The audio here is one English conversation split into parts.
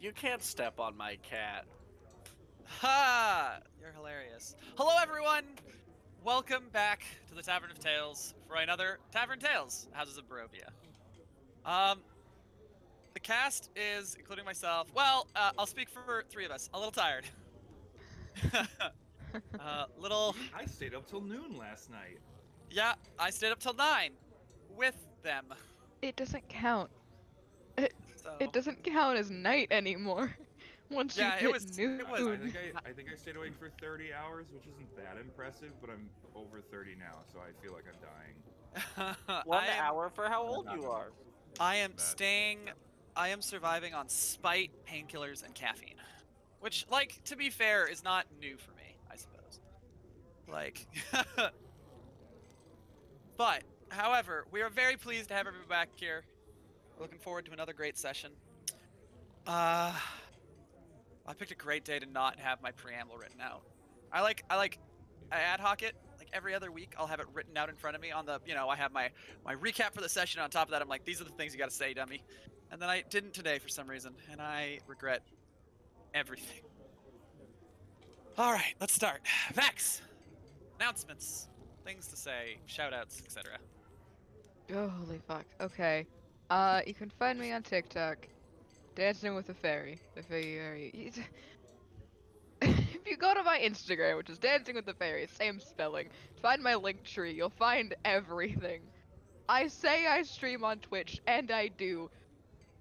You can't step on my cat. Ha! You're hilarious. Hello, everyone! Welcome back to the Tavern of Tales for another Tavern Tales, Houses of Barovia. The cast is, including myself, well, I'll speak for three of us, a little tired. Little, I stayed up till noon last night. yeah, I stayed up till 9 with them. It doesn't count. It, So, it doesn't count as night anymore. Once Yeah, you it hit was- noon. it was- I think I stayed awake for 30 hours, which isn't that impressive, but I'm over 30 now, so I feel like I'm dying. 1 hour for how old you are. I am surviving on spite, painkillers, and caffeine. Which, like, to be fair, is not new for me, I suppose. Like, but, however, we are very pleased to have everybody back here. We're looking forward to another great session. I picked a great day to not have my preamble written out. I ad hoc it, like every other week I'll have it written out in front of me on the, I have my recap for the session. On top of that, I'm like, these are the things you gotta say, dummy. And then I didn't today for some reason, and I regret everything. Alright, let's start. Vax! Announcements, things to say, shoutouts, etc. Oh, holy fuck. Okay. You can find me on TikTok. Dancing with a fairy. The fairy. If you go to my Instagram, which is Dancing with the Fairy, same spelling, find my link tree, you'll find everything. I say I stream on Twitch, and I do,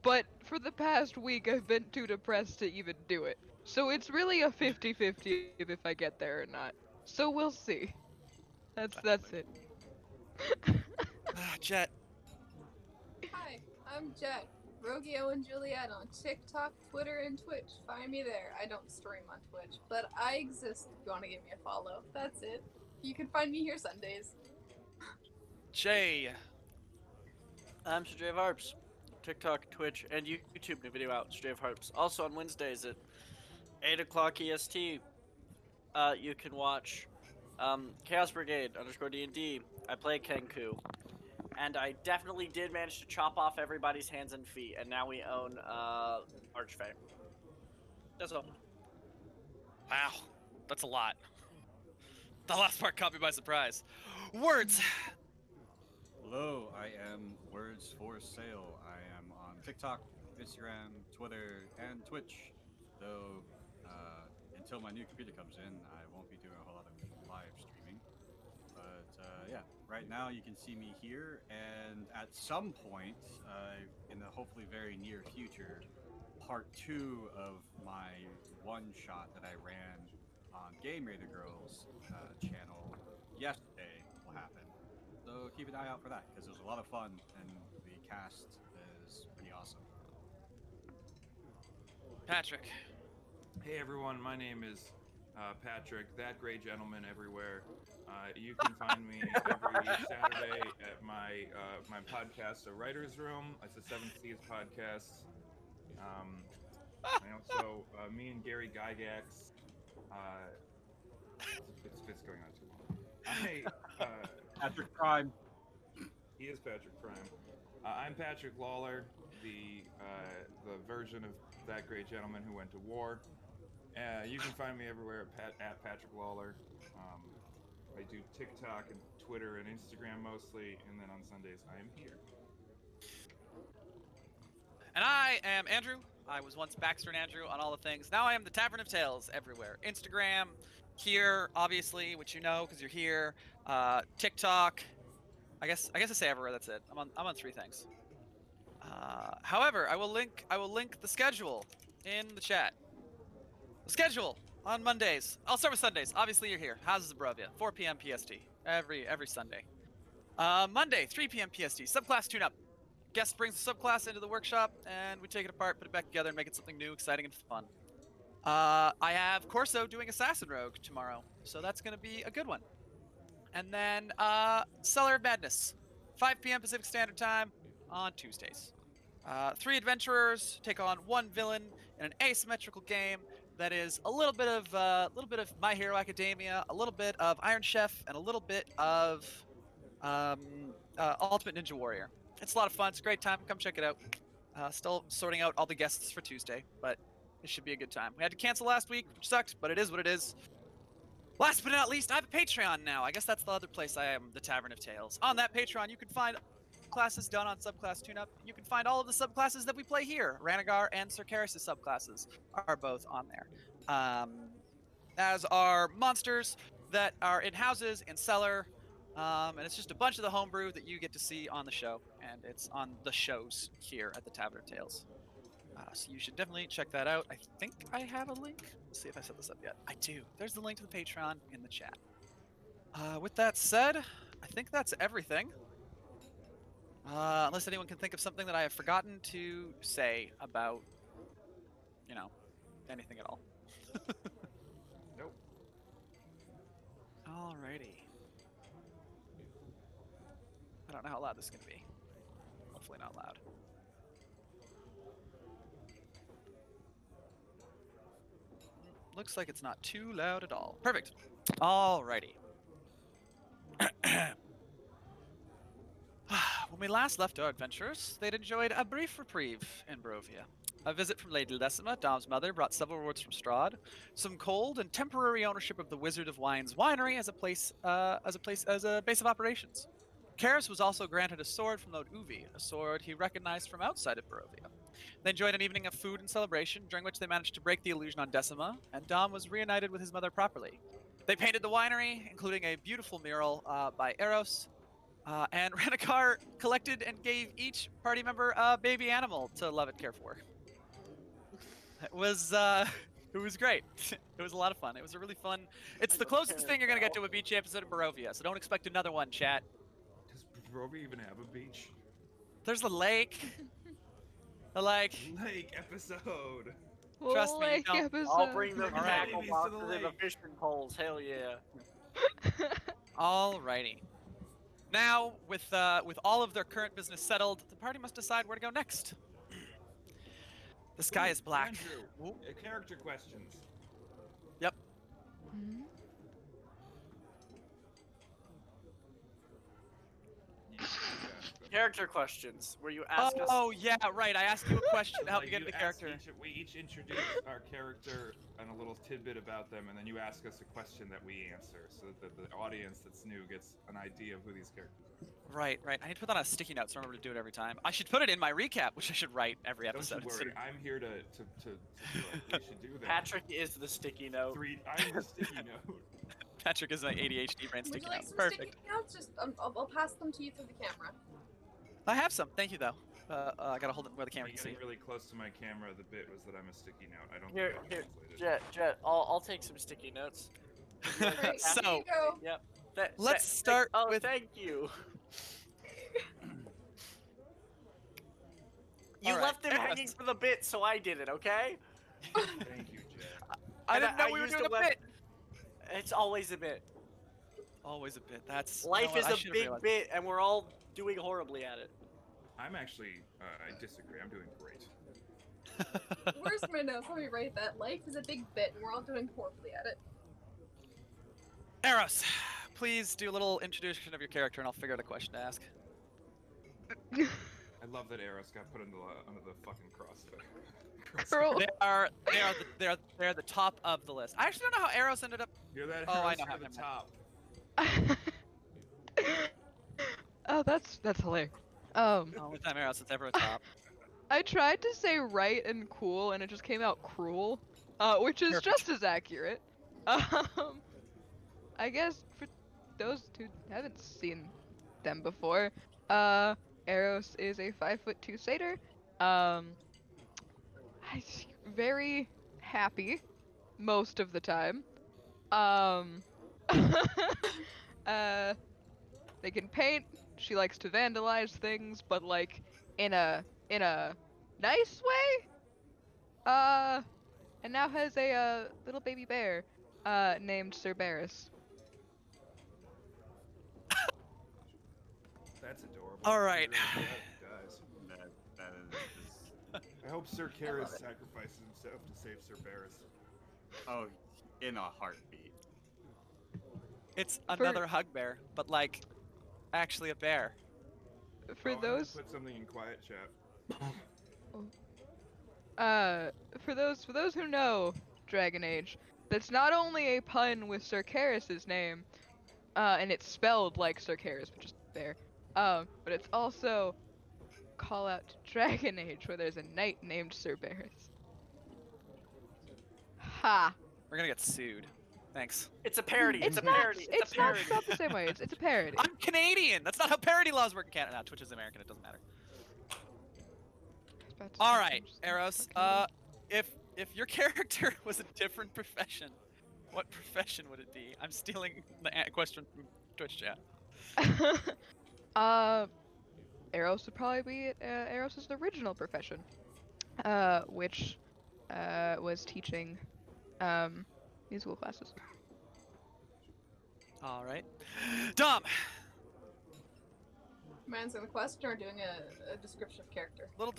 but for the past week I've been too depressed to even do it. So it's really a 50-50 if I get there or not. So we'll see. That's it. Jet. Hi, I'm Jet. Rogio and Juliet on TikTok, Twitter, and Twitch. Find me there. I don't stream on Twitch, but I exist if you want to give me a follow. That's it. You can find me here Sundays. Jay. I'm Stray of Harps. TikTok, Twitch, and YouTube new video out, Stray of Harps. Also on Wednesdays at 8 o'clock EST, you can watch Chaos Brigade _D&D. I play Kenku. And I definitely did manage to chop off everybody's hands and feet, and now we own Archfey. That's all. Wow, that's a lot. The last part caught me by surprise. Words! Hello, I am Words for Sale. I am on TikTok, Instagram, Twitter, and Twitch. Though, until my new computer comes in, I won't be doing a whole lot of live streaming. But, yeah, right now you can see me here, and at some point, in the hopefully very near future, part 2 of my one-shot that I ran on Game Raider Girls channel yesterday will happen. So keep an eye out for that, because it was a lot of fun, and the cast is pretty awesome. Patrick. Hey everyone, my name is Patrick, that great gentleman everywhere. You can find me every Saturday at my my podcast, The Writer's Room. It's a 7 Seas podcast. And also, me and Gary Gygax. It's going on too long. Patrick Prime. He is Patrick Prime. I'm Patrick Lawler, the version of that great gentleman who went to war. You can find me everywhere at Patrick Lawler. I do TikTok and Twitter and Instagram mostly, and then on Sundays I am here. And I am Andrew. I was once Baxter and Andrew on all the things. Now I am the Tavern of Tales everywhere. Instagram, here, obviously, which you know because you're here. TikTok. I guess I say everywhere. That's it. I'm on 3 things. However, I will link the schedule in the chat. The schedule on Mondays. I'll start with Sundays. Obviously, you're here. Houses of Barovia, 4 p.m. PST every Sunday. Monday, 3 p.m. PST. Subclass tune-up. Guest brings the subclass into the workshop, and we take it apart, put it back together, and make it something new, exciting, and fun. I have Corso doing Assassin Rogue tomorrow, so that's going to be a good one. And then Cellar of Madness, 5 p.m. Pacific Standard Time on Tuesdays. 3 adventurers take on 1 villain in an asymmetrical game that is a little bit of My Hero Academia, a little bit of Iron Chef, and a little bit of Ultimate Ninja Warrior. It's a lot of fun. It's a great time. Come check it out. Still sorting out all the guests for Tuesday, but it should be a good time. We had to cancel last week, which sucked, but it is what it is. Last but not least, I have a Patreon now. I guess that's the other place I am, the Tavern of Tales. On that Patreon, you can find classes done on subclass tune-up. You can find all of the subclasses that we play here. Ranagar and Sir Karis' subclasses are both on there. As are monsters that are in houses, in cellar, and it's just a bunch of the homebrew that you get to see on the show, and it's on the shows here at the Tavern of Tales. So you should definitely check that out. I think I have a link. Let's see if I set this up yet. I do. There's the link to the Patreon in the chat. With that said, I think that's everything. Unless anyone can think of something that I have forgotten to say about, you know, anything at all. Nope. Alrighty. I don't know how loud this is going to be. Hopefully not loud. Looks like it's not too loud at all. Perfect. Alrighty. When we last left our adventurers, they'd enjoyed a brief reprieve in Barovia. A visit from Lady Decima, Dom's mother, brought several rewards from Strahd, some cold and temporary ownership of the Wizard of Wine's winery as a base of operations. Karis was also granted a sword from Lord Uvi, a sword he recognized from outside of Barovia. They enjoyed an evening of food and celebration, during which they managed to break the illusion on Decima, and Dom was reunited with his mother properly. They painted the winery, including a beautiful mural by Eros, and Ranagar collected and gave each party member a baby animal to love and care for. It was great. It was a lot of fun. It was a really fun. It's the closest thing you're gonna get to a beach episode of Barovia, so don't expect another one, chat. Does Barovia even have a beach? There's a lake. Like Lake episode. Trust me, you Lake don't. episode. I'll bring the Bring the tackle babies to boxes the and the lake. fishing poles. Hell yeah. Alrighty. Now, with all of their current business settled, the party must decide where to go next. The sky is black. Andrew, Ooh. character questions. Hmm? Character questions, where you ask us. Oh yeah, right. I asked you a question to help you get into character. We each introduce our character and a little tidbit about them, and then you ask us a question that we answer, so that the audience that's new gets an idea of who these characters are. Right. I need to put that on a sticky note so I remember to do it every time. I should put it in my recap, which I should write every episode. Don't you worry, I'm here to do it. We should do that. Patrick is the sticky note. I'm the sticky note. Patrick is my ADHD brain Would sticky you like note. some Perfect. sticky notes? Just I'll pass them to you through the camera. I have some. Thank you though. I gotta hold it where the camera can see. Getting really close to my camera. The bit was that I'm a sticky note. I don't Here, think I here, translated. Jet. I'll take some sticky notes. Right, So- here you go. Yep. Let's start oh, with- thank you. You All right, left them Eros. hanging for the bit, so I did it. Okay. Thank you, Jet. I And didn't know I we were used doing a a web- bit. It's always a bit. Always a bit. That's you Life know what, is I a should've big realized. bit, and we're all doing horribly at it. I'm actually. I disagree. I'm doing great. Where's my notes? Let me write that. Life is a big bit, and we're all doing horribly at it. Eros, please do a little introduction of your character, and I'll figure out a question to ask. I love that Eros got put under the fucking crossfire. Girl. They're the top of the list. I actually don't know how Eros ended up. You're that Oh, I Eros know near how the him. top. Oh, that's hilarious. Only time Eros that's ever a top. I tried to say right and cool, and it just came out cruel, which is Perfect. just as accurate. I guess for those who haven't seen them before, Eros is a 5'2" satyr. Very happy most of the time. They can paint. She likes to vandalize things, but like in a nice way. And now has a little baby bear named Cerberus. That's adorable. All right. Guys. That is I hope Sir I love Karis it. sacrifices himself to save Sir Barris. oh, in a heartbeat. It's another hug bear, but like actually a bear. For I'm gonna those put something in quiet chat. For those who know Dragon Age, that's not only a pun with Sir Karis's name, and it's spelled like Sir Karis, which is fair. But it's also call out to Dragon Age where there's a knight named Sir Barris. Ha! We're gonna get sued. Thanks. It's a parody. It's a not, parody. It's a not parody. spelled the same way. It's a parody. I'm Canadian. That's not how parody laws work in Canada. No, Twitch is American. It doesn't matter. All right, Eros. If your character was a different profession, what profession would it be? I'm stealing the question from Twitch chat. Eros would probably be Eros's original profession, which was teaching musical classes. All right, Dom. Am I answering the question or doing a description of character? Little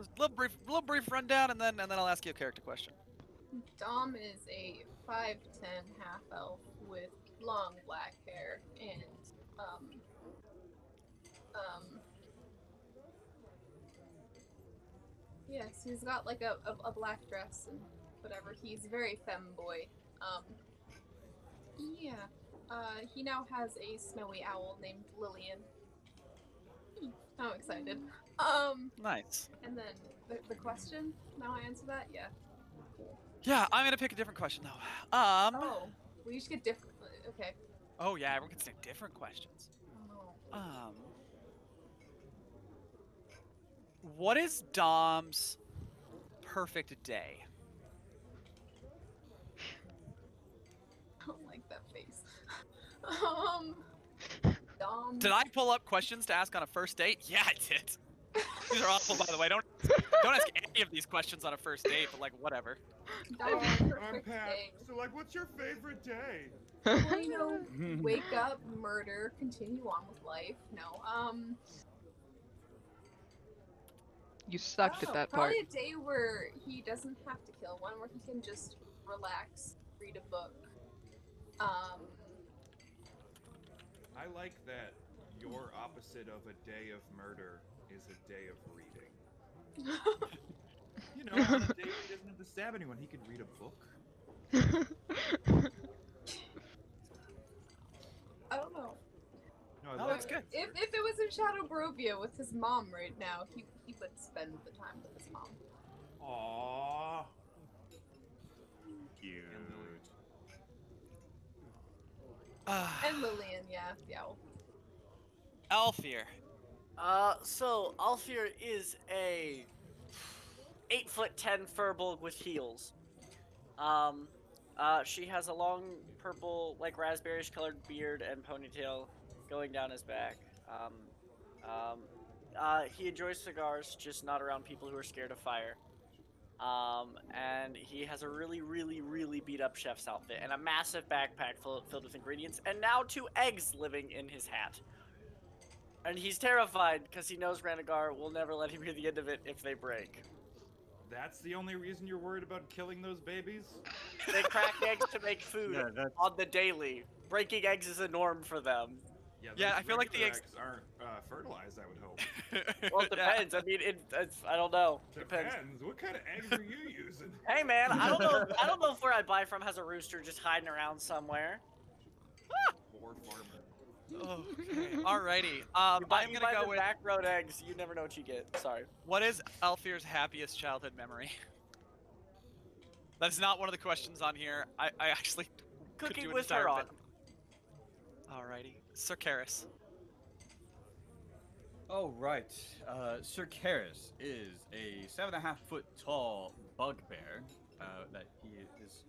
brief rundown, and then I'll ask you a character question. Dom is a 5'10" half elf with long black hair and yes, he's got like a black dress and whatever. He's very femboy. Yeah. He now has a snowy owl named Lillian. I'm excited. Nice. And then the question. Now I answer that. Yeah. Cool. Yeah, I'm gonna pick a different question though. Oh, we each get different. Okay. Oh yeah, everyone gets to different questions. Oh. What is Dom's perfect day? I don't like that face. Dom. Did I pull up questions to ask on a first date? Yeah, I did. These are awful, by the way. Don't ask any of these questions on a first date, but like whatever. Dom's I'm perfect Pat. day. So, like, what's your favorite day? Well, you know, wake up, murder, continue on with life. No. You sucked at that part. Probably a day where he doesn't have to kill one, where he can just relax, read a book. I like that your opposite of a day of murder is a day of reading. You know, on a day where he doesn't have to stab anyone, he could read a book. I don't know. No, Oh, that's good. If it was in Shadow Barovia with his mom right now, he would spend the time with his mom. Aww. Cute. And Lillian, yeah, the owl. Alfir. So Alfir is a 8'10" furball with heels. She has a long purple, like raspberry colored beard and ponytail going down his back. He enjoys cigars, just not around people who are scared of fire. And he has a really, really, really beat up chef's outfit and a massive backpack filled with ingredients, and now 2 eggs living in his hat. And he's terrified because he knows Ranagar will never let him hear the end of it if they break. That's the only reason you're worried about killing those babies? They crack eggs to make food Yeah, that's- on the daily. Breaking eggs is a norm for them. Yeah, those I feel like the regular eggs aren't fertilized, I would hope. Well, it depends. I mean, it's I don't know. Depends. What kind of eggs are you using? Hey, man, I don't know. I don't know if where I buy from has a rooster just hiding around somewhere. Poor farmer. Okay. Alrighty. You I'm buy gonna go the with back road eggs. You never know what you get. Sorry. what is Alfir's happiest childhood memory? That's not one of the questions on here. I actually could Cooking do an with entire her on. bit. Alrighty, Sir Karis. Oh, right. Sir Karis is a 7.5-foot tall bugbear. That he is.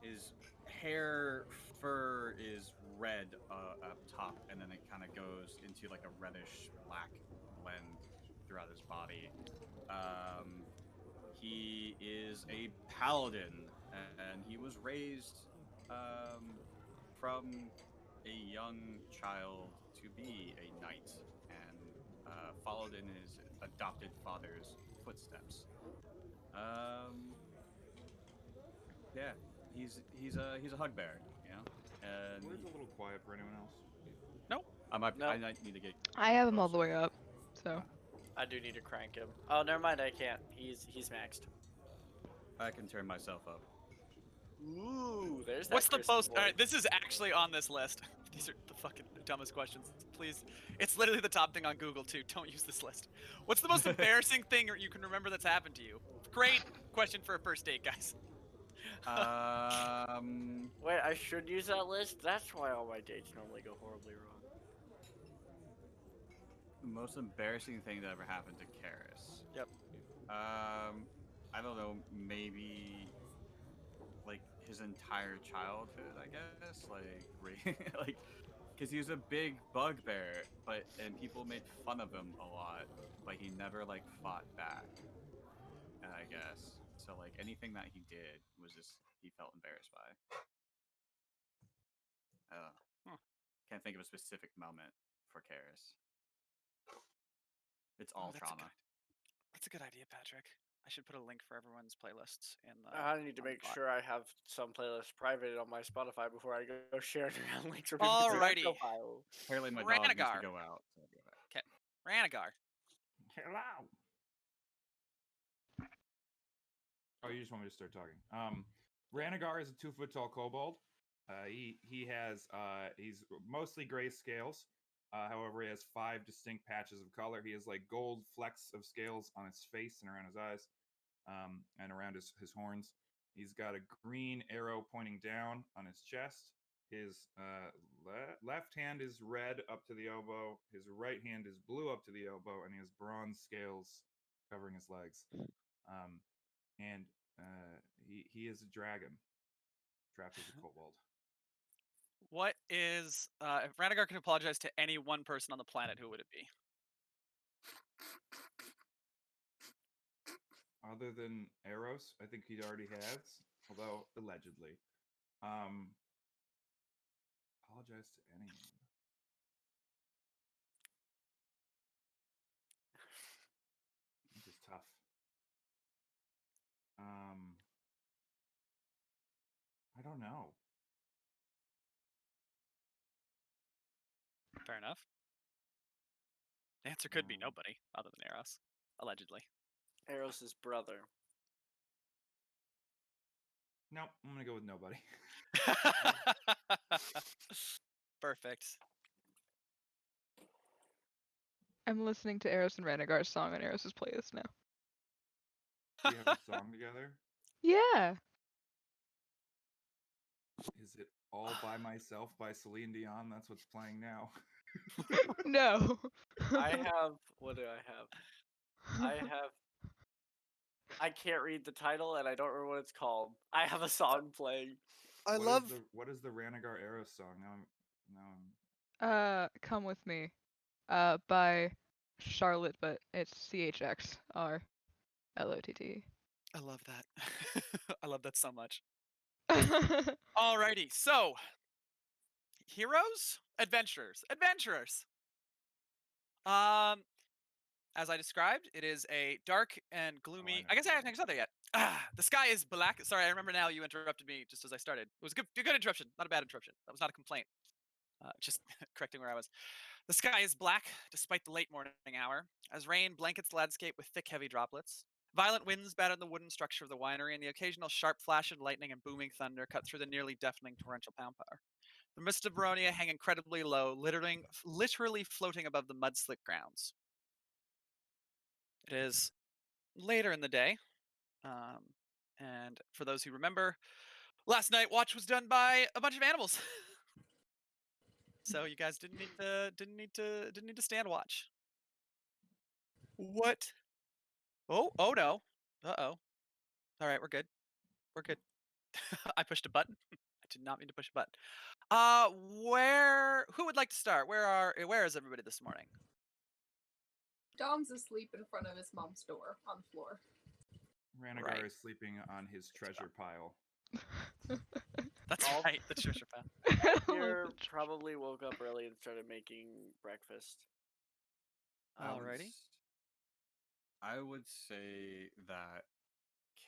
His hair fur is red up top, and then it kind of goes into like a reddish black blend throughout his body. He is a paladin, and he was raised from a young child to be a knight, and followed in his adopted father's footsteps. Yeah, he's a hugbear, you know. And Where's a little quiet for anyone else? Nope. I might No. I might need to get. I have them all the way up, so. I do need to crank him. Oh, never mind. I can't. He's maxed. I can turn myself up. Ooh, there's that. What's the Kristen most? All right, voice. this is actually on this list. These are the fucking dumbest questions. Please, it's literally the top thing on Google too. Don't use this list. What's the most embarrassing thing you can remember that's happened to you? Great question for a first date, guys. Wait, I should use that list? That's why all my dates normally go horribly wrong. The most embarrassing thing that ever happened to Karis. Yep. I don't know, maybe like his entire childhood, I guess. Like, because he was a big bugbear, and people made fun of him a lot, but he never like fought back. I guess. So like anything that he did was just he felt embarrassed by. Can't think of a specific moment for Karis. It's all trauma. That's a good idea, Patrick. I should put a link for everyone's playlists in the. I need to on the make bot. sure I have some playlists private on my Spotify before I go sharing around links for people to see my Alrighty. profile. Apparently my dog needs to Ranagar. go out. So I'll go back. Ranagar. Hello. Oh, you just want me to start talking. Ranagar is a 2-foot tall kobold. He has he's mostly gray scales. However, he has 5 distinct patches of color. He has like gold flecks of scales on his face and around his eyes, and around his horns. He's got a green arrow pointing down on his chest. His left hand is red up to the elbow. His right hand is blue up to the elbow, and he has bronze scales covering his legs. And he is a dragon trapped as a kobold. What is if Ranagar could apologize to any one person on the planet, who would it be? Other than Eros, I think he already has, although allegedly. Apologize to anyone. This is tough. I don't know. Fair enough. The answer could be nobody other than Eros, allegedly. Eros' brother. Nope, I'm gonna go with nobody. Perfect. I'm listening to Eros and Ranagar's song on Eros' playlist now. Do you have a song together? Yeah. Is it All by Myself by Celine Dion? That's what's playing now. No. I have. What do I have? I can't read the title, and I don't remember what it's called. I have a song playing. What is the Ranagar Eros song? Now I'm Come With Me. By Charlotte, but it's CHXRLOTT. I love that. I love that so much. Alrighty, so heroes, adventurers. As I described, it is a dark and gloomy. I guess I haven't said that yet. The sky is black. Sorry, I remember now. You interrupted me just as I started. It was a good interruption, not a bad interruption. That was not a complaint. Just correcting where I was. The sky is black despite the late morning hour, as rain blankets the landscape with thick, heavy droplets. Violent winds batter the wooden structure of the winery, and the occasional sharp flash of lightning and booming thunder cut through the nearly deafening torrential downpour. The mists of Barovia hang incredibly low, literally floating above the mud-slick grounds. It is later in the day, and for those who remember, last night watch was done by a bunch of animals. So you guys didn't need to stand watch. What? Oh no. Uh-oh. All right, we're good. I pushed a button. I did not mean to push a button. Who would like to start? Where is everybody this morning? Dom's asleep in front of his mom's door on the floor. Ranagar is sleeping on his treasure pile. That's right, the treasure pile. Here probably woke up early and started making breakfast. Alrighty. I would say that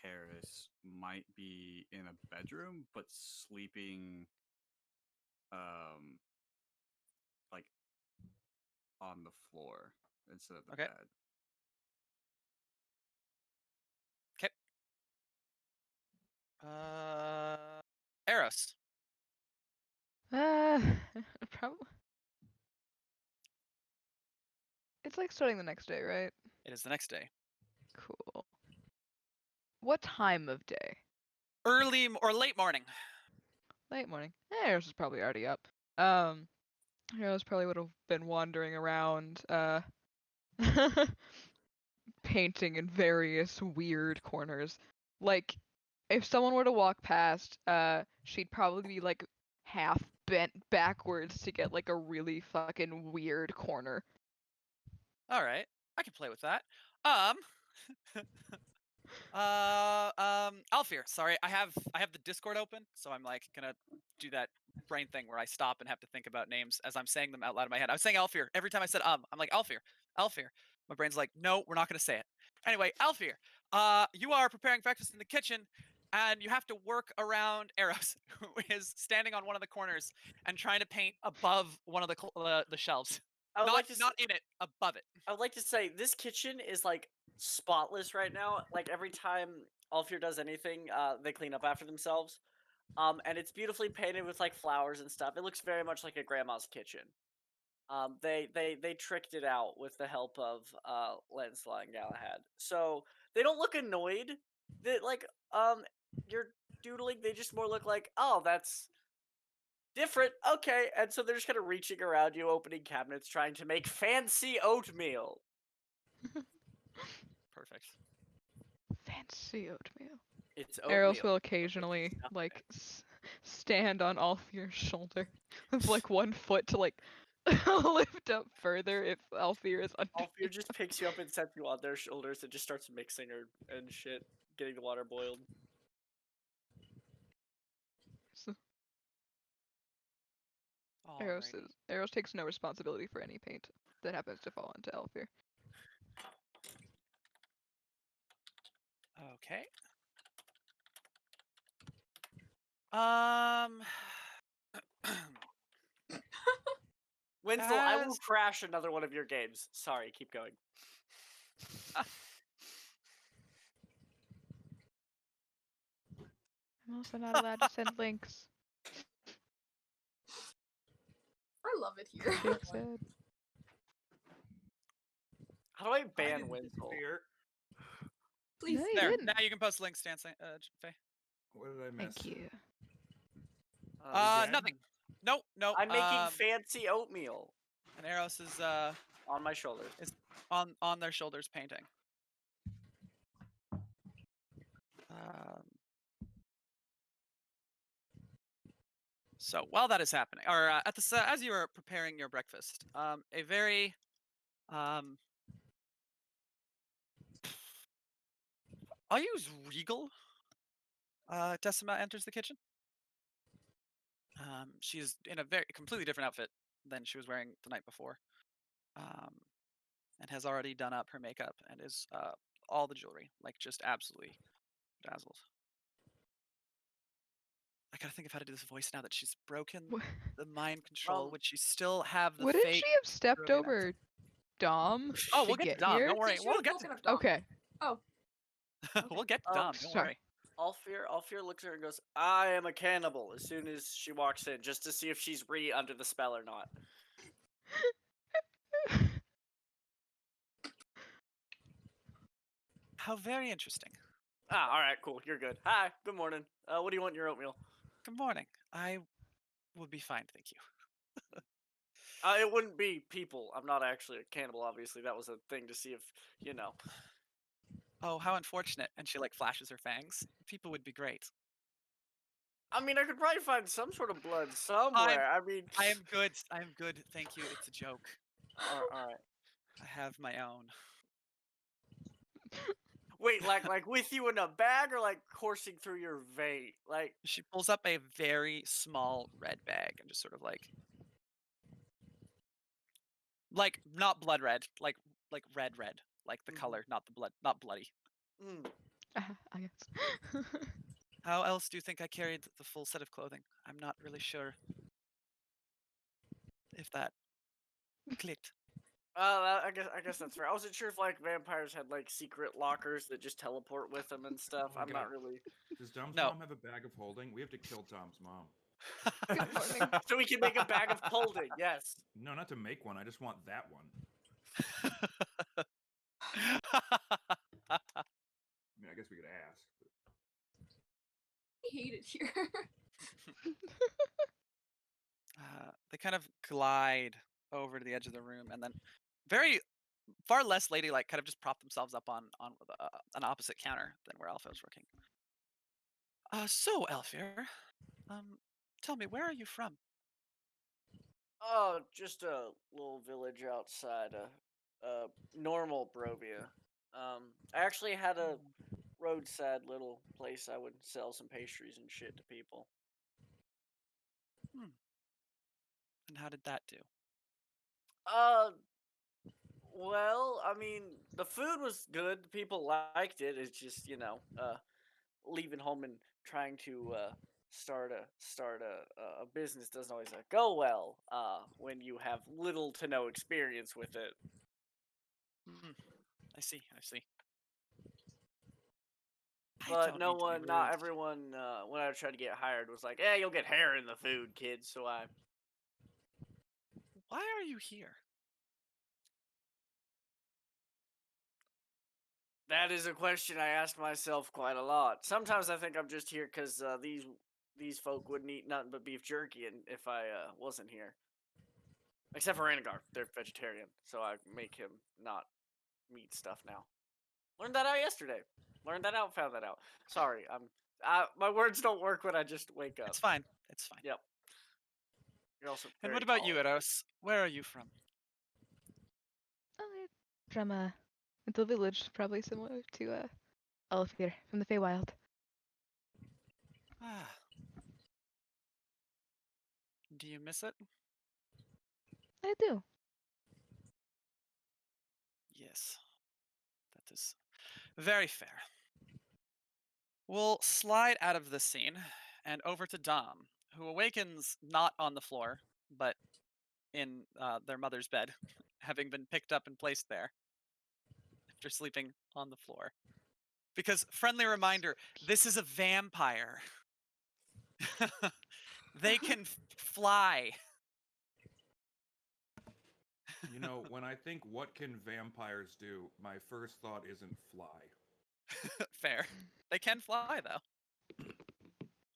Karis might be in a bedroom, but sleeping, like on the floor instead of the bed. Eros? Probably. It's like starting the next day, right? It is the next day. Cool. What time of day? Early or late morning. Late morning. Eros is probably already up. Eros probably would have been wandering around, painting in various weird corners. Like, if someone were to walk past, she'd probably be like half bent backwards to get like a really fucking weird corner. All right, I can play with that. Alfir, sorry, I have the Discord open, so I'm like gonna do that brain thing where I stop and have to think about names as I'm saying them out loud in my head. I was saying Alfir every time I said I'm like Alfir. My brain's like, no, we're not gonna say it. Anyway, Alfir, you are preparing breakfast in the kitchen, and you have to work around Eros, who is standing on one of the corners and trying to paint above one of the shelves. I would like to Not in it, above it. I would like to say this kitchen is like spotless right now. Like every time Alfir does anything, they clean up after themselves. And it's beautifully painted with like flowers and stuff. It looks very much like a grandma's kitchen. They tricked it out with the help of Lancelot and Galahad. So they don't look annoyed that like you're doodling. They just more look like, oh, that's different. Okay, and so they're just kind of reaching around you, opening cabinets, trying to make fancy oatmeal. Perfect. Fancy oatmeal. It's oatmeal. Eros will occasionally like stand on Alfir's shoulder with like one foot to like lift up further if Alfir is under. Alfir just picks you up and sets you on their shoulders and just starts mixing her and shit, getting the water boiled. Eros takes no responsibility for any paint that happens to fall onto Alfir. Okay. Winslow, I will crash another one of your games. Sorry, keep going. I'm also not allowed to send links. I love it here. It's sad. How do I I ban didn't Winslow? disappear. Please. No, you There. didn't. Now you can post links, Dan. Faye. What did I miss? Thank you. Again? Nothing. No. I'm making fancy oatmeal And Eros is on my shoulders. on their shoulders painting. So while that is happening, or as you are preparing your breakfast, a very I'll use regal. Decima enters the kitchen. She's in a very completely different outfit than she was wearing the night before, and has already done up her makeup and is all the jewelry, like just absolutely dazzled. I gotta think of how to do this voice now that she's broken the mind control. Would she still have the Wouldn't fake? she have stepped brilliant over Dom? Oh, to we'll get to Dom. here? Don't worry. She We'll was get broken to up Dom. Okay. Oh. we'll get to Dom. Don't sorry. worry. Alfir looks at her and goes, I am a cannibal, as soon as she walks in, just to see if she's under the spell or not. How very interesting. Alright, cool, you're good. Hi, good morning. What do you want in your oatmeal? Good morning. I would be fine, thank you. It wouldn't be people. I'm not actually a cannibal, obviously. That was a thing to see if, you know. Oh, how unfortunate. And she like flashes her fangs. People would be great. I mean, I could probably find some sort of blood somewhere. I mean, I am good. I am good. Thank you. It's a joke. Alright. I have my own. Wait, like with you in a bag or like coursing through your vein? She pulls up a very small red bag and just sort of like not blood red, like red, like the color, not the blood, not bloody. I guess. How else do you think I carried the full set of clothing? I'm not really sure if that clicked. I guess that's fair. I wasn't sure if like vampires had like secret lockers that just teleport with them and stuff. Oh my I'm not God. really. Does Dom's No. mom have a bag of holding? We have to kill Dom's mom. Good morning. So we can make a bag of holding. Yes. No, not to make one. I just want that one. I mean, I guess we could ask. But... I hate it here. They kind of glide over to the edge of the room and then very far less ladylike kind of just prop themselves up on an opposite counter than where Alpha was working. So Alfir, tell me, where are you from? Oh, just a little village outside normal Barovia. I actually had a roadside little place I would sell some pastries and shit to people. And how did that do? Well, I mean, the food was good. The people liked it. It's just, leaving home and trying to start a business doesn't always go well when you have little to no experience with it. I see. I But don't no mean to be one, not rude. everyone, when I tried to get hired, was like, "Yeah, you'll get hair in the food, kid." So Why are you here? that is a question I ask myself quite a lot. Sometimes I think I'm just here because these folk wouldn't eat nothing but beef jerky, and if I wasn't here, except for Rhaegar, they're vegetarian, so I make him not meat stuff now. Learned that out yesterday. Learned that out, found that out. Sorry, my words don't work when I just wake up. It's fine. It's fine. Yep. You're also And very what about you, tall. Eros? Where are you from? Oh, from a little village, probably similar to Alfir from the Feywild. Ah. Do you miss it? I do. Yes. That is very fair. We'll slide out of this scene and over to Dom, who awakens not on the floor, but in their mother's bed, having been picked up and placed there after sleeping on the floor. Because, friendly reminder, this is a vampire. They can fly. You know, when I think what can vampires do, my first thought isn't fly. Fair. They can fly, though.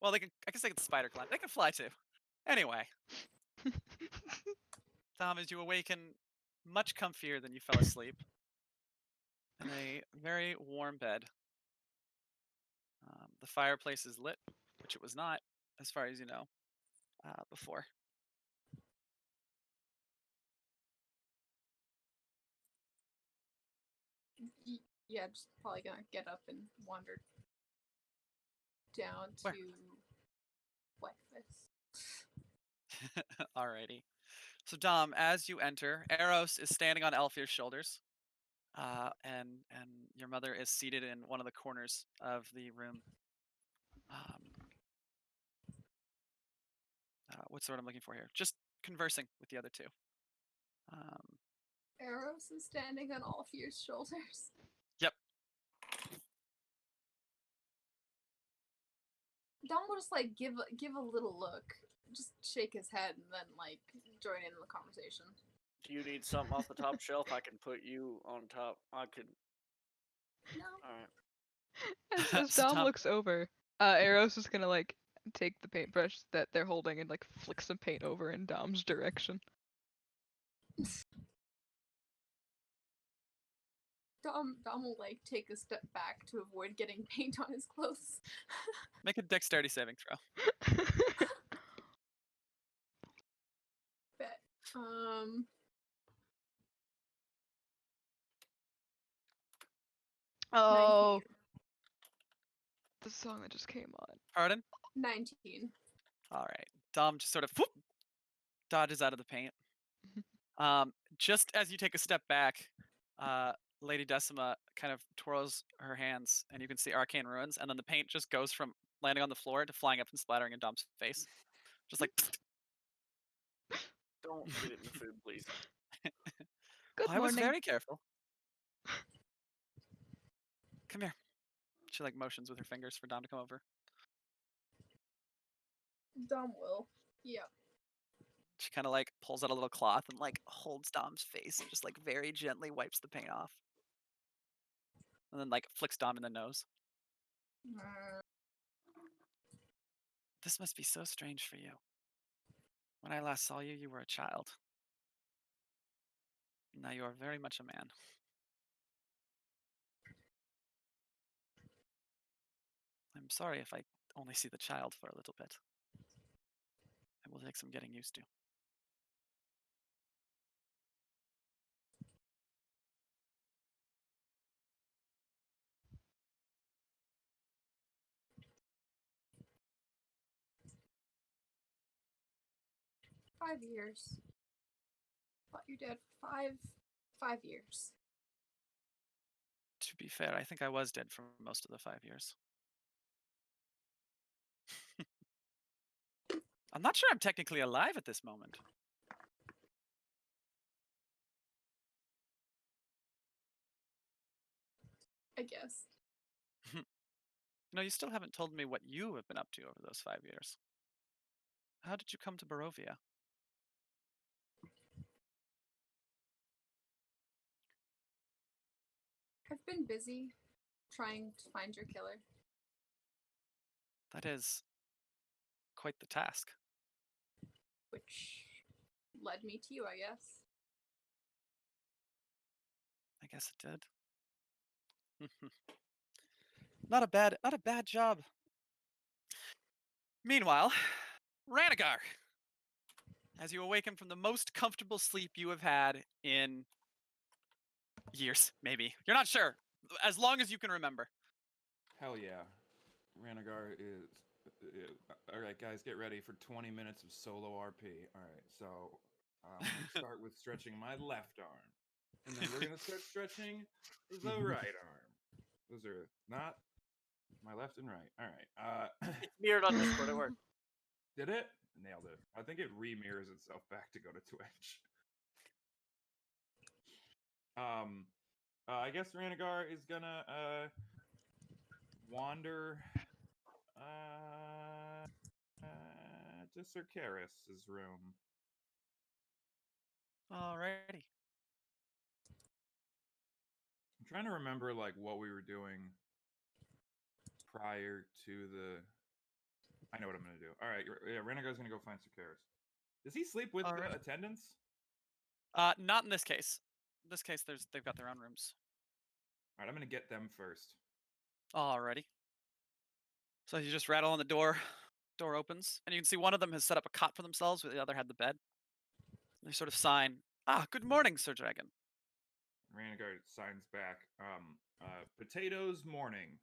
Well, they can. I guess they can spider climb. They can fly, too. Anyway. Tom, as you awaken much comfier than you fell asleep in a very warm bed. The fireplace is lit, which it was not, as far as you know, before. Yeah, just probably gonna get up and wander down Where? to breakfast. Alrighty. So Dom, as you enter, Eros is standing on Elfir's shoulders, and your mother is seated in one of the corners of the room. What's the word I'm looking for here? Just conversing with the other two. Eros is standing on all of your shoulders. Yep. Dom will just like give a little look, just shake his head, and then like join in the conversation. Do you need something off the top shelf? I can put you on top. I could. No. All right. As Dom looks over, Eros is gonna like take the paintbrush that they're holding and like flick some paint over in Dom's direction. Dom will like take a step back to avoid getting paint on his clothes. Make a dexterity saving throw. Bet. Oh, the song that just came on. Pardon? 19. All right. Dom just sort of whoop, dodges out of the paint. Just as you take a step back, Lady Decima kind of twirls her hands, and you can see arcane ruins, and then the paint just goes from landing on the floor to flying up and splattering in Dom's face. Just like... Don't get it in the food, please. Good I was morning. very careful. Come here. She like motions with her fingers for Dom to come over. Dom will. Yeah. She kind of like pulls out a little cloth and like holds Dom's face and just like very gently wipes the paint off. And then like flicks Dom in the nose. This must be so strange for you. When I last saw you, you were a child. Now you are very much a man. I'm sorry if I only see the child for a little bit. It will take some getting used to. "5 years. Thought you're dead for 5 years." To be fair, I think I was dead for most of the 5 years. I'm not sure I'm technically alive at this moment. I guess. No, you still haven't told me what you have been up to over those 5 years. How did you come to Barovia? I've been busy trying to find your killer. That is quite the task. Which led me to you, I guess. I guess it did. Not a bad job. Meanwhile, Ranagar, as you awaken from the most comfortable sleep you have had in years, maybe. You're not sure. As long as you can remember. Hell yeah. Ranagar is. All right, guys, get ready for 20 minutes of solo RP. All right, so I'm going to start with stretching my left arm. And then we're going to start stretching the right arm. Those are not my left and right. All right. It's mirrored on Discord. It worked. Did it? Nailed it. I think it re-mirrors itself back to go to Twitch. I guess Ranagar is gonna wander to Sir Karis's room. Alrighty. I'm trying to remember like what we were doing prior to the. I know what I'm gonna do. All right, yeah, Ranagar's gonna go find Sir Karis. Does he sleep with Alright. the attendants? Not in this case. In this case, they've got their own rooms. All right, I'm gonna get them first. Alrighty. So you just rattle on the door. Door opens, and you can see one of them has set up a cot for themselves, where the other had the bed. They sort of sign, good morning, Sir Dragon. Ranagar signs back. Potatoes morning.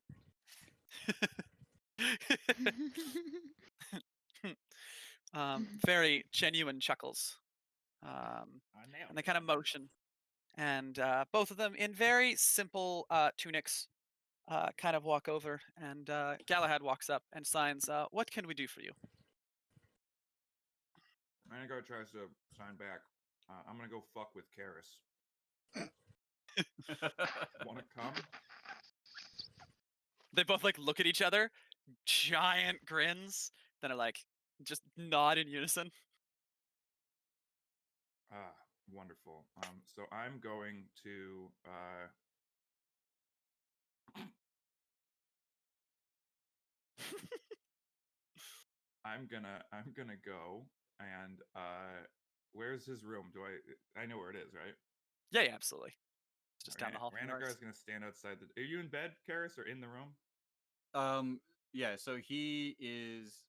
Very genuine chuckles. And they kind of motion. And both of them in very simple tunics kind of walk over. And Galahad walks up and signs, what can we do for you? Ranagar tries to sign back. I'm gonna go fuck with Karis. Wanna come? They both like look at each other, giant grins, then are like just nod in unison. Wonderful. So I'm going to I'm gonna go and where's his room? I know where it is, right? Yeah, absolutely. It's just down the hall from Ranagar yours. is gonna stand outside the. Are you in bed, Karis, or in the room? Yeah, so he is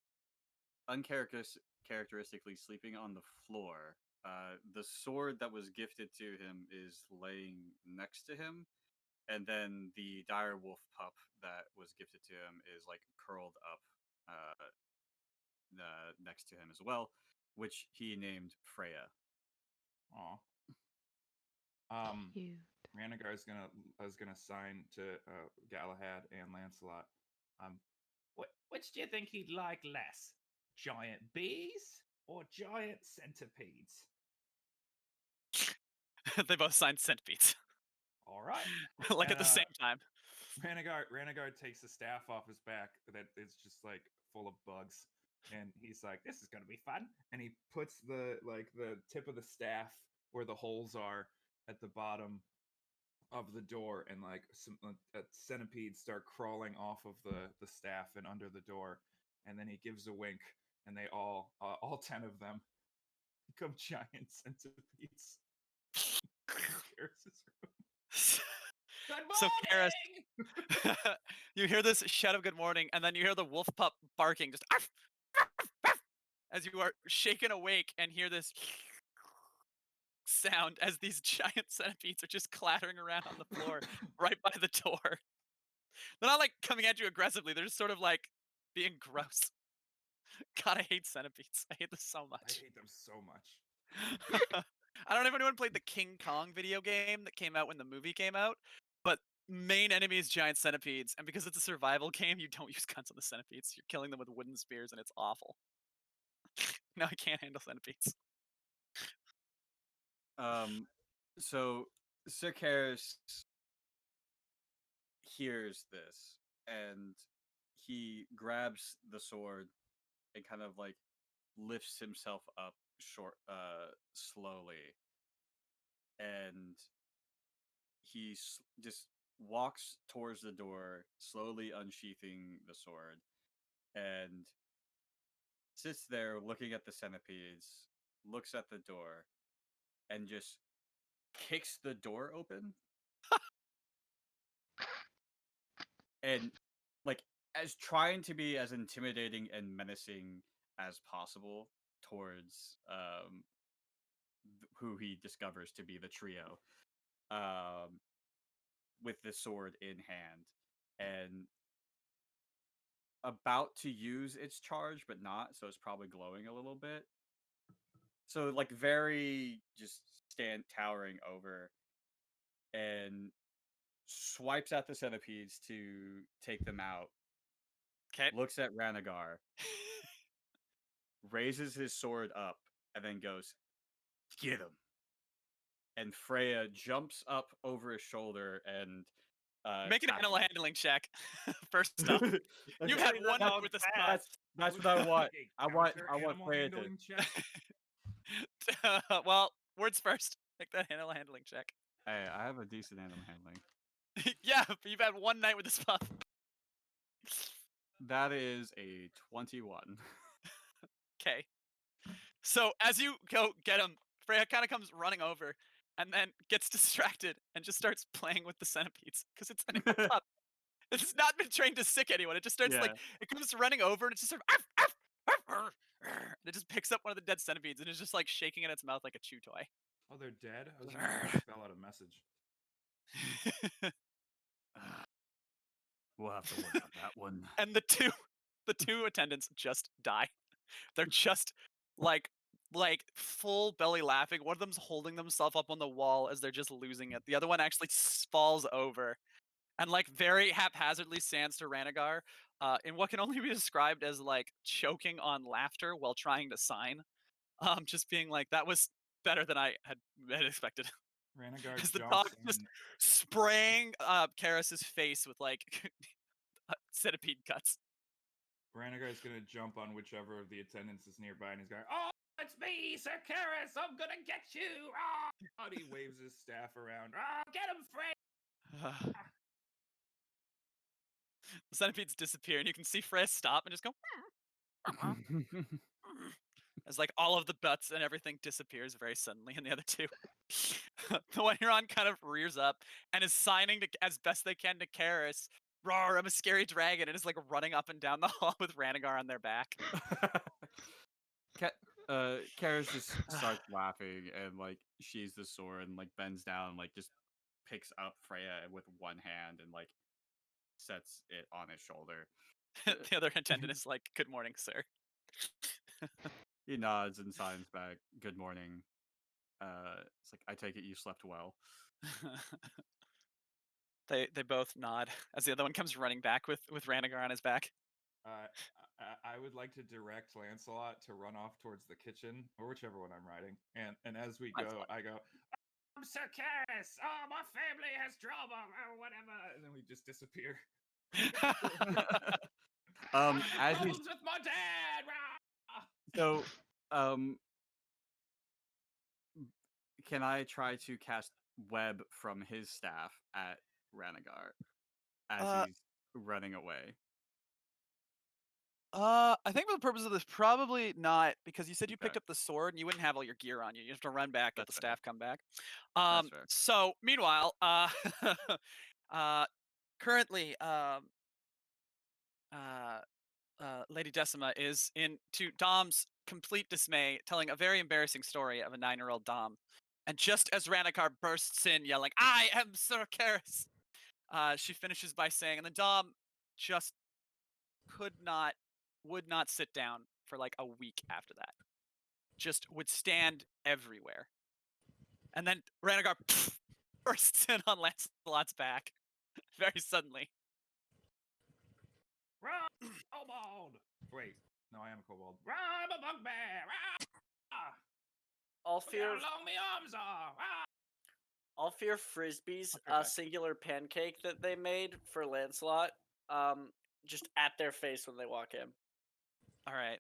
uncharacteristically sleeping on the floor. The sword that was gifted to him is laying next to him, and then the dire wolf pup that was gifted to him is like curled up next to him as well, which he named Freya. Aw. Cute. Ranagar is gonna sign to Galahad and Lancelot. Which do you think he'd like less? Giant bees or giant centipedes? They both signed centipedes, All right. like at And, the same time. Ranagard takes the staff off his back that is just like full of bugs, and he's like, "This is gonna be fun." And he puts the tip of the staff where the holes are at the bottom of the door, and like some centipedes start crawling off of the staff and under the door, and then he gives a wink, and they all 10 of them become giant centipedes. Karis's room. Good So Karis, morning! you hear this shout of good morning, and then you hear the wolf pup barking, just "Arf, arf, arf," as you are shaken awake and hear this sound as these giant centipedes are just clattering around on the floor right by the door. They're not like coming at you aggressively; they're just sort of like being gross. God, I hate centipedes. I hate this so I much. hate them so much. I don't know if anyone played the King Kong video game that came out when the movie came out, but main enemy is giant centipedes, and because it's a survival game, you don't use guns on the centipedes. You're killing them with wooden spears, and it's awful. No, I can't handle centipedes. So Sir Karis hears this, and he grabs the sword and kind of like lifts himself up slowly, and he just walks towards the door, slowly unsheathing the sword, and sits there looking at the centipedes, looks at the door, and just kicks the door open. And like, as trying to be as intimidating and menacing as possible towards who he discovers to be the trio, with the sword in hand, and about to use its charge but not, so it's probably glowing a little bit, so like very just stand towering over, and swipes at the centipedes to take them out. Okay. Looks at Ranagar, raises his sword up, and then goes, "Get him!" And Freya jumps up over his shoulder and Make an animal tackles. handling check. First off, you had one dog with the fast. spot. That's what I want. Okay, I want animal Freya to. handling check. Well, words first. Make that animal handling check. Hey, I have a decent animal handling. Yeah, but you've had one night with this pup. That is a 21. Okay. So as you go get him, Freya kind of comes running over and then gets distracted and just starts playing with the centipedes because it's an pup. It's not been trained to sick anyone. It just starts like it comes running over and it's just sort of arf, arf, arf, arf, arf, and it just picks up one of the dead centipedes and is just like shaking it in its mouth like a chew toy. Oh, they're dead? I was going to spell out a message. We'll have to work on that one. And the two attendants just die. They're just like full belly laughing. One of them's holding themselves up on the wall as they're just losing it. The other one actually falls over and like very haphazardly stands to Ranagar in what can only be described as like choking on laughter while trying to sign. Just being like, that was better than I had expected. Ranagar As the jumps dog and just spraying Karis's face with like centipede cuts. Ranagar's gonna jump on whichever of the attendants is nearby, and he's going, "Oh, it's me, Sir Karis! I'm gonna get you!" Oh! And he waves his staff around. Oh, get him, Frey! The centipedes disappear, and you can see Freya stop and just go as like all of the butts and everything disappears very suddenly, and the other two. The one you're on kind of rears up and is signing to as best they can to Karis. Roar, I'm a scary dragon, and is like running up and down the hall with Ranagar on their back. Karis just starts laughing and like sheathes the sword and like bends down and like just picks up Freya with one hand and like sets it on his shoulder. The other attendant is like, "Good morning, sir." He nods and signs back, "Good morning." It's like, "I take it you slept well." They both nod as the other one comes running back with Ranagar on his back. I would like to direct Lancelot to run off towards the kitchen, or whichever one I'm riding. And as we go, Lancelot. I go, Sir Karis! Oh, my family has drama, or whatever. And then we just disappear. As he's Problems with my dad! Rah! so, can I try to cast web from his staff at Ranagar as he's running away? I think for the purpose of this, probably not, because you said you picked Okay. up the sword and you wouldn't have all your gear on you. You have to run back, get the That's fair. staff, come back. That's fair. So meanwhile, currently, Lady Decima is, in to Dom's complete dismay, telling a very embarrassing story of a 9-year-old Dom. And just as Ranagar bursts in, yelling, "I am Sir Karis!" She finishes by saying, and then Dom just would not sit down for like a week after that. Just would stand everywhere. And then Ranagar bursts in on Lancelot's back very suddenly. Run, kobold! Wait, no, I am a kobold. Run, I'm a bugbear! Rah! All Look fear, how long my arms are! Rah! all fear Frisbee's I'll be back. singular pancake that they made for Lancelot, just at their face when they walk in. All right.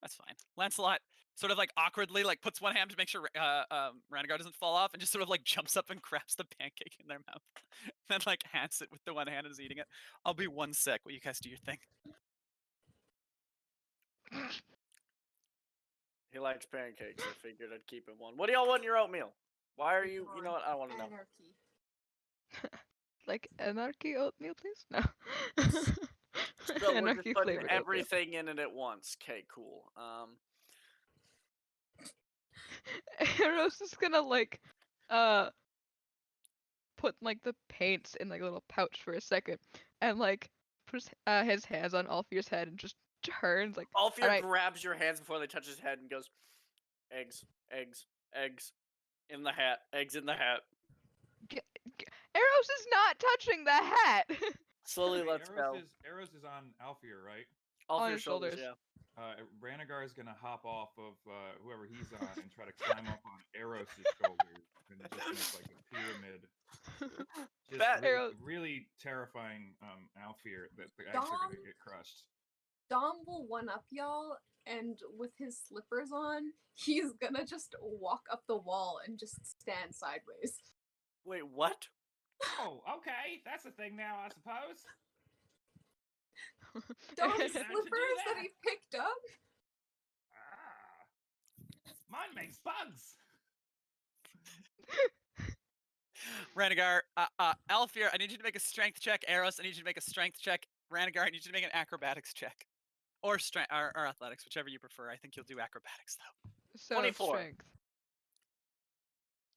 That's fine. Lancelot sort of like awkwardly like puts one hand to make sure Ranagar doesn't fall off, and just sort of like jumps up and grabs the pancake in their mouth. Then like hands it with the one hand and is eating it. I'll be 1 sec while you guys do your thing. He likes pancakes. I figured I'd keep him one. What do y'all want in your oatmeal? Why are you? You know what? I want to know. Anarchy. Like anarchy oatmeal, please? No. So we're just Anarchy putting flavored oatmeal. everything in it at once. Okay, cool. Eros is gonna like put like the paints in like a little pouch for a second and like puts his hands on Alfear's head and just turns like Alfear alright. grabs your hands before they touch his head and goes, eggs, eggs, eggs in the hat, eggs in the hat. Eros is not touching the hat. Slowly Hey, lets go. Eros is on Alfear, right? Off on your his shoulders, shoulders. yeah. Ranagar is gonna hop off of whoever he's on and try to climb up on Eros' shoulders and just make like a pyramid. Just That- really, Eros- really terrifying Alfear that the eggs are Dom? gonna get crushed. Dom will one up y'all, and with his slippers on, he's gonna just walk up the wall and just stand sideways. Wait, what? Oh, okay, that's a thing now, I suppose. Dom's Learn to do slippers that that. he picked up? Ah, mine makes bugs. Ranagar, Alfear, I need you to make a strength check. Eros, I need you to make a strength check. Ranagar, I need you to make an acrobatics check. Or strength or athletics, whichever you prefer. I think you'll do acrobatics though. So 24. strength.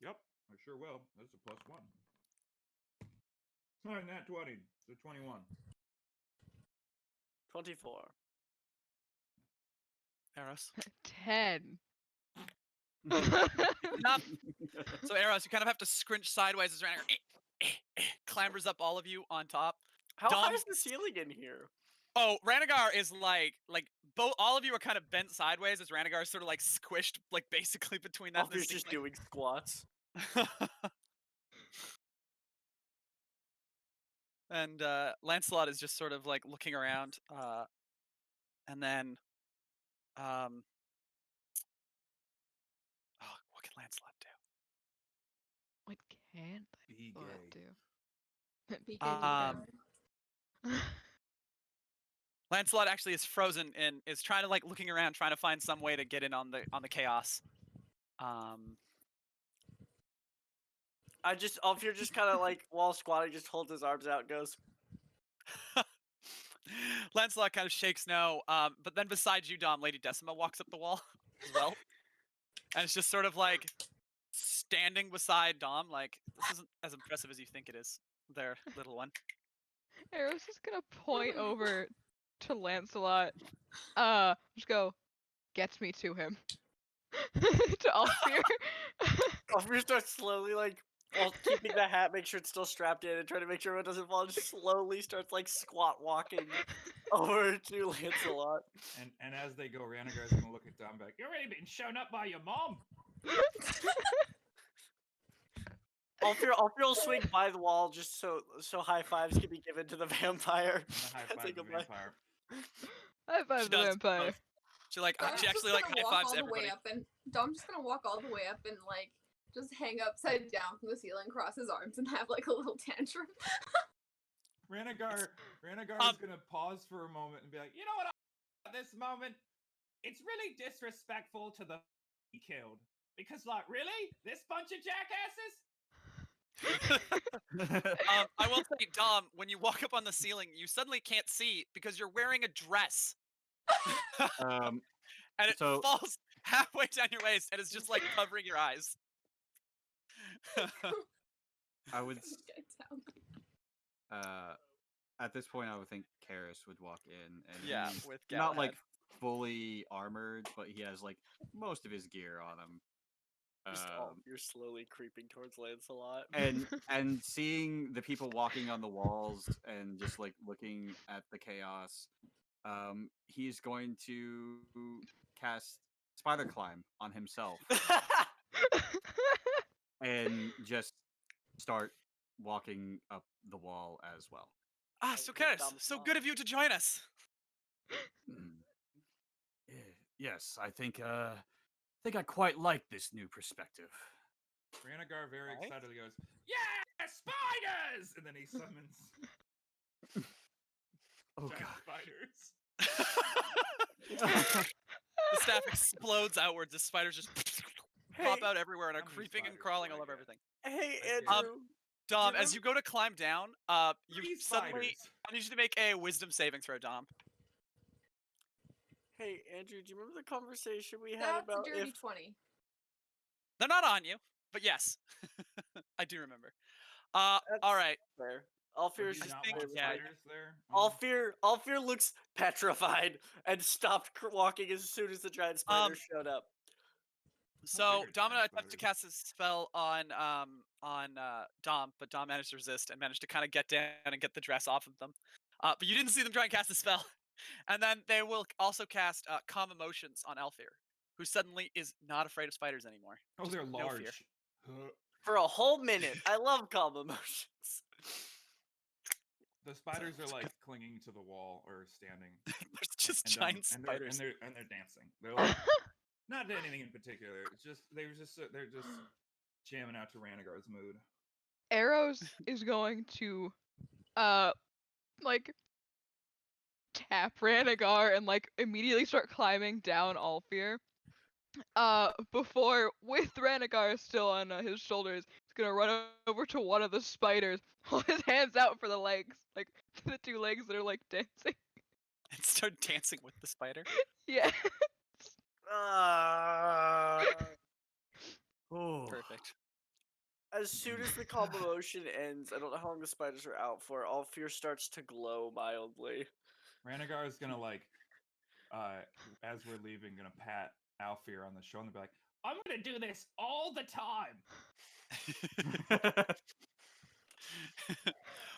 Yep, I sure will. That's a +1. No, not 20. It's a 21. 24. Eros. 10. Enough. So Eros, you kind of have to scrunch sideways as Ranagar clambers up all of you on top. How high Dom- is the ceiling in here? Oh, Ranagar is like both all of you are kind of bent sideways as Ranagar is sort of like squished like basically between them. Alfear's just doing squats. And Lancelot is just sort of like looking around, and then, oh, what can Lancelot do? What can Be Lancelot gay. do? Be Um, Lancelot actually is frozen and is trying to like looking around, trying to find some way to get in on the chaos. Alfear just kind of like, while squatting, just holds his arms out and goes, Lancelot kind of shakes no, but then beside you, Dom, Lady Decima walks up the wall as well. And it's just sort of like standing beside Dom, like, this isn't as impressive as you think it is, their little one. Eros is gonna point over to Lancelot. Just go, gets me to him. To Alfear. Alfear starts slowly, like, while keeping the hat, make sure it's still strapped in, and trying to make sure it doesn't fall, and just slowly starts, like, squat walking over to Lancelot. And as they go, Ranagar's gonna look at Dom back. You're already being shown up by your mom. Alfir will swing by the wall just so high fives can be given to the vampire. I'm gonna high As they five the go by. vampire. High five She the does vampire. both. She like Dom's she just actually like gonna high walk fives all the everybody. way up, and Dom's just gonna walk all the way up and like just hang upside down from the ceiling, cross his arms, and have like a little tantrum. Ranagar Um, is gonna pause for a moment and be like, you know what? At this moment, it's really disrespectful to the he killed because, like, really, this bunch of jackasses. I will say, Dom, when you walk up on the ceiling, you suddenly can't see because you're wearing a dress, Um, and it So- falls halfway down your waist, and it's just like covering your eyes. I would. Get down. At this point, I would think Karis would walk in, and Yeah, he's with not like Galahad. fully armored, but he has like most of his gear on him. You're slowly creeping towards Lancelot. And seeing the people walking on the walls and just like looking at the chaos, he's going to cast Spider Climb on himself and just start walking up the wall as well. So Good Karis, Dom so Swan. good of you to join us. Yes, I think I quite like this new perspective. Ranagar very Right? excitedly goes, "Yeah, spiders!" And then he summons Oh giant god. spiders. The staff explodes outwards. The spiders just pop out everywhere and are How many creeping and spiders crawling do I all over get? everything. Hey, Thank Andrew. you. Dom, Do you as you go to climb down, you 3 suddenly spiders. I need you to make a wisdom saving throw, Dom. Hey, Andrew, do you remember the conversation we had That's about a dirty if 20. They're not on you, but yes, I do remember. That's All right. fair. Or do Alfir's you I not think- want yeah. spiders there? Alfir looks petrified and stopped walking as soon as the giant spider showed up. So bigger Dom and I giant attempted to spiders? cast a spell on Dom, but Dom managed to resist and managed to kind of get down and get the dress off of them. But you didn't see them try and cast a spell. And then they will also cast Calm Emotions on Alfir, who suddenly is not afraid of spiders anymore. Oh, Just they're no fear. large. For a whole minute. I love calm emotions. The spiders are like clinging to the wall or standing. There's just and, giant and spiders. they're dancing. They're like not anything in particular. It's just they're just jamming out to Ranagar's mood. Arrows is going to like tap Ranagar and like immediately start climbing down Alfir. Before with Ranagar still on his shoulders, he's gonna run over to one of the spiders, hold his hands out for the legs, like the two legs that are like dancing. And start dancing with the spider. Yeah. Oh. Perfect. As soon as the calm emotion ends, I don't know how long the spiders are out for, Alfir starts to glow mildly. Ranagar is gonna like, as we're leaving, gonna pat Alfir on the shoulder and be like, "I'm gonna do this all the time."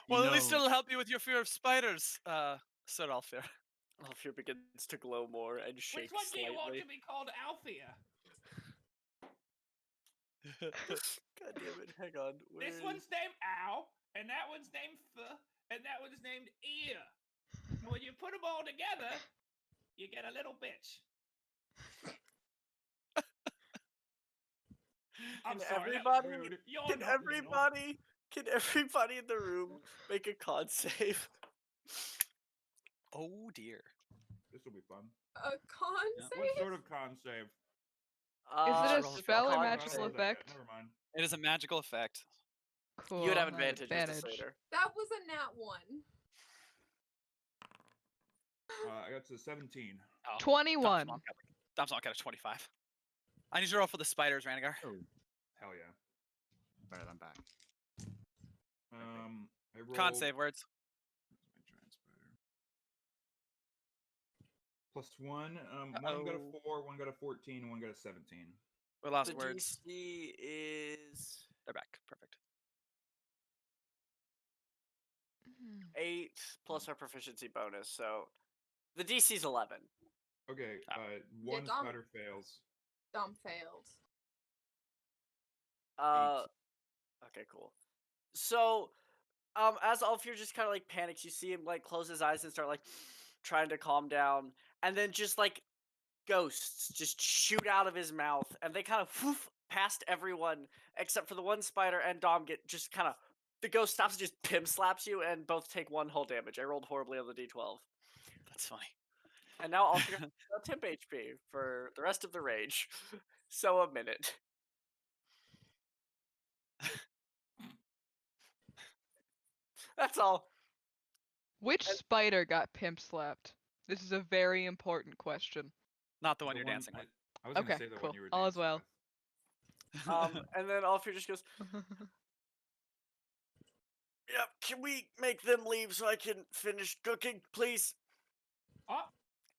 Well, at least it'll help you with your fear of spiders, Sir Alfir. Alfir begins to glow more and shake Which one do you want slightly. to be called Alfir? God damn it, hang on. This one's named Ow, and that one's named F, and that one's named Ear. And when you put them all together, you get a little bitch. I'm Can sorry, everybody- that was rude. You're Can not little. everybody in the room make a con save? Oh dear. This will be fun. A con Yeah. save? What sort of con save? Is it a roll for spell or con magical save. effect? Never mind. It is a magical effect. Cool. You would have I'll advantage as the Slater. That was a nat 1. I got to 17. Oh, 21. Dom's not got a 25. I need to roll for the spiders, Ranagar. Oh, Hell yeah. better than back. I rolled. Con save words. Where's my giant spider? +1. One got a 4, one got a 14, and one got a 17. We lost The words. DC is They're back. Perfect. 8 plus our proficiency bonus, so the DC's 11. Okay, Ah. one Dom- spider fails. Dom failed. Okay, cool. So, as Alfir just kind of like panics, you see him like close his eyes and start like trying to calm down, and then just like ghosts just shoot out of his mouth, and they kind of whoof past everyone except for the one spider and Dom. Get just kind of the ghost stops and just pimp slaps you, and both take 1 whole damage. I rolled horribly on the d12, That's funny. and now Alfir has temp HP for the rest of the rage. So a minute. That's all. Which spider got pimp slapped? This is a very important question. Not the one you're dancing with. I was gonna Okay, say the cool. one you were All is dancing well. with. And then Alfir just goes, "Yep, can we make them leave so I can finish cooking, please?" I'm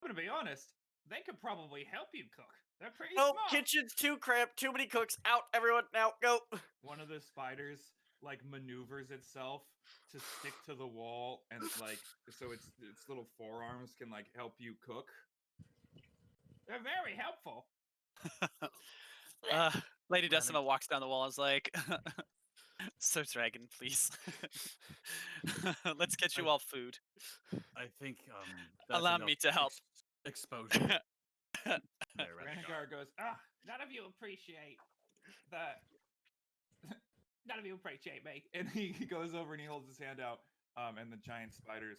gonna be honest. They could probably help you cook. They're pretty No, smart. kitchen's too cramped. Too many cooks. Out, everyone. Now, go. One of the spiders like maneuvers itself to stick to the wall, and like so its little forearms can like help you cook. They're very helpful. Lady Decima walks down the wall and is like, Sir Dragon, please. Let's get you all food. I think that's Allow enough me to help. Exposure. There, Rengar goes, none of you appreciate none of you appreciate me. And he goes over and he holds his hand out, and the giant spiders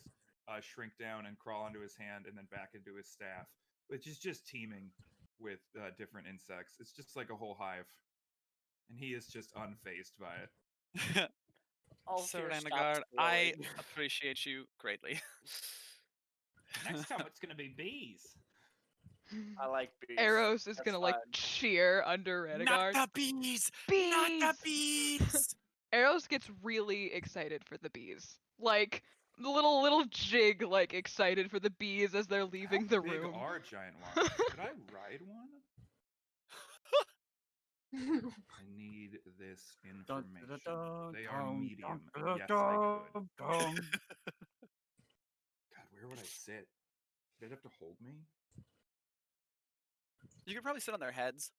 shrink down and crawl onto his hand and then back into his staff, which is just teeming with different insects. It's just like a whole hive. And he is just unfazed by it. Sir Alfir stops Renegard, I glowing. appreciate you greatly. Next time it's gonna be bees. I like bees. Eros is That's gonna like fine. cheer under Renegard. Not the bees! Bees! Not the bees! Eros gets really excited for the bees. Like the little jig, like excited for the bees as they're leaving How the big room. are giant wasps? Could I ride one? I need this information. They are medium. Yes, I could. God, where would I sit? They'd have to hold me? You could probably sit on their heads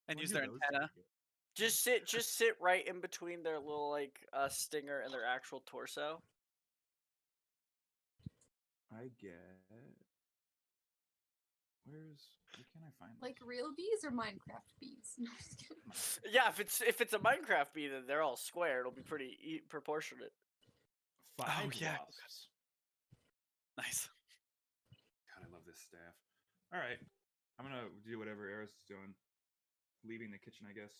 and What use do their those antenna. do? Just sit right in between their little like stinger and their actual torso. I get. Where can I find Like this? real bees or Minecraft bees? No, just kidding. Yeah, if it's a Minecraft bee, then they're all square. It'll be pretty proportionate. 5 yeah. wasps. Nice. God, I love this staff. All right, I'm gonna do whatever Eris is doing. Leaving the kitchen, I guess.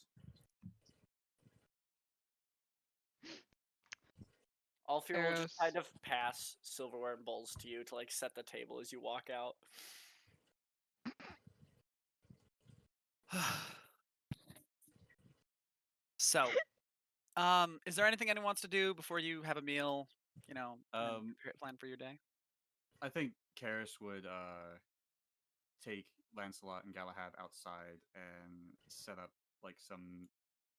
Alfir will just Eros. kind of pass silverware and bowls to you to like set the table as you walk out. So, is there anything anyone wants to do before you have a meal? You know, and plan for your day. I think Karis would take Lancelot and Galahad outside and set up like some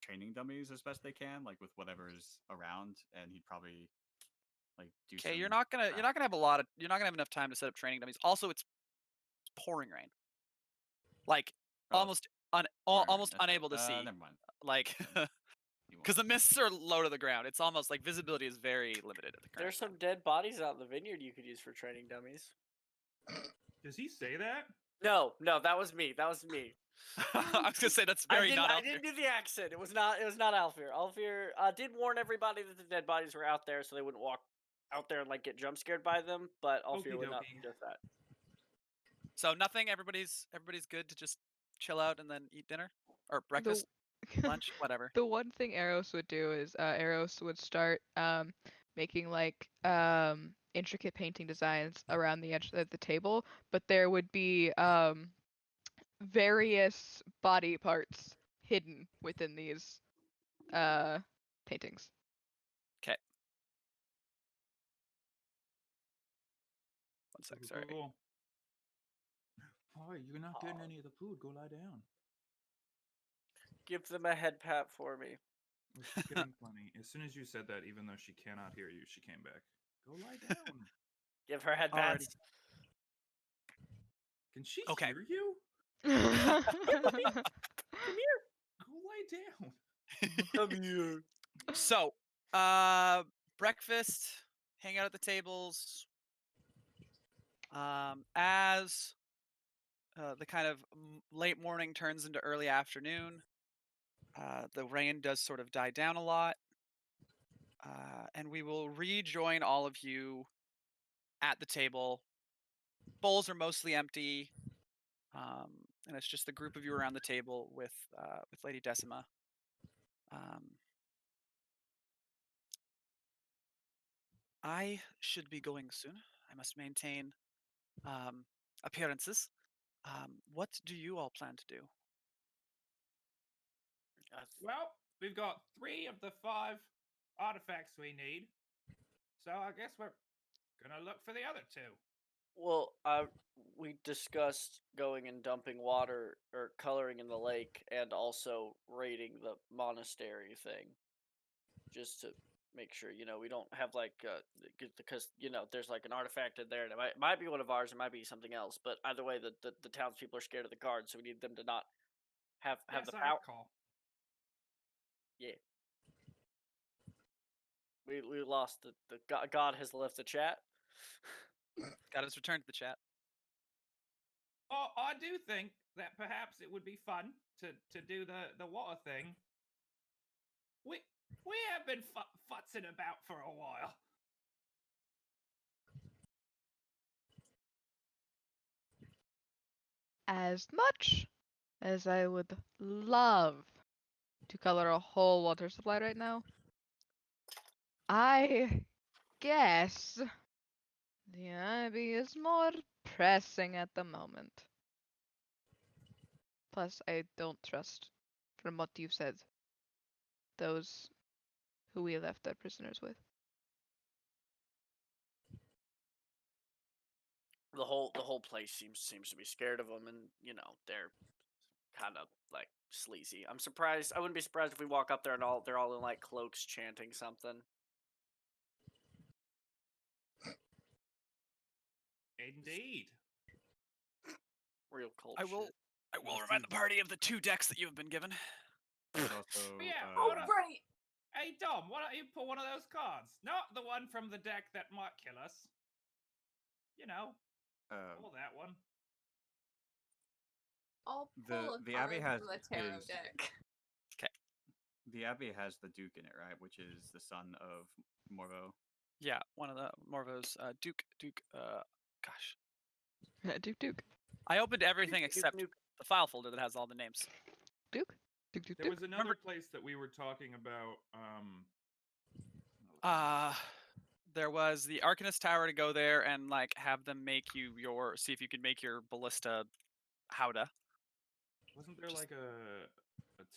training dummies as best they can, like with whatever's around, and he'd probably like do. Okay, you're not gonna have you're not gonna have enough time to set up training dummies. Also, it's pouring rain. Like almost unable to see. Never mind. Like You won't. because the mists are low to the ground. It's almost like visibility is very limited at the current There's some dead bodies out in the vineyard you could use for training dummies. Does he say that? No, that was me. That was me. I was gonna say that's very not I out didn't there. do the accent. It was not Alfir. Alfir did warn everybody that the dead bodies were out there, so they wouldn't walk out there and like get jump scared by them. But Alfir would not Okey-dokey. suggest that. So nothing. Everybody's good to just chill out and then eat dinner or breakfast, lunch, whatever. The one thing Eros would do is Eros would start making like intricate painting designs around the edge of the table, but there would be various body parts hidden within these paintings. Okay. One sec, sorry. Cool. Oh, you're not getting any of the food. Go lie down. Give them a head pat for me. She's getting plenty. As soon as you said that, even though she cannot hear you, she came back. Go lie down. Give her head pats. Can she Okay. hear you? Come here. Go lie down. Come here. So, breakfast, hang out at the tables. As the kind of late morning turns into early afternoon, the rain does sort of die down a lot, and we will rejoin all of you at the table. Bowls are mostly empty, and it's just the group of you around the table with Lady Decima. I should be going soon. I must maintain appearances. What do you all plan to do? Well, we've got 3 of the 5 artifacts we need, so I guess we're gonna look for the other 2. Well, we discussed going and dumping water or coloring in the lake, and also raiding the monastery thing, just to make sure we don't have like because there's like an artifact in there, and it might be one of ours, it might be something else, but either way, the townspeople are scared of the guards, so we need them to not have Yes, the I power. recall. Yeah, we lost the God has left the chat. God has returned to the chat. Well, I do think that perhaps it would be fun to do the water thing. We have been futzing about for a while. As much as I would love to color a whole water supply right now, I guess the Ivy is more pressing at the moment. Plus, I don't trust, from what you've said, those who we left our prisoners with. The whole place seems to be scared of them, and they're kind of like sleazy. I'm surprised. I wouldn't be surprised if we walk up there and they're all in like cloaks chanting something. Indeed. Real cold I will Let's remind do- the party of the 2 decks that you have been given. There's also, Yeah, Oh, hold on. right. Hey, Dom, why don't you pull one of those cards? Not the one from the deck that might kill us. Pull that one. I'll The- pull a the Abbey card has from the tarot his- deck. the Abbey has the Duke in it, right? Which is the son of Morvo. Yeah, one of the Morvo's Duke. Gosh, Duke Duke. I opened everything except Nuke. the file folder that has all the names. Duke? Duke Duke There Duke. was another place that we were talking about. There was the Arcanist Tower to go there and like have them make you see if you could make your ballista howdah. Wasn't there like a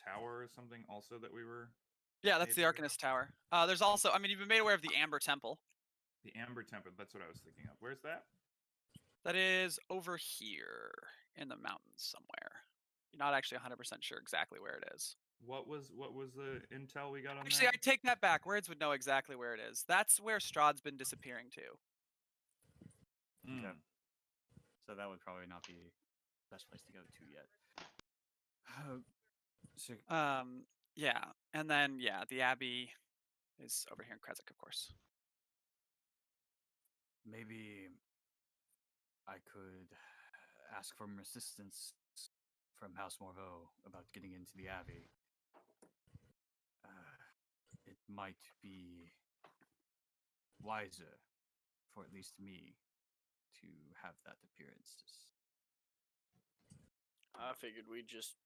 tower or something also that we were? Yeah, that's the Maybe, Arcanist Tower. There's also, I mean, you've been made aware of the Amber Temple. The Amber Temple. That's what I was thinking of. Where's that? That is over here in the mountains somewhere. You're not actually 100% sure exactly where it is. What was the intel we got on Actually, I that? take that back. Words would know exactly where it is. That's where Strahd's been disappearing to. Mm. Okay. So that would probably not be the best place to go to yet. So Yeah, and then the Abbey is over here in Kresik, of course. maybe I could ask for assistance from House Morveau about getting into the Abbey. It might be wiser for at least me to have that appearance. I figured we'd just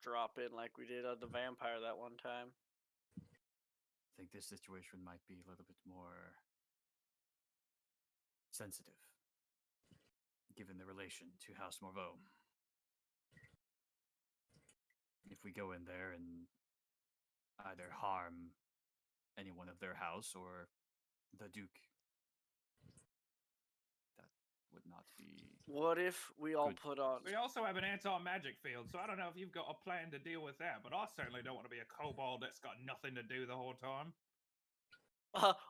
drop in like we did on the vampire that one time. I think this situation might be a little bit more sensitive, given the relation to House Morveau. If we go in there and either harm anyone of their house or the Duke, that would not be. What if we all Good. put on? We also have an anti-magic field, so I don't know if you've got a plan to deal with that, but I certainly don't want to be a kobold that's got nothing to do the whole time.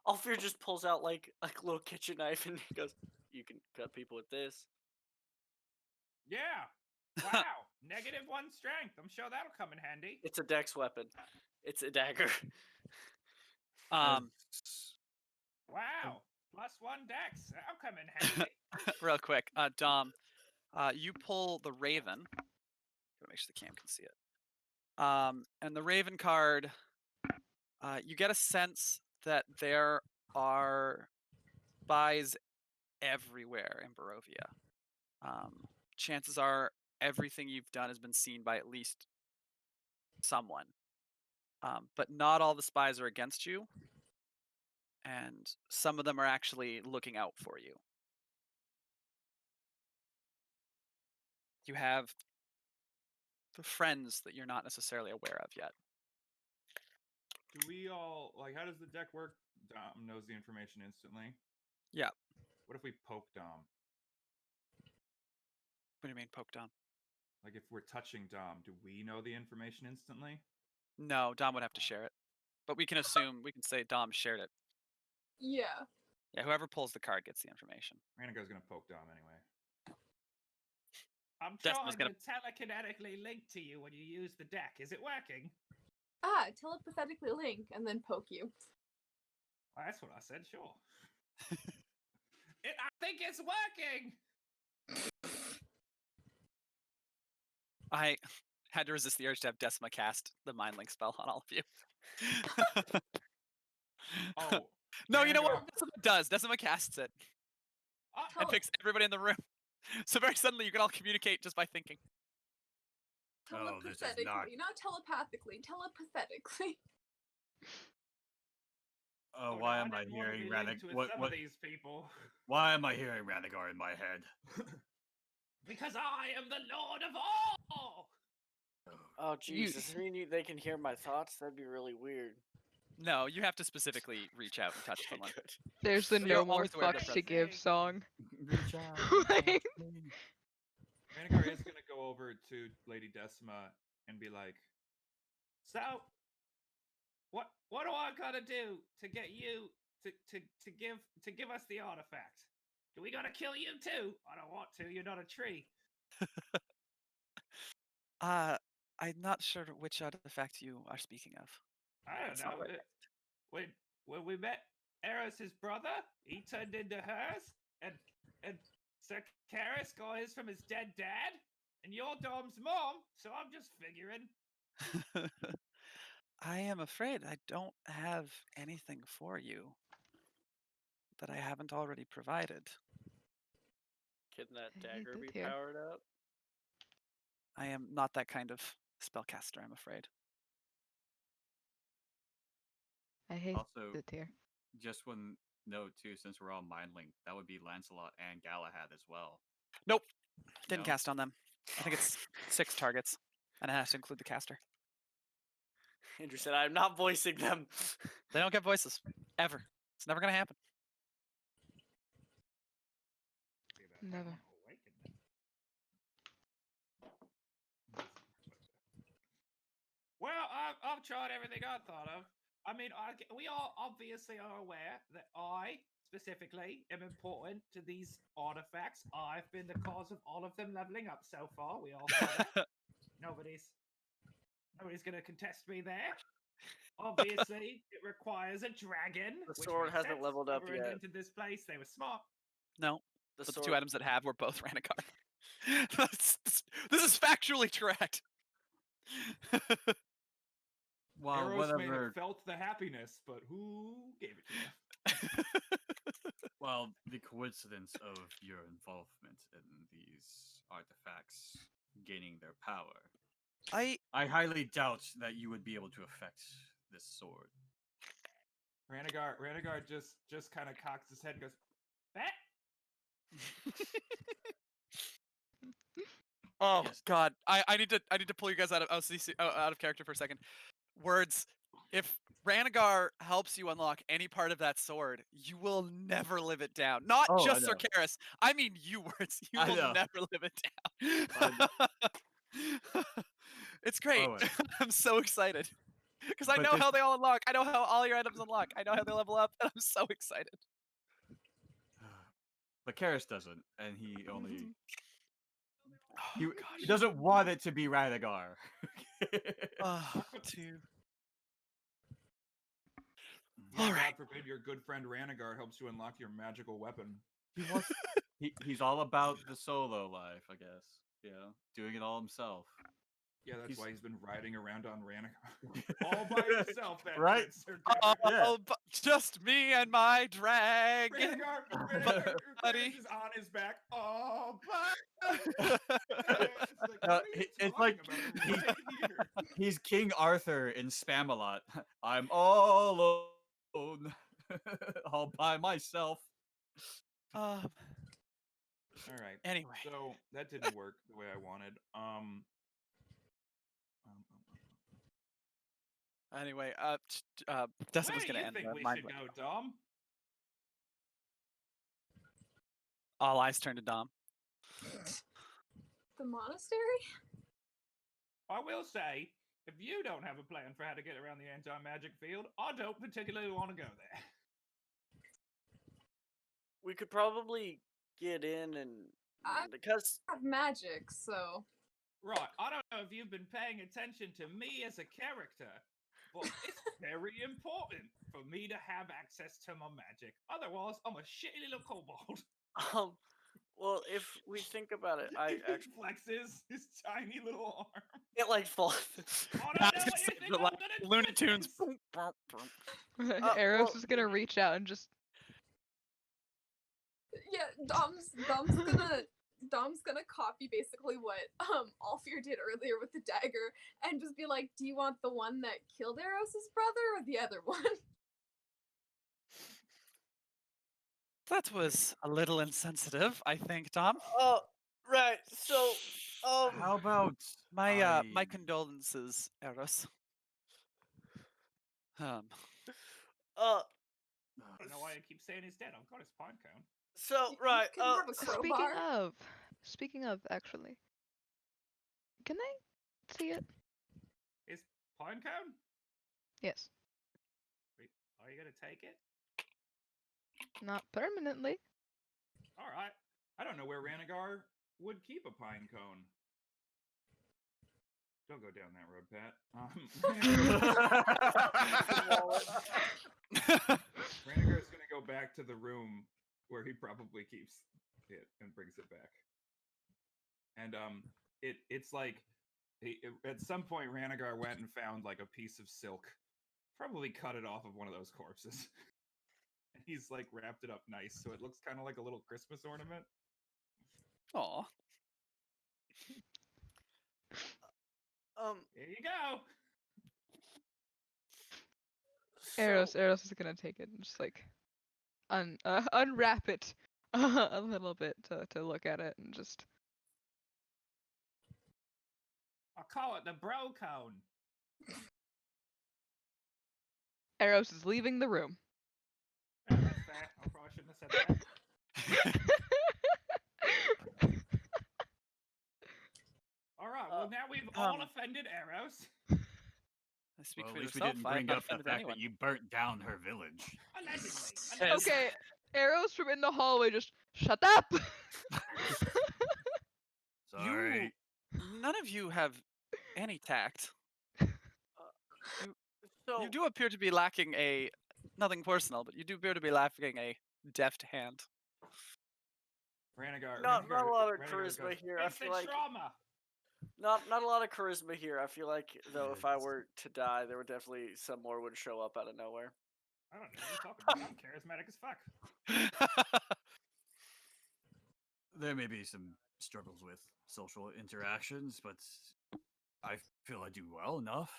Alfir just pulls out like a little kitchen knife and he goes, "You can cut people with this." Yeah, Wow, -1 strength. I'm sure that'll come in handy. It's a dex weapon. It's a dagger. Wow, +1 dex. That'll come in handy. Real quick, Dom, you pull the Raven. Gotta make sure the cam can see it. And the Raven card, you get a sense that there are spies everywhere in Barovia. Chances are everything you've done has been seen by at least someone. But not all the spies are against you, and some of them are actually looking out for you. You have the friends that you're not necessarily aware of yet. Do we all, like, how does the deck work? Dom knows the information instantly. Yeah. What if we poke Dom? What do you mean, poke Dom? Like, if we're touching Dom, do we know the information instantly? No, Dom would have to share it. But we can assume, we can say Dom shared it. Yeah. Yeah, whoever pulls the card gets the information. Ranagar's gonna poke Dom anyway. I'm Decima's trying gonna- to telekinetically link to you when you use the deck. Is it working? Telepathetically link and then poke you. Well, that's what I said, sure. I think it's working! I had to resist the urge to have Decima cast the Mind Link spell on all of you. Oh. No, you know Ranagar. what? Decima does. Decima casts it and picks everybody in the room. So very suddenly you can all communicate just by thinking. Oh, this is Telepathetically, not- not telepathically, telepathetically. Oh, no, why I am I didn't want to hearing be linked with some of these people. Why am I hearing Ranagar in my head? Because I am the Lord of all! Oh Jesus! I mean, they can hear my thoughts. That'd be really weird. No, you have to specifically reach out and touch someone. Good. There's the They're no more always aware of fucks their to give presence. song. Reach out. Like- Ranagar is gonna go over to Lady Decima and be like, "So, what do I gotta do to get you to give us the artifact? Do we gotta kill you too? I don't want to. You're not a tree." I'm not sure which artifact you are speaking of. I don't That's not know. right. When we met Eris's brother, he turned into hers, and Sir Karis got his from his dead dad, and your Dom's mom. So I'm just figuring. I am afraid I don't have anything for you that I haven't already provided. Can that I hate dagger that be here. powered up? I am not that kind of spellcaster, I'm afraid. I hate Also, the tier. just one note too, since we're all mind linked, that would be Lancelot and Galahad as well. Nope. Didn't No? cast on them. I think it's 6 targets, and it has to include the caster. Andrew said, "I'm not voicing them." They don't get voices. Ever. It's never going to happen. Never. Well, I've tried everything I thought of. I mean, we all obviously are aware that I, specifically, am important to these artifacts. I've been the cause of all of them leveling up so far. We all know that. Nobody's gonna contest me there. Obviously, it requires a dragon. The which sword makes hasn't sense. leveled up Whoever yet. invented this place, they were smart. No. The But sword. the 2 items that have were both Ranagar. This is factually correct. Well, Eros may whatever. have felt the happiness, but who gave it to you? Well, the coincidence of your involvement in these artifacts gaining their power. I I highly doubt that you would be able to affect this sword. Ranagar just kind of cocks his head and goes, "Bet." Oh Yes. God, I need to pull you guys out of out of character for a second. Words. If Ranagar helps you unlock any part of that sword, you will never live it down. Not Oh, I just Sir know. Karis. I mean you, Words. You I will know. never live it I down. It's great. Oh, I'm so excited because I But know this- how they all unlock. I know how all your items unlock. I know how they level up, and I'm so excited. But Karis doesn't, and he only He doesn't want it to be Radagar. Two. Yeah, All God right. forbid your good friend Ranagar helps you unlock your magical weapon. He's all about the solo life, I guess. You know, doing it all himself. Yeah, that's He's- why he's been riding around on Ranagar all by himself. That Right? good Sir Oh, Tavern. but just me and my dragon. Ranagar buddy. is on his back. Oh, It's like he's King Arthur in Spamalot. I'm all alone, all by myself. All right. Anyway. So that didn't work the way I wanted. Anyway, Desmond was Where do gonna you end. think we mine, should but go, Dom? all eyes turn to Dom. The monastery? I will say, if you don't have a plan for how to get around the anti-magic field, I don't particularly want to go there. We could probably get in and I because have magic, so Right, I don't know if you've been paying attention to me as a character, but it's very important for me to have access to my magic. Otherwise, I'm a shitty little kobold. well, if we think about it, I actually flexes his tiny little arm. it like falls. I don't I know was what gonna you say, think but I'm like gonna Looney do Tunes. this. Boom, boom, boom. Arrow's well- just gonna reach out and just. yeah, Dom's gonna copy basically what Alfir did earlier with the dagger and just be like, do you want the one that killed Eros' brother or the other one? That was a little insensitive, I think, Dom. Oh, right. So, How about My condolences, Eros. uh, I don't know why I keep saying he's dead. I've got his pine cone. so You right. can have a crowbar. Speaking of, actually, can I see it? His pine cone? Yes, Wait, are you gonna take it? not permanently. All right. I don't know where Ranagar would keep a pine cone. Don't go down that road, Pat. Ranagar's gonna go back to the room where he probably keeps it and brings it back. And it's like at some point Ranagar went and found like a piece of silk, probably cut it off of one of those corpses. And he's like wrapped it up nice, so it looks kind of like a little Christmas ornament. Aw. Here you go. Eros is gonna take it and just like unwrap it a little bit to look at it and just. I call it the bro cone. Eros is leaving the room. Oh, that's fair. I probably shouldn't have said that. All right. Well, now we've all offended Eros. I speak Well, for at least we yourself. didn't I have bring not up the offended fact anyone. that you burnt down her village. Allegedly. Yes. Okay, Eros from in the hallway just shut up. Sorry. None of you have any tact. So You do appear to be lacking a nothing personal, but you do appear to be lacking a deft hand. Ranagar. not a lot of Ranagar charisma goes, here. I "It's feel the like trauma." not a lot of charisma here. I feel like though if I Yes. were to die, there would definitely some more would show up out of nowhere. I don't know what you're talking about. I'm charismatic as fuck. There may be some struggles with social interactions, but I feel I do well enough.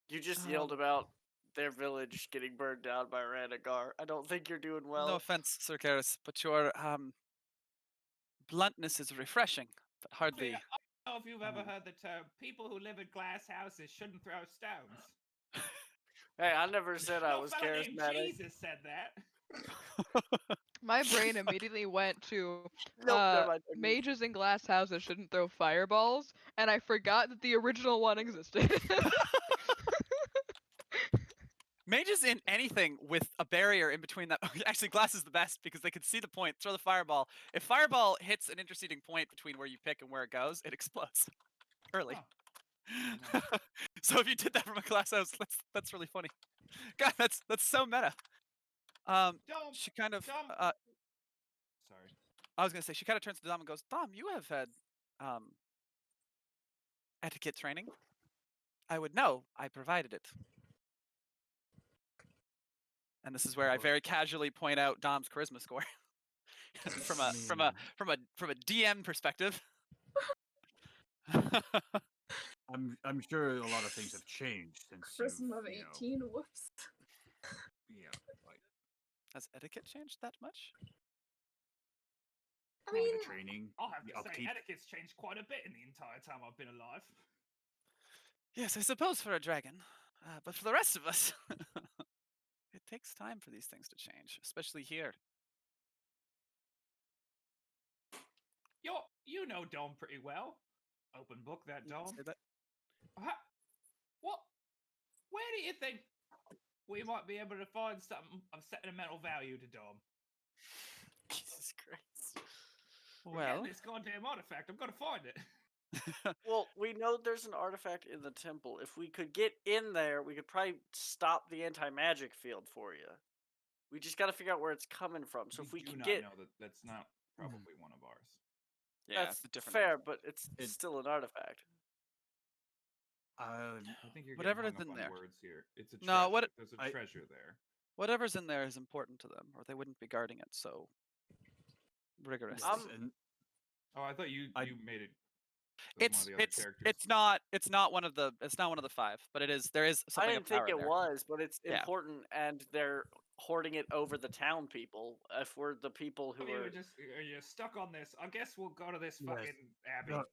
You just yelled about their village getting burned down by Ranagar. I don't think you're doing well. No offense, Sir Karis, but your bluntness is refreshing, but hardly. I don't know if you've ever heard the term "people who live in glass houses shouldn't throw stones." Hey, I never said I No was fella named charismatic. Jesus said that. My brain immediately went to Nope, never mind. mages in glass houses shouldn't throw fireballs, and I forgot that the original one existed. Mages in anything with a barrier in between that. Actually, glass is the best because they can see the point. Throw the fireball. If fireball hits an interceding point between where you pick and where it goes, it explodes early. Nice. So if you did that from a glass house, that's really funny. God, that's so meta. Dom, She kind of. Dom. Sorry. I was gonna say she kind of turns to Dom and goes, "Dom, you have had etiquette training. I would know. I provided it." And this is where I very casually point out Dom's charisma score from a DM perspective. I'm sure a lot of things have changed since Charisma of you know, 18. Whoops. yeah, like Has etiquette changed that much? I mean, the training, I'll have the to say, upkeep. etiquette's changed quite a bit in the entire time I've been alive. Yes, I suppose for a dragon. But for the rest of us, it takes time for these things to change, especially here. You know Dom pretty well. Open book, that You can Dom. say that. What? Where do you think we might be able to find something of sentimental value to Dom? Jesus Christ. We're Well, getting this goddamn artifact. I'm gonna find it. Well, we know there's an artifact in the temple. If we could get in there, we could probably stop the anti-magic field for you. We just got to figure out where it's coming from. So if we do can not get, know that that's not probably one of ours. yeah, that's it's a different. fair, but it's It- still an artifact. I think you're Whatever getting is hung in up there. on words here. It's a treasure. No, what- There's a I- treasure there. Whatever's in there is important to them, or they wouldn't be guarding it so rigorously. Yes, and Oh, I thought you made it. It's one of the other characters. it's not one of the 5, but there is I something didn't of power think it there. was, but it's Yeah. important, and they're hoarding it over the town people. If we're the people who are, You're stuck on this. I guess we'll go to this Yes. fucking abbey. No,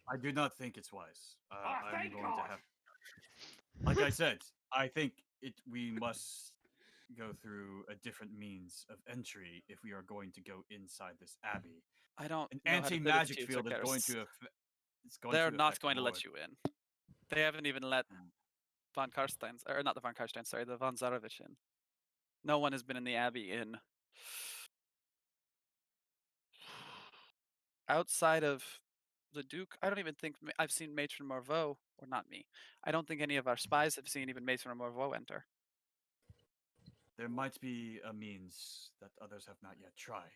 I do not think it's wise. I'm thank going God. to have, like I said, I think we must go through a different means of entry if we are going to go inside this abbey. I don't An know how to say this anti-magic to you, field is going Zakaris. to affect. They're not going to let you in. They haven't even let von Karstein, or not the von Karstein, sorry, the von Zarovich in. No one has been in the abbey in outside of the Duke. I don't even think I've seen Matron Morveau, or not me. I don't think any of our spies have seen even Matron Morveau enter. There might be a means that others have not yet tried.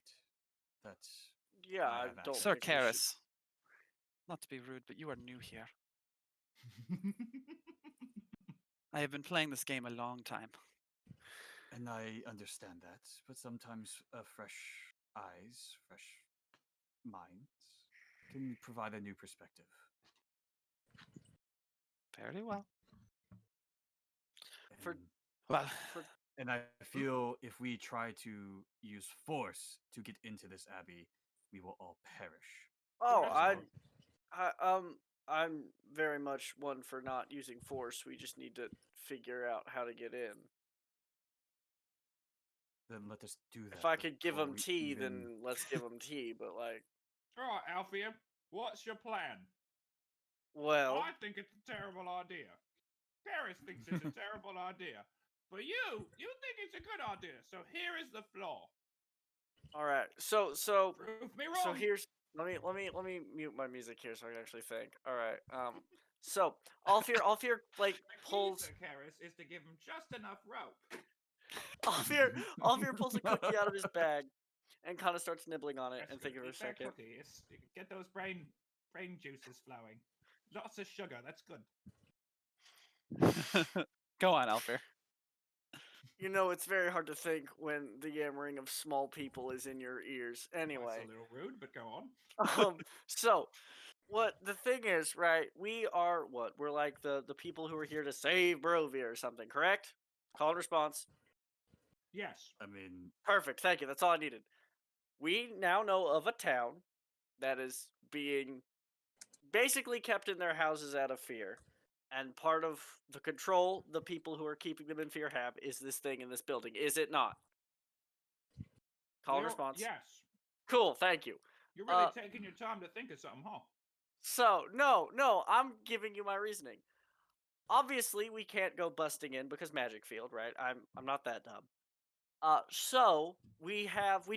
That's yeah, I I have don't. Sir think we should- Karis, not to be rude, but you are new here. I have been playing this game a long time. and I understand that, but sometimes fresh eyes, fresh minds can provide a new perspective. Very well. For- And, Well, and I feel if we try to use force to get into this abbey, we will all perish. Oh, That's I'm very much one for not using force. We just need to figure out how to get in. Then let us do that. If I but could give before them we tea, even- then let's give them tea. But like, All right, Alfia, what's your plan? well, I think it's a terrible idea. Paris thinks it's a terrible idea. But you think it's a good idea. So here is the flaw. all right. So Prove me wrong. So here's let me mute my music here so I can actually think. All right. So Alfir like the key, pulls Sir Karis, is to give him just enough rope. Alfir pulls a cookie out of his bag and kind of starts nibbling on it That's and good. thinking for a Eat that second. cookie. Get those brain juices flowing. Lots of sugar. That's good. go on, Alfir. You know, it's very hard to think when the yammering of small people is in your ears. That's Anyway, a little rude, but go on. So what the thing is, right? We are what? We're like the people who are here to save Barovia or something, correct? Call and response. Yes. I mean, Perfect. Thank you. That's all I needed. We now know of a town that is being basically kept in their houses out of fear. And part of the control the people who are keeping them in fear have is this thing in this building. Is it not? Call and Well, response. Yes. Cool. Thank you. You're really taking your time to think of something, huh? So, no, I'm giving you my reasoning. obviously we can't go busting in because magic field, right? I'm not that dumb. So we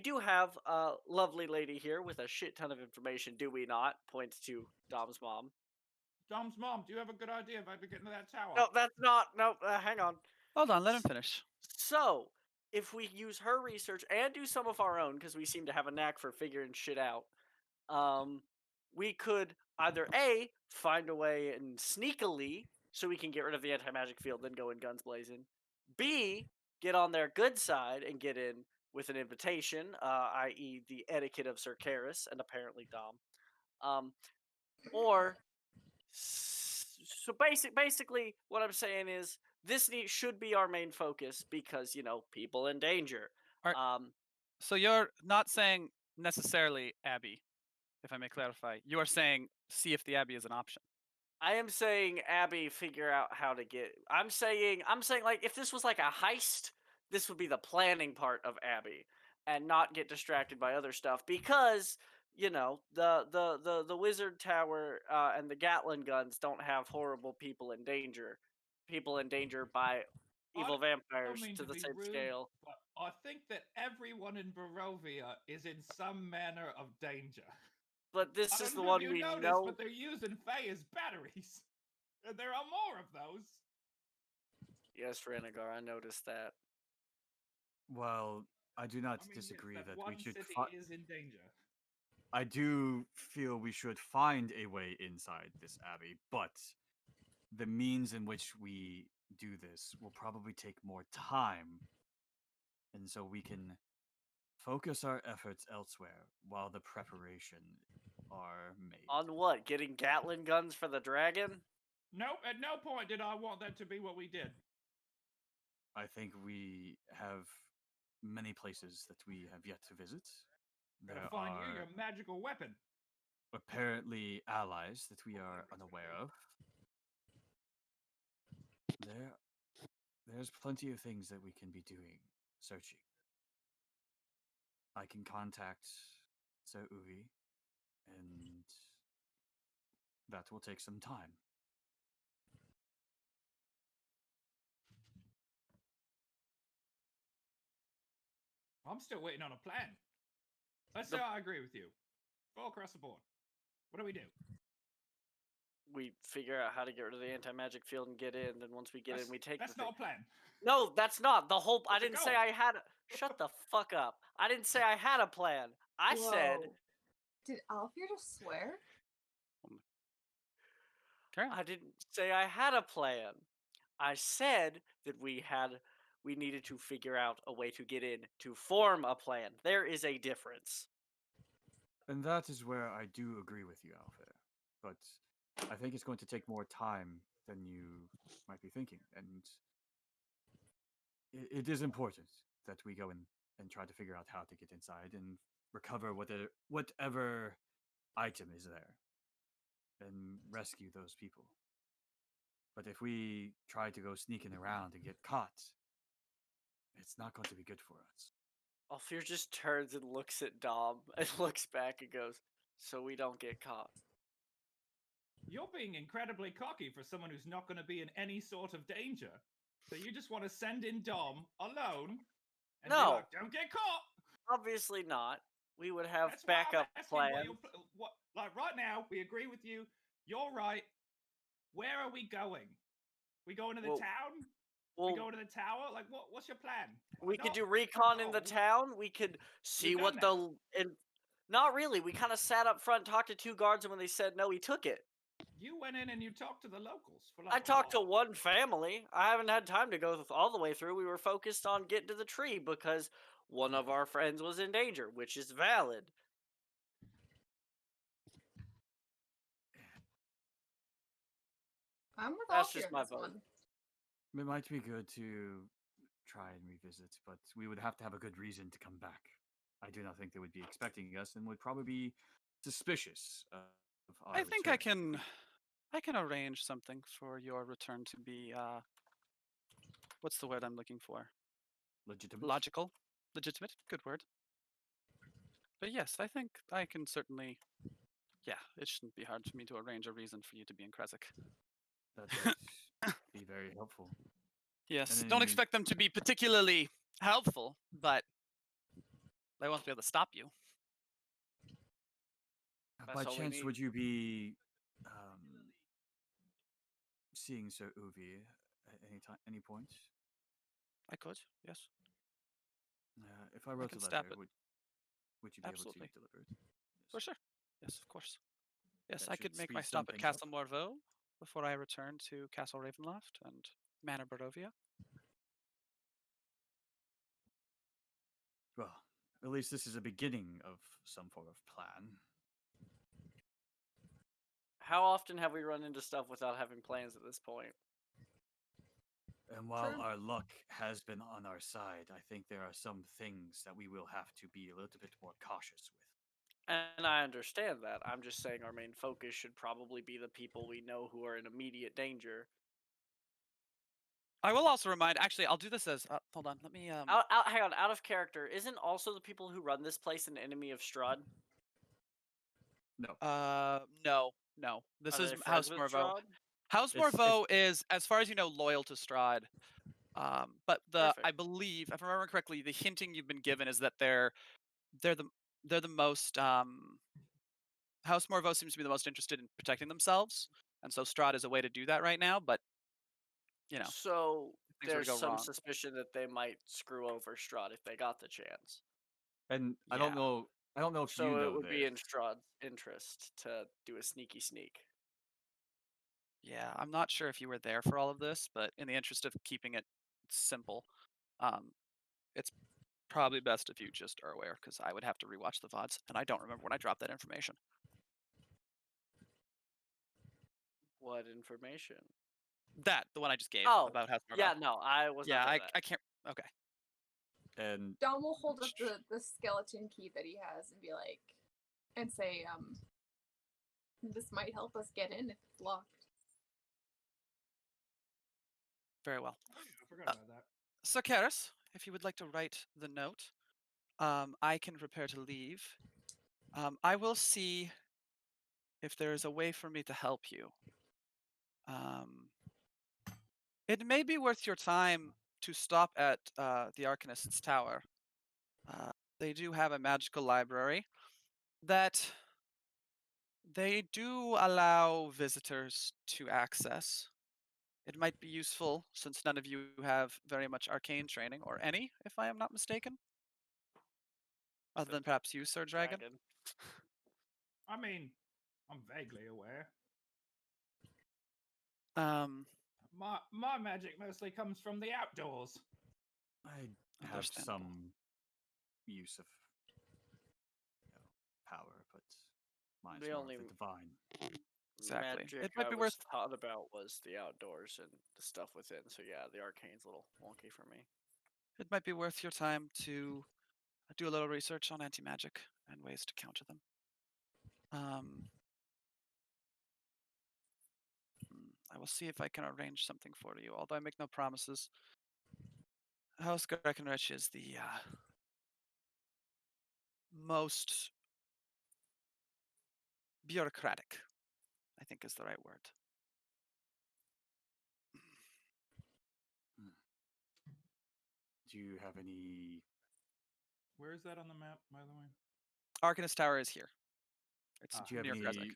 do have a lovely lady here with a shit ton of information, do we not? Points to Dom's mom. Dom's mom, do you have a good idea if I could get into that tower? No, that's not. No, hang on. Hold on, let him finish. So, if we use her research and do some of our own, because we seem to have a knack for figuring shit out, we could either A, find a way and sneakily, so we can get rid of the anti-magic field, then go in guns blazing. B, get on their good side and get in with an invitation, i.e. the etiquette of Sir Karis and apparently Dom. Or so basically what I'm saying is this should be our main focus because people in danger. So you're not saying necessarily Abbey, if I may clarify. You are saying see if the Abbey is an option. I am saying Abby figure out how to get. I'm saying like if this was like a heist, this would be the planning part of Abby, and not get distracted by other stuff because the wizard tower and the Gatling guns don't have horrible people in danger by evil vampires to the same scale. But I think that everyone in Barovia is in some manner of danger. But this is the know one if you we noticed, know. but they're using Faye as batteries. And there are more of those. Yes, Renegar, I noticed that. Well, I do not I mean, disagree yes, that one we should. city is in danger. I do feel we should find a way inside this abbey, but the means in which we do this will probably take more time, and so we can focus our efforts elsewhere while the preparation are made. On what? Getting Gatling guns for the dragon? No, at no point did I want that to be what we did. I think we have many places that we have yet to visit. There Gotta find are your magical weapon. apparently allies that we are unaware of. There's plenty of things that we can be doing, searching. I can contact Sir Uvi, and that will take some time. I'm still waiting on a plan. Let's say I agree with you. All across the board. What do we do? We figure out how to get rid of the anti-magic field and get in. Then once we get in, we take. That's not a plan. No, that's not the whole. I Where's it didn't say going? I had. Shut the fuck up. I didn't say I had a plan. I said. Whoa. Did Alfir just swear? I didn't say I had a plan. I said that we needed to figure out a way to get in to form a plan. There is a difference. And that is where I do agree with you, Alfred. But I think it's going to take more time than you might be thinking. And it is important that we go in and try to figure out how to get inside and recover whatever item is there and rescue those people. But if we try to go sneaking around and get caught, it's not going to be good for us. Alfir just turns and looks at Dom and looks back and goes, "So we don't get caught." You're being incredibly cocky for someone who's not going to be in any sort of danger. So you just want to send in Dom alone and be No. like, don't get caught. Obviously not. We would have That's why I'm backup asking plans. like right now, we agree with you. You're right. Where are we going? We going to the town? We go to the tower? Like, what's your plan? We could do recon in the town. We could see what not really. We kind of sat up front, talked to two guards, and when they said no, we took it. You went in and you talked to the locals. For like I talked to one family. I haven't had time to go all the way through. We were focused on getting to the tree because one of our friends was in danger, which is valid. I'm with That's Alfir just on my this vote. one. It might be good to try and revisit, but we would have to have a good reason to come back. I do not think they would be expecting us and would probably be suspicious of our I think I return. can arrange something for your return to be what's the word I'm looking for? Legitimate. Logical. Legitimate. Good word. But yes, I think I can certainly it shouldn't be hard for me to arrange a reason for you to be in Kresik. That does be very helpful. Yes. And Don't then- expect them to be particularly helpful, but they won't be able to stop you. By That's all we chance, need. would you be seeing Sir Uvi at any point? I could. Yes. If I wrote can a stab letter, it. would you be Absolutely. able to deliver it? For sure. Yes, of course. Yes, That I should could make my speed stop some at things up. Castle Morveau before I return to Castle Ravenloft and Manor Barovia. Well, at least this is a beginning of some form of plan. How often have we run into stuff without having plans at this point? And while True. our luck has been on our side, I think there are some things that we will have to be a little bit more cautious with. And I understand that. I'm just saying our main focus should probably be the people we know who are in immediate danger. I will also remind. Actually, I'll do this as. Hold on. Let me. Hang on, out of character. Isn't also the people who run this place an enemy of Strahd? No. No. This Are is they friends House with Morveau. Strahd? House It's- Morveau is, as far as you know, loyal to Strahd. But I Perfect. believe, if I remember correctly, the hinting you've been given is that they're the most. House Morveau seems to be the most interested in protecting themselves, and so Strahd is a way to do that right now. But So things were to there's go some wrong. suspicion that they might screw over Strahd if they got the chance. And I don't Yeah. know. I don't know if So you know it would be in this. Strahd's interest to do a sneaky sneak. Yeah, I'm not sure if you were there for all of this, but in the interest of keeping it simple, it's probably best if you just are aware, because I would have to rewatch the VODs, and I don't remember when I dropped that information. What information? The one I just gave Oh, about House Morveau. yeah, no, I was Yeah, not there for that. I can't. Okay. And Dom will hold up the skeleton key that he has and be like, and say, this might help us get in if it's locked. Very well. I forgot about that. So, Karis, if you would like to write the note, I can prepare to leave. I will see if there is a way for me to help you. It may be worth your time to stop at the Arcanist's Tower. They do have a magical library that they do allow visitors to access. It might be useful since none of you have very much arcane training, or any, if I am not mistaken. Other than perhaps you, Sir Dragon. I mean, I'm vaguely aware. My magic mostly comes from the outdoors. I have Understandable. some use of power, but mine's The more only of the divine. Exactly. magic It might I be was worth- thought about was the outdoors and the stuff within. So yeah, the arcane's a little wonky for me. It might be worth your time to do a little research on anti-magic and ways to counter them. I will see if I can arrange something for you, although I make no promises. House Breckenridge is the most bureaucratic, I think is the right word. Do you have any? Where is that on the map, by the way? Arcanist Tower is here. It's Do you have near Kresnik.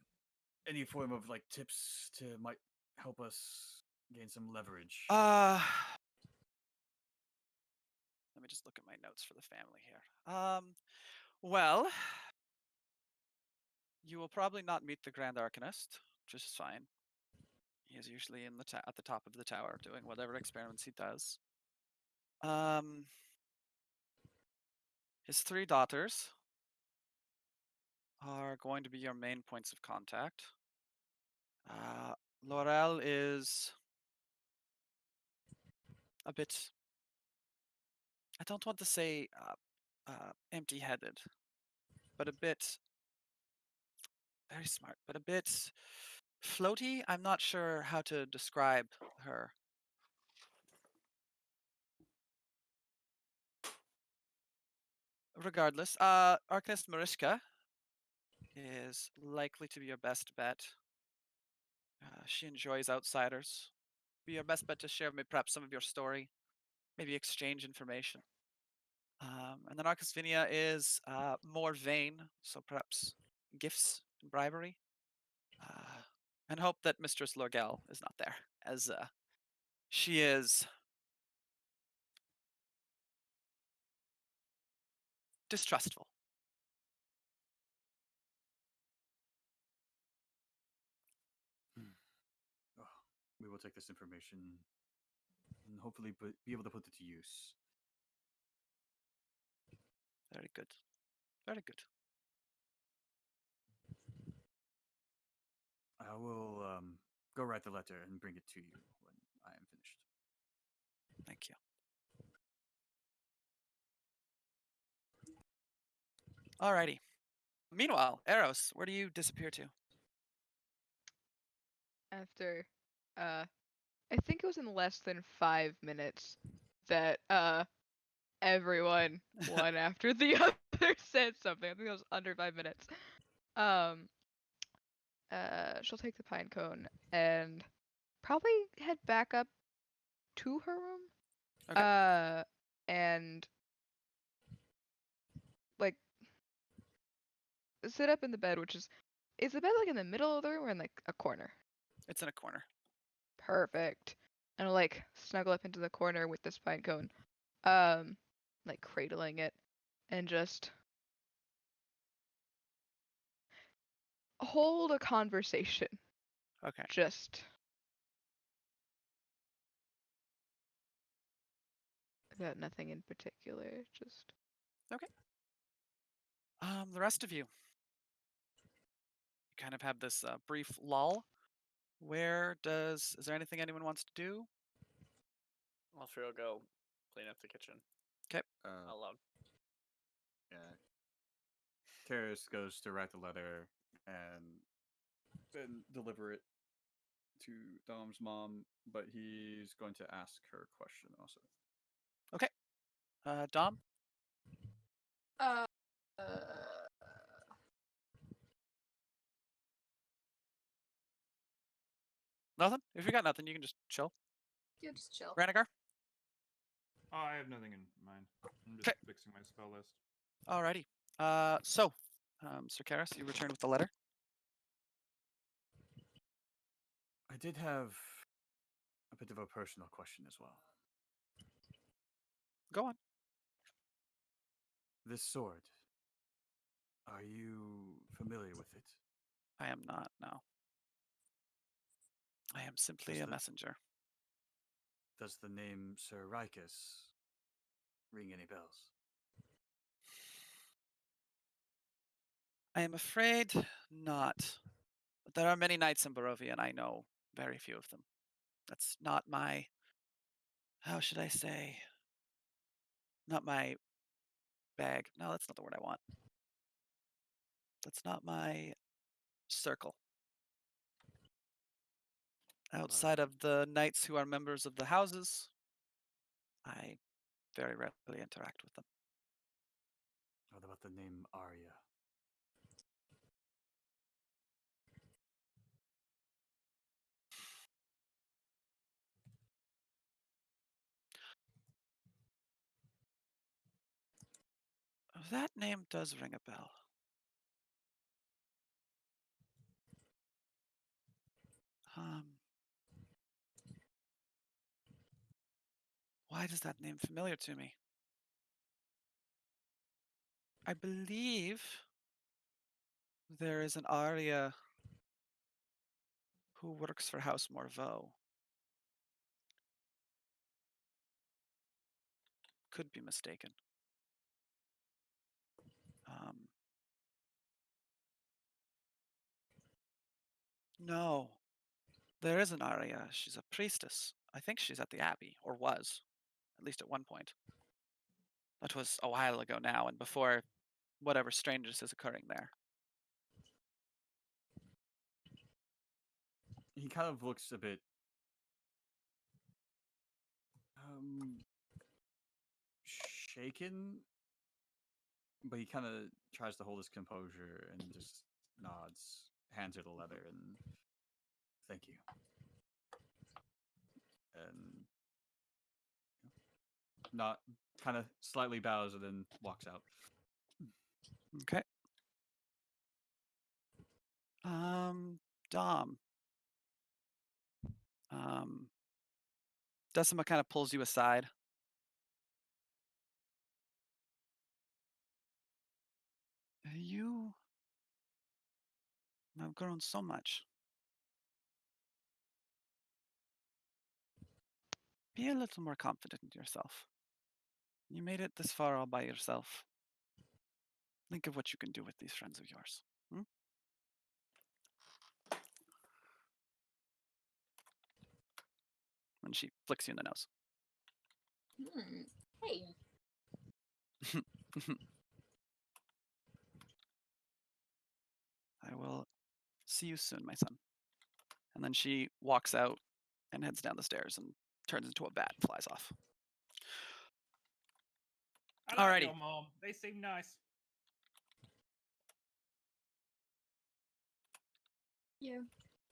any form of like tips to might help us gain some leverage? Let me just look at my notes for the family here. Well, you will probably not meet the Grand Arcanist, which is fine. He is usually in the at the top of the tower doing whatever experiments he does. His 3 daughters are going to be your main points of contact. Laurel is a bit, I don't want to say empty-headed, but a bit, very smart, but a bit floaty. I'm not sure how to describe her. Regardless, Arcanist Mariska is likely to be your best bet. She enjoys outsiders. be your best bet to share maybe perhaps some of your story, maybe exchange information. And then Arcus Vinia is more vain, so perhaps gifts and bribery. And hope that Mistress Lorgel is not there, as she is distrustful. Oh, we will take this information and hopefully be able to put it to use. Very good. Very good. I will go write the letter and bring it to you when I am finished. Thank you. Alrighty. Meanwhile, Eros, where do you disappear to? After, I think it was in less than 5 minutes that everyone, one after the other, said something. I think it was under 5 minutes. She'll take the pine cone and probably head back up to her room. Okay. And like sit up in the bed, which is the bed like in the middle of the room or in like a corner? It's in a corner. Perfect. And I'll like snuggle up into the corner with this pine cone, like cradling it, and just hold a conversation. Okay. Just about nothing in particular. Just The rest of you kind of have this brief lull. Is there anything anyone wants to do? I'll sure go clean up the kitchen. Out loud. Yeah. Terrace goes to write the letter and then deliver it to Dom's mom, but he's going to ask her a question also. Dom? Uh, Nothing? If you got nothing, you can just chill. yeah, just chill. Ranagar? Oh, I have nothing in mind. I'm just 'Kay. fixing my spell list. Alrighty. Sir Karis, you return with the letter. I did have a bit of a personal question as well. Go on. This sword, are you familiar with it? I am not, no. I am simply a messenger. Does the name Sir Rikus ring any bells? I am afraid not. But there are many knights in Barovia, and I know very few of them. That's not my, how should I say, not my bag. No, that's not the word I want. That's not my circle. Outside of the knights who are members of the houses, I very rarely interact with them. What about the name Arya? That name does ring a bell. Why does that name familiar to me? I believe there is an Arya who works for House Morveau. Could be mistaken. No, there is an Arya. She's a priestess. I think she's at the Abbey, or was, at least at one point. That was a while ago now, and before whatever strangeness is occurring there. He kind of looks a bit shaken, but he kind of tries to hold his composure and just nods, hands her the letter, and thank you. and not kind of slightly bows and then walks out. Okay. Dom. Decima kind of pulls you aside. You have grown so much. Be a little more confident in yourself. You made it this far all by yourself. Think of what you can do with these friends of yours. Hmm? And she flicks you in the nose. Hey. I will see you soon, my son. And then she walks out and heads down the stairs and turns into a bat and flies off. I like Alrighty. your mom. They seem nice. Yeah,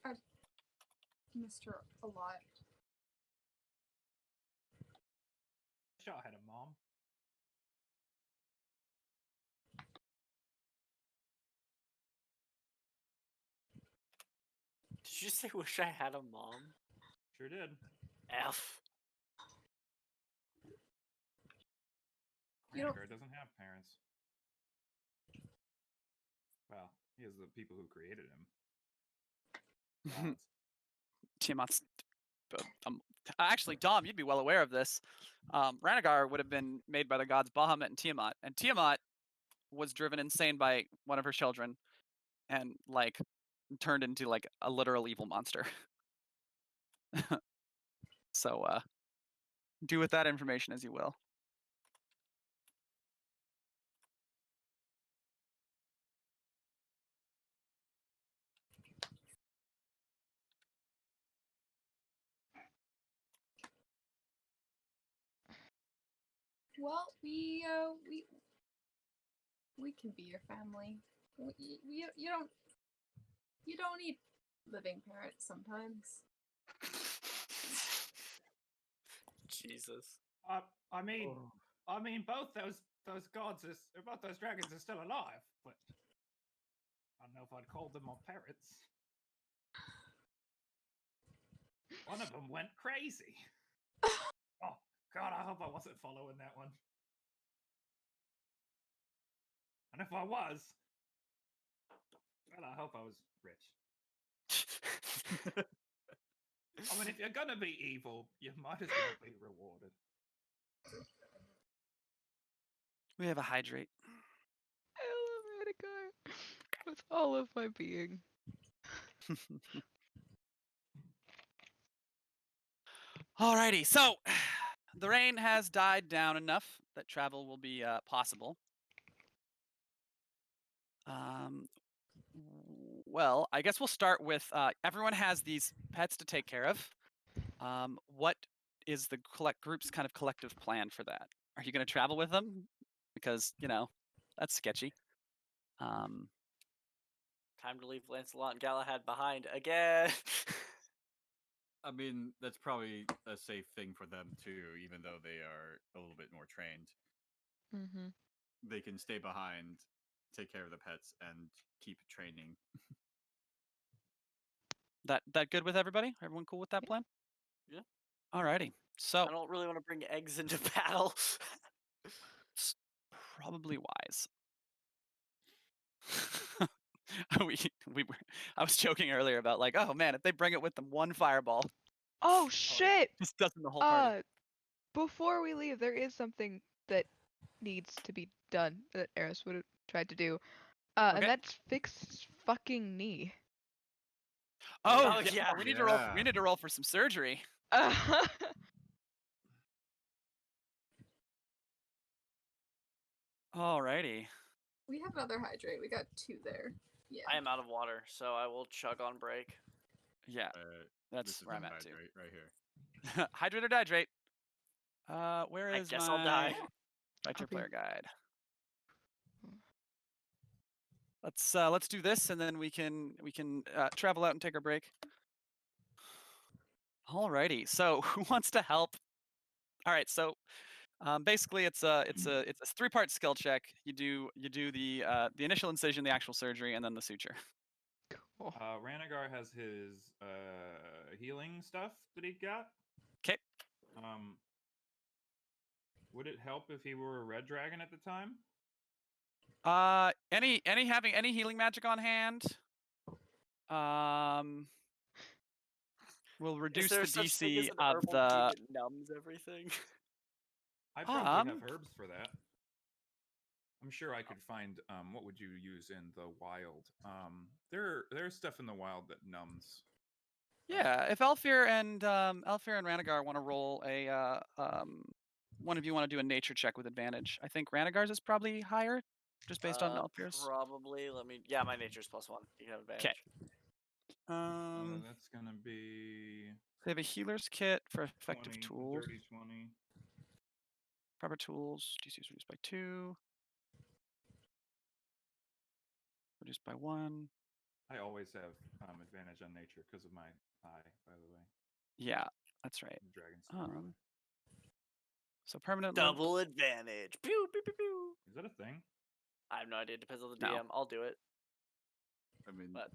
I missed her a lot. Sure, I had a mom. Did you say wish I had a mom? Sure did. F. You don't- Rhaegar doesn't have parents. Well, he has the people who created him. Gods. Tiamat's. Actually, Dom, you'd be well aware of this. Rhaegar would have been made by the gods Bahamut and Tiamat was driven insane by one of her children, and like turned into like a literal evil monster. So, do with that information as you will. Well, we can be your family. You don't need living parents sometimes. Jesus. I mean, both those gods or both those dragons are still alive, but I don't know if I'd call them my parents. One of them went crazy. Oh God, I hope I wasn't following that one. And if I was, well, I hope I was rich. I mean, if you're gonna be evil, you might as well be rewarded. We have a hydrate. I love Rhaegar with all of my being. Alrighty, so the rain has died down enough that travel will be possible. Well, I guess we'll start with everyone has these pets to take care of. What is the group's kind of collective plan for that? Are you going to travel with them? Because, you know, that's sketchy. Time to leave Lancelot and Galahad behind again. I mean, that's probably a safe thing for them too, even though they are a little bit more trained. Mm-hmm. They can stay behind, take care of the pets, and keep training. That good with everybody? Everyone cool with that plan? Yeah. Alrighty. So I don't really want to bring eggs into battle. it's probably wise. I was joking earlier about like, oh man, if they bring it with them, one fireball. Oh shit! Just doesn't the whole party. Before we leave, there is something that needs to be done that Eris would have tried to do. Okay. And that's fix his fucking knee. Oh, Oh, yeah. yeah. We need to roll. We Yeah. need to roll for some surgery. Alrighty. We have another hydrate. We got 2 there. Yeah. I am out of water, so I will chug on break. Yeah, This that's is where I'm the at too. hydrate right here. Hydrate or dihydrate? Where I is guess my I'll die. Write your I'll be- player guide? Let's do this, and then we can travel out and take our break. Alrighty. So who wants to help? All right. So basically, it's a 3-part skill check. You do the initial incision, the actual surgery, and then the suture. Cool. Ranagar has his healing stuff that he got. 'Kay. Would it help if he were a red dragon at the time? Having any healing magic on hand will Is reduce there the such thing as DC an of herbal tea the. that numbs everything? I probably have Um, herbs for that. I'm sure I could find. What would you use in the wild? There's stuff in the wild that numbs. Yeah, if Elfir and Ranagar want to roll a one of you want to do a nature check with advantage. I think Ranagar's is probably higher, just based on Elfir's. Probably. Yeah, my nature's +1. You can have advantage. That's gonna be. They have a healer's kit for effective 20, tools. 30, 20. Proper tools. DC is reduced by 2. Reduced by 1. I always have advantage on nature because of my eye, by the way. Yeah, that's right. The dragon's eye. So permanent Double advantage. Pew, pew, pew, pew. Is that a thing? I have no idea. It depends on the No. DM. I'll do it, I mean, but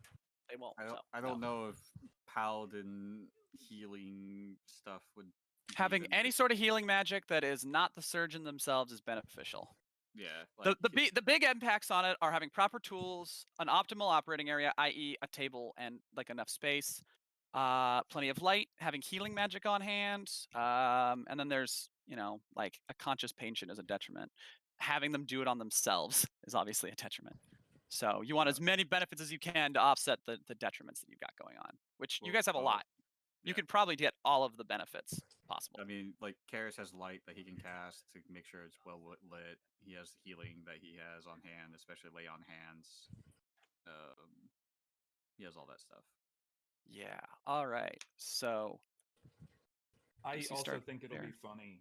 they won't. I don't know if paladin healing stuff would be having any beneficial. sort of healing magic that is not the surgeon themselves is beneficial. Yeah. The big impacts on it are having proper tools, an optimal operating area, i.e., a table and like enough space, plenty of light, having healing magic on hand, and then there's like a conscious patient is a detriment. Having them do it on themselves is obviously a detriment. So you want as many benefits as you can to offset the detriments that you've got going on, which you guys have a lot. You could probably get all of the benefits possible. I mean, like Karis has light that he can cast to make sure it's well lit. He has healing that he has on hand, especially lay on hands. He has all that stuff. Yeah. All right. So I Does he also start think it'll there? be funny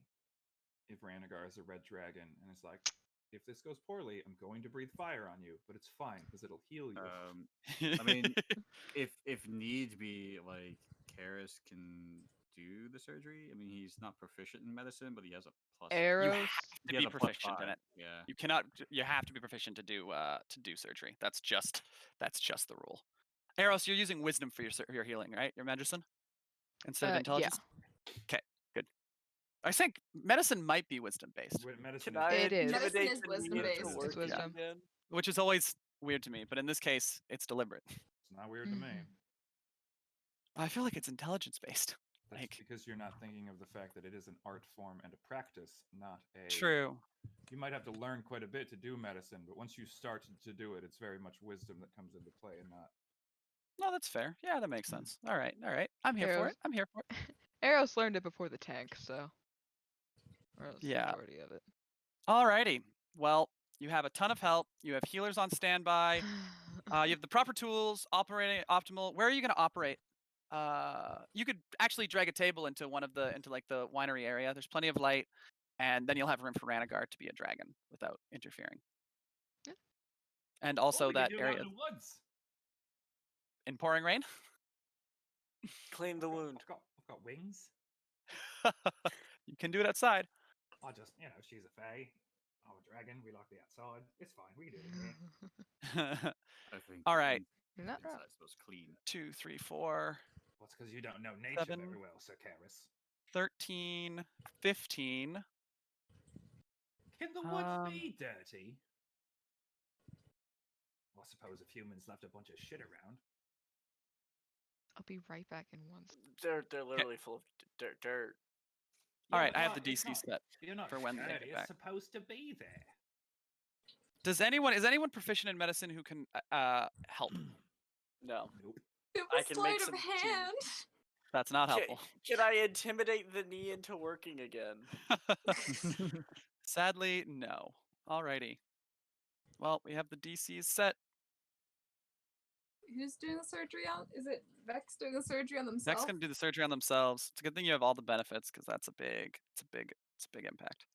if Ranagar is a red dragon and it's like, if this goes poorly, I'm going to breathe fire on you, but it's fine because it'll heal you. I mean, if need be, like Karis can do the surgery. I mean, he's not proficient in medicine, but he has a plus. Arrows. to He has be a plus proficient in 5. it. Yeah. You have to be proficient to do surgery. That's just the rule. Eros, you're using wisdom for your healing, right? Your medicine instead of Yeah. intelligence. Okay, good. I think medicine might be wisdom based, Medicine Can I It is. Medicine intimidate is the wisdom need to based. work It's wisdom. again? which is always weird to me. But in this case, it's deliberate. It's not weird to me. I feel like it's intelligence based. That's Like because you're not thinking of the fact that it is an art form and a practice, not a. true. You might have to learn quite a bit to do medicine, but once you start to do it, it's very much wisdom that comes into play and not. No, that's fair. Yeah, that makes sense. All right. I'm here for Arrows. it. I'm here for it. Eros learned it before the tank, so. Or at least the Yeah. majority of it. Alrighty. Well, you have a ton of help. You have healers on standby. You have the proper tools, operating optimal. Where are you going to operate? You could actually drag a table into like the winery area. There's plenty of light, and then you'll have room for Ranagar to be a dragon without interfering. Yeah. And also we that could do it out area in the woods. in pouring rain. Clean the wound. I've got wings. You can do it outside. I just, she's a fae. I'm a dragon. We like the outside. It's fine. We can do it in here. I think. All right. You're not wrong. Inside's supposed clean. 2, 3, 4, Well, it's because you don't know nature 7. very well, Sir Karis. 13, 15. Can the woods be dirty? Well, I suppose if humans left a bunch of shit around. I'll be right back in one. They're literally full of dirt. All Yeah, right, but I have not- the it's DC not- set. You're not for when they dirty. get back. It's supposed to be there. Is anyone proficient in medicine who can help? No. Nope. It I was can sleight make of some hand. That's not helpful. Can I intimidate the knee into working again? Sadly, no. Alrighty. Well, we have the DCs set. Who's doing the surgery on? Is it Vex doing the surgery on themselves? Next, gonna do the surgery on themselves. It's a good thing you have all the benefits because that's a big impact.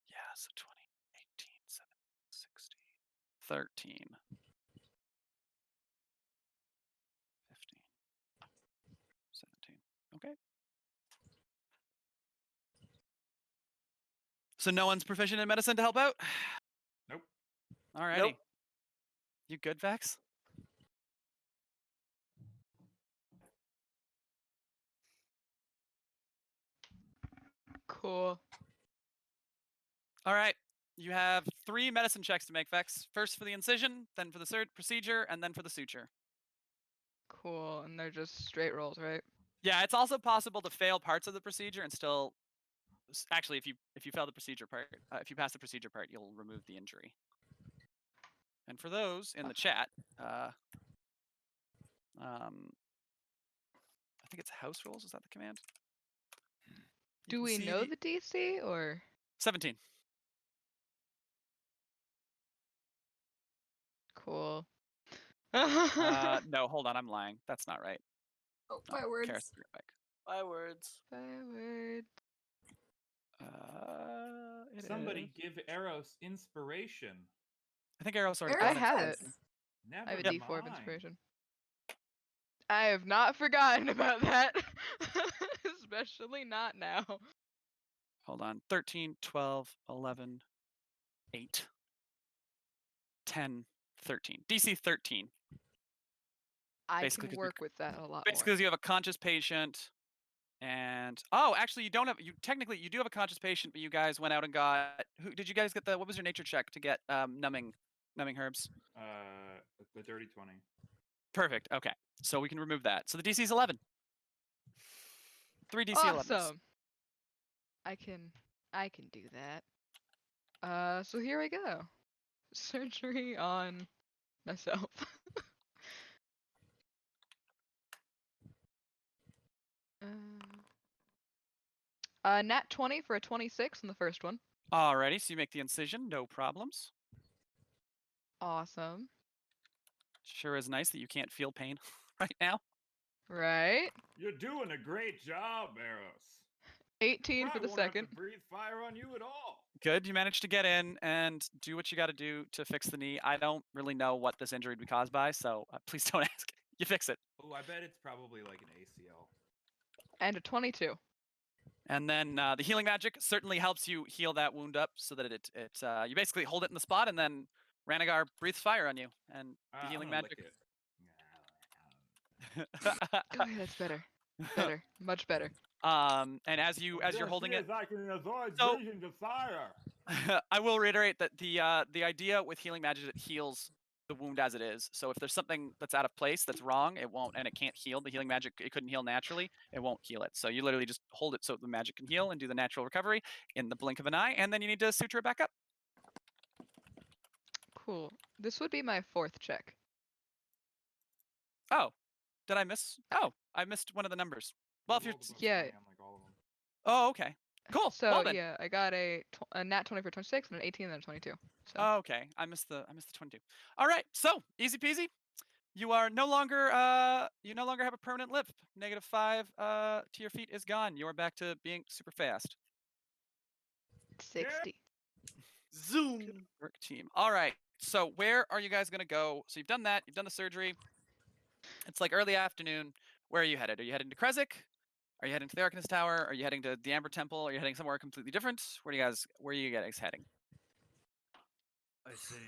Yeah, so 20, 18, 17, 16, 13, 15, 17. So no one's proficient in medicine to help out? Nope. Alrighty. Nope. You good, Vex? Cool. All right. You have 3 medicine checks to make, Vex. First for the incision, then for the procedure, and then for the suture. Cool. And they're just straight rolls, right? Yeah, it's also possible to fail parts of the procedure and still. Actually, if you fail the procedure part, if you pass the procedure part, you'll remove the injury. And for those in the chat, I think it's house rules. Is that the command? You Do can we see know the DC or? 17? Cool. No, hold on, I'm lying. That's not right. Oh, No, my words. Karis, you're back. My words. Firewords. It Somebody is- give Eros inspiration. I think Arrow's already Eros got I have it. does. Never I have a mind. D4 of inspiration. I have not forgotten about that. Especially not now. Hold on. 13, 12, 11, 8, 10, 13. DC 13. I Basically, 'cause can you're- work with that a lot Basically, more. because you have a conscious patient, and actually, you don't have. You technically you do have a conscious patient, but you guys went out and got. Who did you guys get? What was your nature check to get numbing herbs? The dirty 20. Perfect. Okay, so we can remove that. So the DC is 11. 3 DC 11s. Awesome. I can do that. So here I go. Surgery on myself. Nat 20 for a 26 on the first one. Alrighty, so you make the incision, no problems. Awesome. Sure is nice that you can't feel pain right now. Right? You're doing a great job, Eros. 18 for Probably the won't have second. to breathe fire on you at all. Good, you managed to get in and do what you got to do to fix the knee. I don't really know what this injury would be caused by, so please don't ask. You fix it. Oh, I bet it's probably like an ACL. And a 22. And then the healing magic certainly helps you heal that wound up so that you basically hold it in the spot, and then Ranagar breathes fire on you, and the healing I'm gonna magic. lick Oh, yeah, that's better. Better. Much better. And as you're holding it, I can avoid So- visions of fire. I will reiterate that the idea with healing magic is it heals the wound as it is. So if there's something that's out of place, that's wrong, it won't, and it can't heal. The healing magic, it couldn't heal naturally. It won't heal it. So you literally just hold it so the magic can heal and do the natural recovery in the blink of an eye, and then you need to suture it back up. Cool. This would be my 4th check. Oh, did I miss? Oh, I missed one of the numbers. Well, if you're, Yeah. On like all of them. oh, okay, cool. So well then. yeah, I got a nat 20 for 26 and an 18 and then a 22. So Oh, okay, I missed the 22. All right, so easy peasy. You are no longer you no longer have a permanent lip. -5 to your feet is gone. You are back to being super fast. 60. Zoom. Work team. All right. So where are you guys gonna go? So you've done that. You've done the surgery. It's like early afternoon. Where are you headed? Are you heading to Krezik? Are you heading to the Arcanist Tower? Are you heading to the Amber Temple? Are you heading somewhere completely different? Where are you guys heading? I say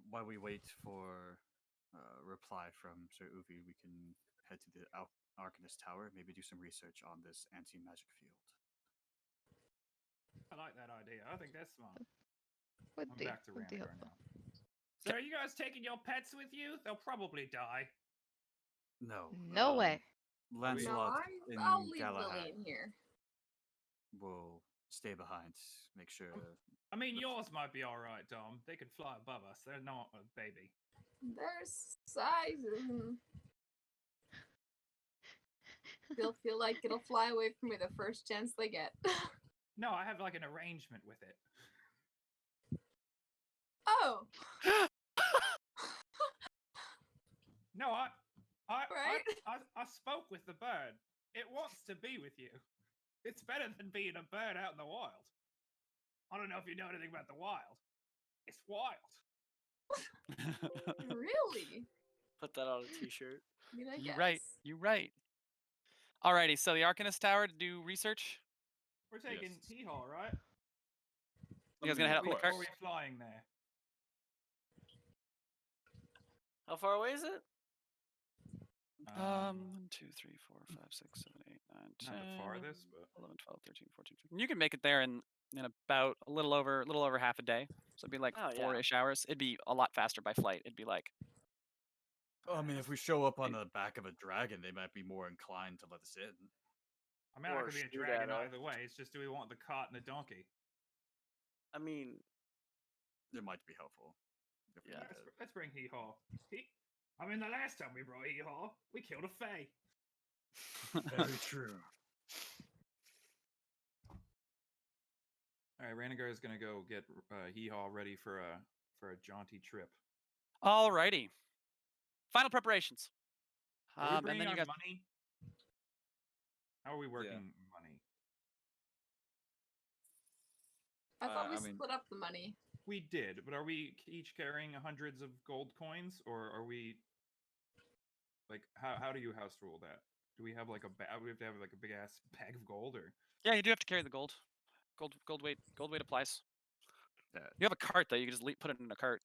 while we wait for reply from Sir Uvi, we can head to the Arcanist Tower, maybe do some research on this anti-magic field. I like that idea. I think that's smart. Would I'm be, back to would be Ranagar helpful. now. So are you guys taking your pets with you? They'll probably die. No. No way. No, Lancelot and I'll leave Galahad Lillian here. will stay behind, make sure. I mean, yours might be all right, Dom. They can fly above us. They're not a baby. Their sizes. They'll feel like it'll fly away from me the first chance they get. No, I have like an arrangement with it. Oh, No, I Right? spoke with the bird. It wants to be with you. It's better than being a bird out in the wild. I don't know if you know anything about the wild. It's wild. really? Put that on a t-shirt. I mean, I You guess. right. You right. Alrighty. So the Arcanist Tower to do research. We're taking Yes. Hee-Haw, right? You guys gonna head out in the Or cart? are we flying there? How far away is it? 1, 2, 3, 4, 5, 6, 7, 8, 9, 10, Not the farthest, but 11, 12, 13, 14, 15. You can make it there in about a little over half a day. So it'd be like Oh, yeah. 4-ish hours. It'd be a lot faster by flight. It'd be like I mean, if we show up on the back of a dragon, they might be more inclined to let us in. I mean, I Or could be a shoot dragon at us. either way. It's just, do we want the cart and the donkey? I mean, It might be helpful. If we Yeah. need to- Let's bring Hee Haw. I mean, the last time we brought Hee Haw, we killed a fae. Very true. All right, Ranagar is gonna go get Hee Haw ready for a jaunty trip. alrighty. Final preparations. Are we And bringing then you our guys. money? How are we working money? I thought we I mean- split up the money. We did, but are we each carrying hundreds of gold coins, or are we like how do you house rule that? Do we have like we have to have like a big ass bag of gold, or Yeah, you do have to carry the gold. Gold weight applies. Yeah. You have a cart though. You can just put it in a cart.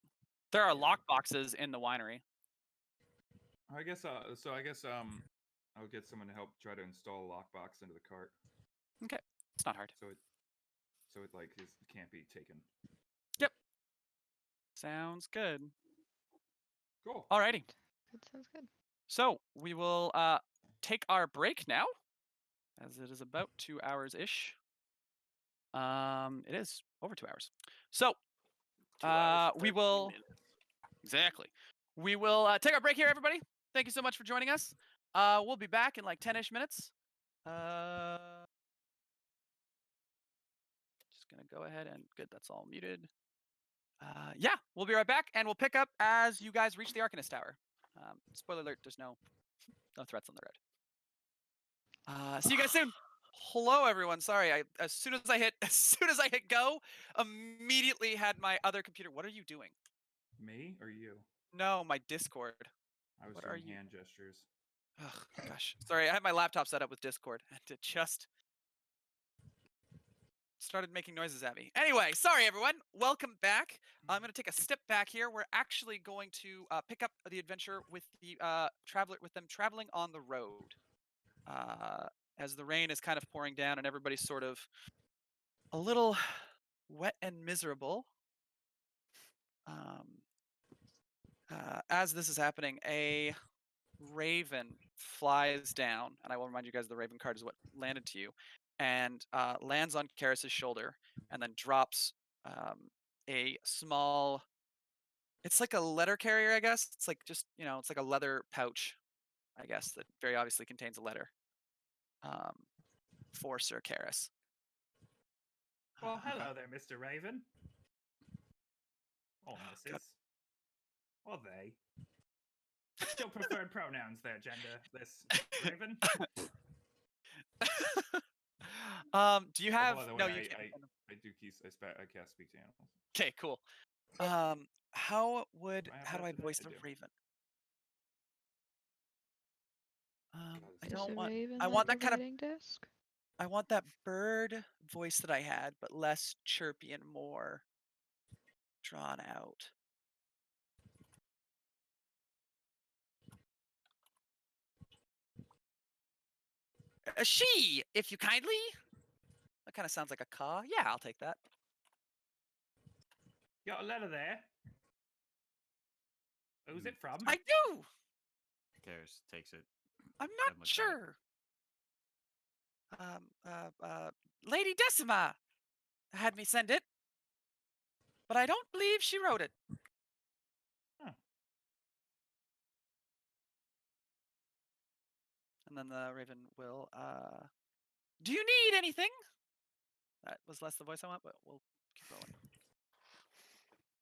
There are lock boxes in the winery. I guess I'll get someone to help try to install a lockbox into the cart It's not hard. so it like can't be taken. Sounds good. Cool. Alrighty. That sounds good. So we will take our break now, as it is about 2 hours ish. It is over 2 hours. So 2 hours, we 13 will minutes. exactly. We will take our break here, everybody. Thank you so much for joining us. We'll be back in like 10-ish minutes. Just gonna go ahead and good. That's all muted. Yeah, we'll be right back, and we'll pick up as you guys reach the Arcanist Tower. Spoiler alert: there's no threats on the road. See you guys soon. Hello, everyone. Sorry, as soon as I hit go, immediately had my other computer. What are you doing? Me or you? No, my Discord. I was What are doing you- hand gestures. Oh gosh, sorry. I had my laptop set up with Discord, and it just started making noises at me. Anyway, sorry everyone. Welcome back. I'm going to take a step back here. We're actually going to pick up the adventure with the them traveling on the road. As the rain is kind of pouring down and everybody's sort of a little wet and miserable. As this is happening, a raven flies down, and I will remind you guys the raven card is what landed to you, and lands on Karis's shoulder, and then drops a small. It's like a letter carrier, I guess. It's like just it's like a leather pouch, I guess, that very obviously contains a letter. For Sir Karis. Well, hello there, Mr. Raven. Or Mrs. God. Or they. Still preferred pronouns there, gender. This Raven. Do you have? By the way, No, you I can't. I cast speak to animals. Okay, cool. How do I voice the raven? I Is don't a want. raven I like want a that kind of. writing desk? I want that bird voice that I had, but less chirpy and more drawn out. A she, if you kindly. That kind of sounds like a caw. Yeah, I'll take that. Got a letter there. Who's it from? I do. Karis takes it. I'm Then not looks at it. sure. Lady Decima had me send it, but I don't believe she wrote it. Huh. And then the raven will, do you need anything? That was less the voice I want, but we'll keep rolling.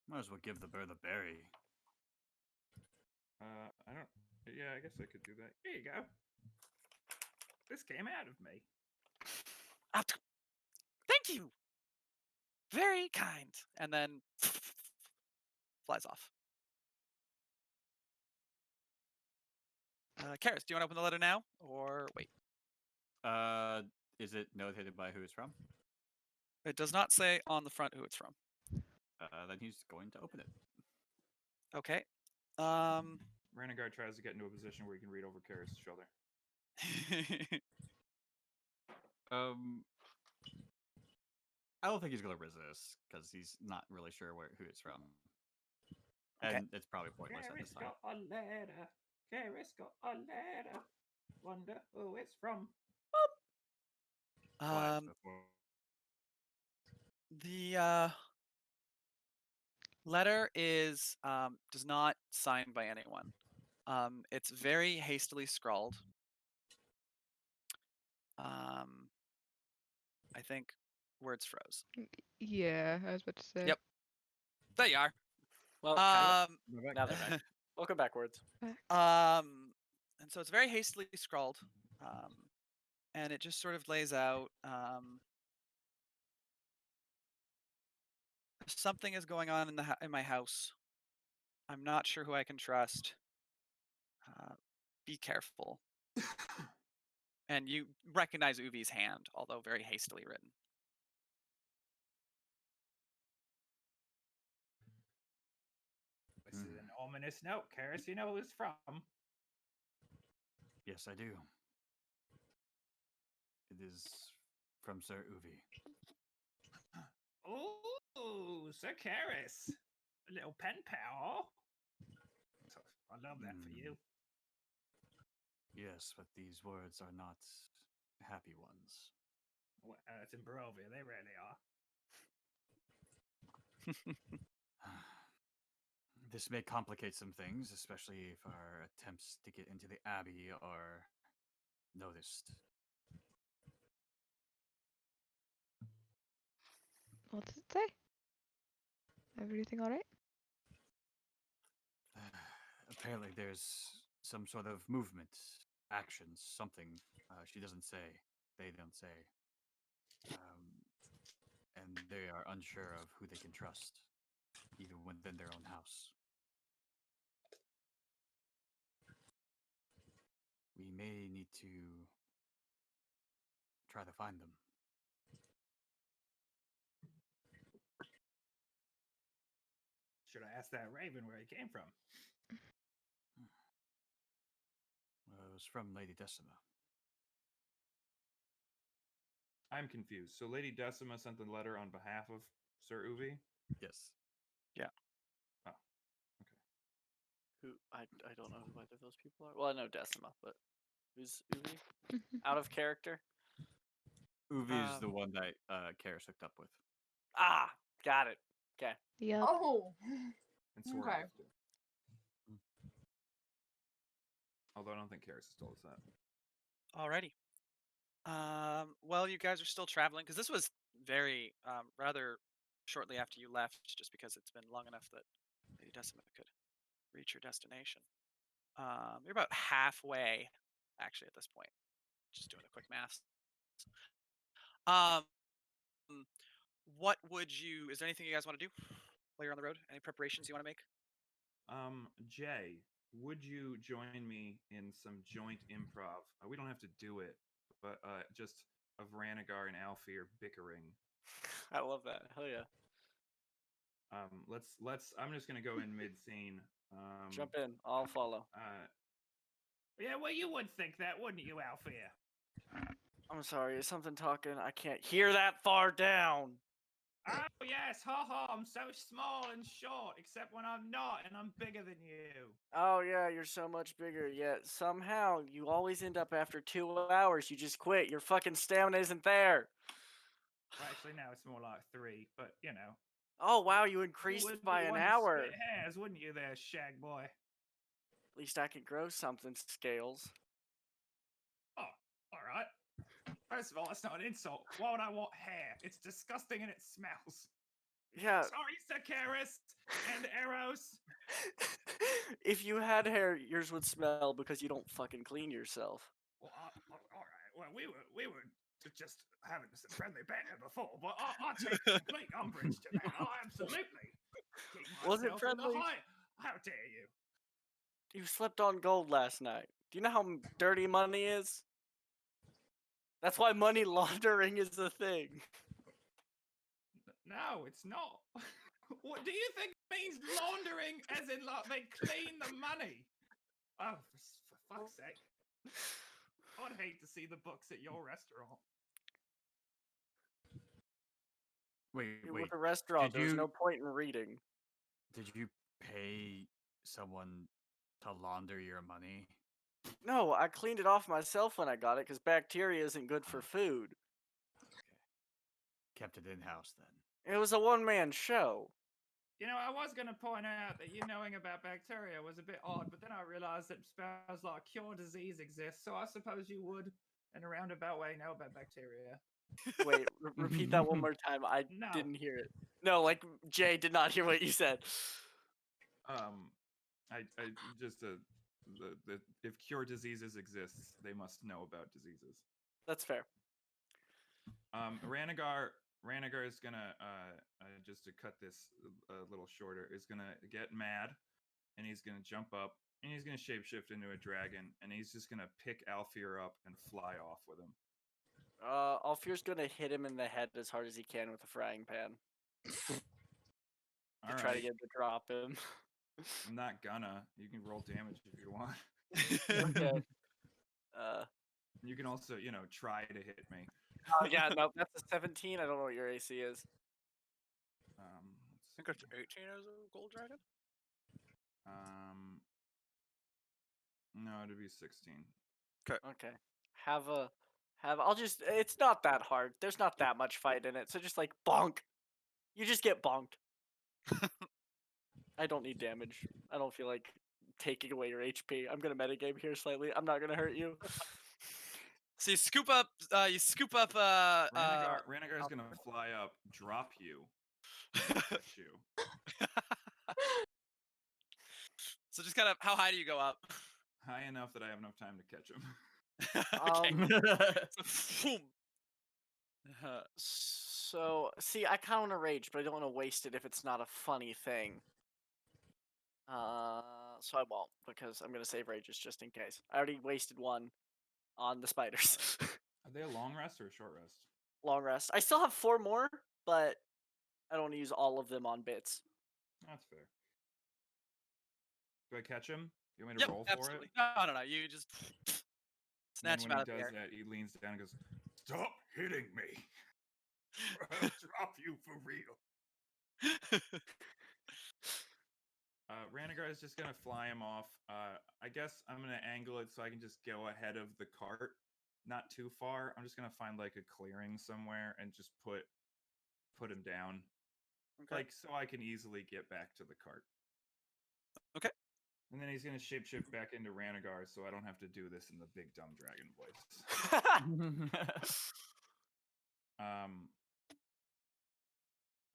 Might as well give the bird a berry. I don't. Yeah, I guess I could do that. Here you go. This came out of me. Thank you. Very kind. And then flies off. Karis, do you want to open the letter now or wait? Is it notated by who it's from? It does not say on the front who it's from. then he's going to open it. Okay. Renegard tries to get into a position where he can read over Karis' shoulder. I don't think he's gonna resist because he's not really sure who it's from, and Okay. it's probably pointless at this Karis time. got a letter. Karis got a letter. Wonder who it's from. Quiet before- The letter is does not signed by anyone. It's very hastily scrawled. I think words froze. Yeah, I was about to say. Yep. There you are. Well, kind of. Go back. Now they're back. Welcome backwards. And so it's very hastily scrawled, and it just sort of lays out something is going on in my house. I'm not sure who I can trust. Be careful. And you recognize Uvi's hand, although very hastily written. This is an ominous note, Karis. You know who it's from. Yes, I do. It is from Sir Uvi. Ooh, Sir Karis. A little pen pal. I love that for you. Yes, but these words are not happy ones. Well, it's in Barovia. They really are. This may complicate some things, especially if our attempts to get into the Abbey are noticed. What does it say? Everything alright? Apparently, there's some sort of movement, actions, something. She doesn't say. They don't say. And they are unsure of who they can trust, even within their own house. We may need to try to find them. Should I ask that raven where he came from? Well, it was from Lady Decima. I'm confused. So Lady Decima sent the letter on behalf of Sir Uvi? Yes. Who I don't know who either of those people are. Well, I know Decima, but who's Uvi? Out of character. Uvi is the one that Karis hooked up with. Ah, got it. Okay. Yep. Oh, And Sword Okay. Elf, too. Although I don't think Karis has told us that. Alrighty. Well, you guys are still traveling because this was very rather shortly after you left, just because it's been long enough that Lady Decima could reach your destination. You're about halfway, actually, at this point. Just doing a quick math. What would you? Is there anything you guys want to do while you're on the road? Any preparations you want to make? Jay, would you join me in some joint improv? We don't have to do it, but just of Ranagar and Alfir bickering. I love that. Hell yeah. Let's. I'm just gonna go in mid scene. Jump in. I'll follow. Yeah, well, you would think that, wouldn't you, Alfir? I'm sorry. Is something talking? I can't hear that far down. Oh yes, ha ha! I'm so small and short, except when I'm not, and I'm bigger than you. Oh yeah, you're so much bigger. Yet somehow you always end up after 2 hours. You just quit. Your fucking stamina isn't there. Well, actually, now it's more like 3, but you know. Oh wow, you You increased would by be an one to hour. split hairs, wouldn't you, there, shag boy? At least I can grow something. Scales. Oh, all right. First of all, that's not an insult. Why would I want hair? It's disgusting and it smells. Yeah. Sorry, Sakaris and Eros. If you had hair, yours would smell because you don't fucking clean yourself. Well, all right. Well, we were just having some friendly banter before, but I take complete umbrage to that. I absolutely keep Was it myself in the friendly? height. How dare you? You slept on gold last night. Do you know how dirty money is? That's why money laundering is a thing. No, it's not. What do you think means laundering? As in, like they clean the money? Oh, for fuck's sake! I'd hate to see the books at your restaurant. Wait, With a restaurant, Did there's you no point in reading. did you pay someone to launder your money? No, I cleaned it off myself when I got it because bacteria isn't good for food. Kept it in house then. It was a one-man show. You know, I was going to point out that you knowing about bacteria was a bit odd, but then I realized that spells like cure disease exist, so I suppose you would, in a roundabout way, know about bacteria. Wait, repeat that one more time. I No. didn't hear it. No, like Jay did not hear what you said. I just if cure diseases exists, they must know about diseases. That's fair. Ranagar is gonna just to cut this a little shorter, is gonna get mad, and he's gonna jump up, and he's gonna shapeshift into a dragon, and he's just gonna pick Alfear up and fly off with him. Alfear's gonna hit him in the head as hard as he can with a frying pan. All Try to right, get him to drop him. I'm not gonna. You can roll damage if you want. Okay. You can also, try to hit me. Yeah, no, that's a 17. I don't know what your AC is. I think it's 18 as a gold dragon. No, it'd be 16. Okay. It's not that hard. There's not that much fight in it. So just like bonk. You just get bonked. I don't need damage. I don't feel like taking away your HP. I'm gonna metagame here slightly. I'm not gonna hurt you. So you scoop up. Ranagar's gonna fly up, drop you, and push you. So just kind of, how high do you go up? High enough that I have enough time to catch him. Okay. So see, I kind of want to rage, but I don't want to waste it if it's not a funny thing. So I won't, because I'm gonna save rages just in case. I already wasted one on the spiders. Are they a long rest or a short rest? Long rest. I still have 4 more, but I don't want to use all of them on bits. That's fair. Do I catch him? You want me to roll absolutely. for it? No. You just snatch him when out he of the does air. that, he leans down and goes, "Stop hitting me! Or I'll drop you for real." Ranagar is just gonna fly him off. I guess I'm gonna angle it so I can just go ahead of the cart, not too far. I'm just gonna find like a clearing somewhere and just put him down, like so I can easily get back to the cart. Okay. And then he's gonna shapeshift back into Ranagar, so I don't have to do this in the big dumb dragon voice.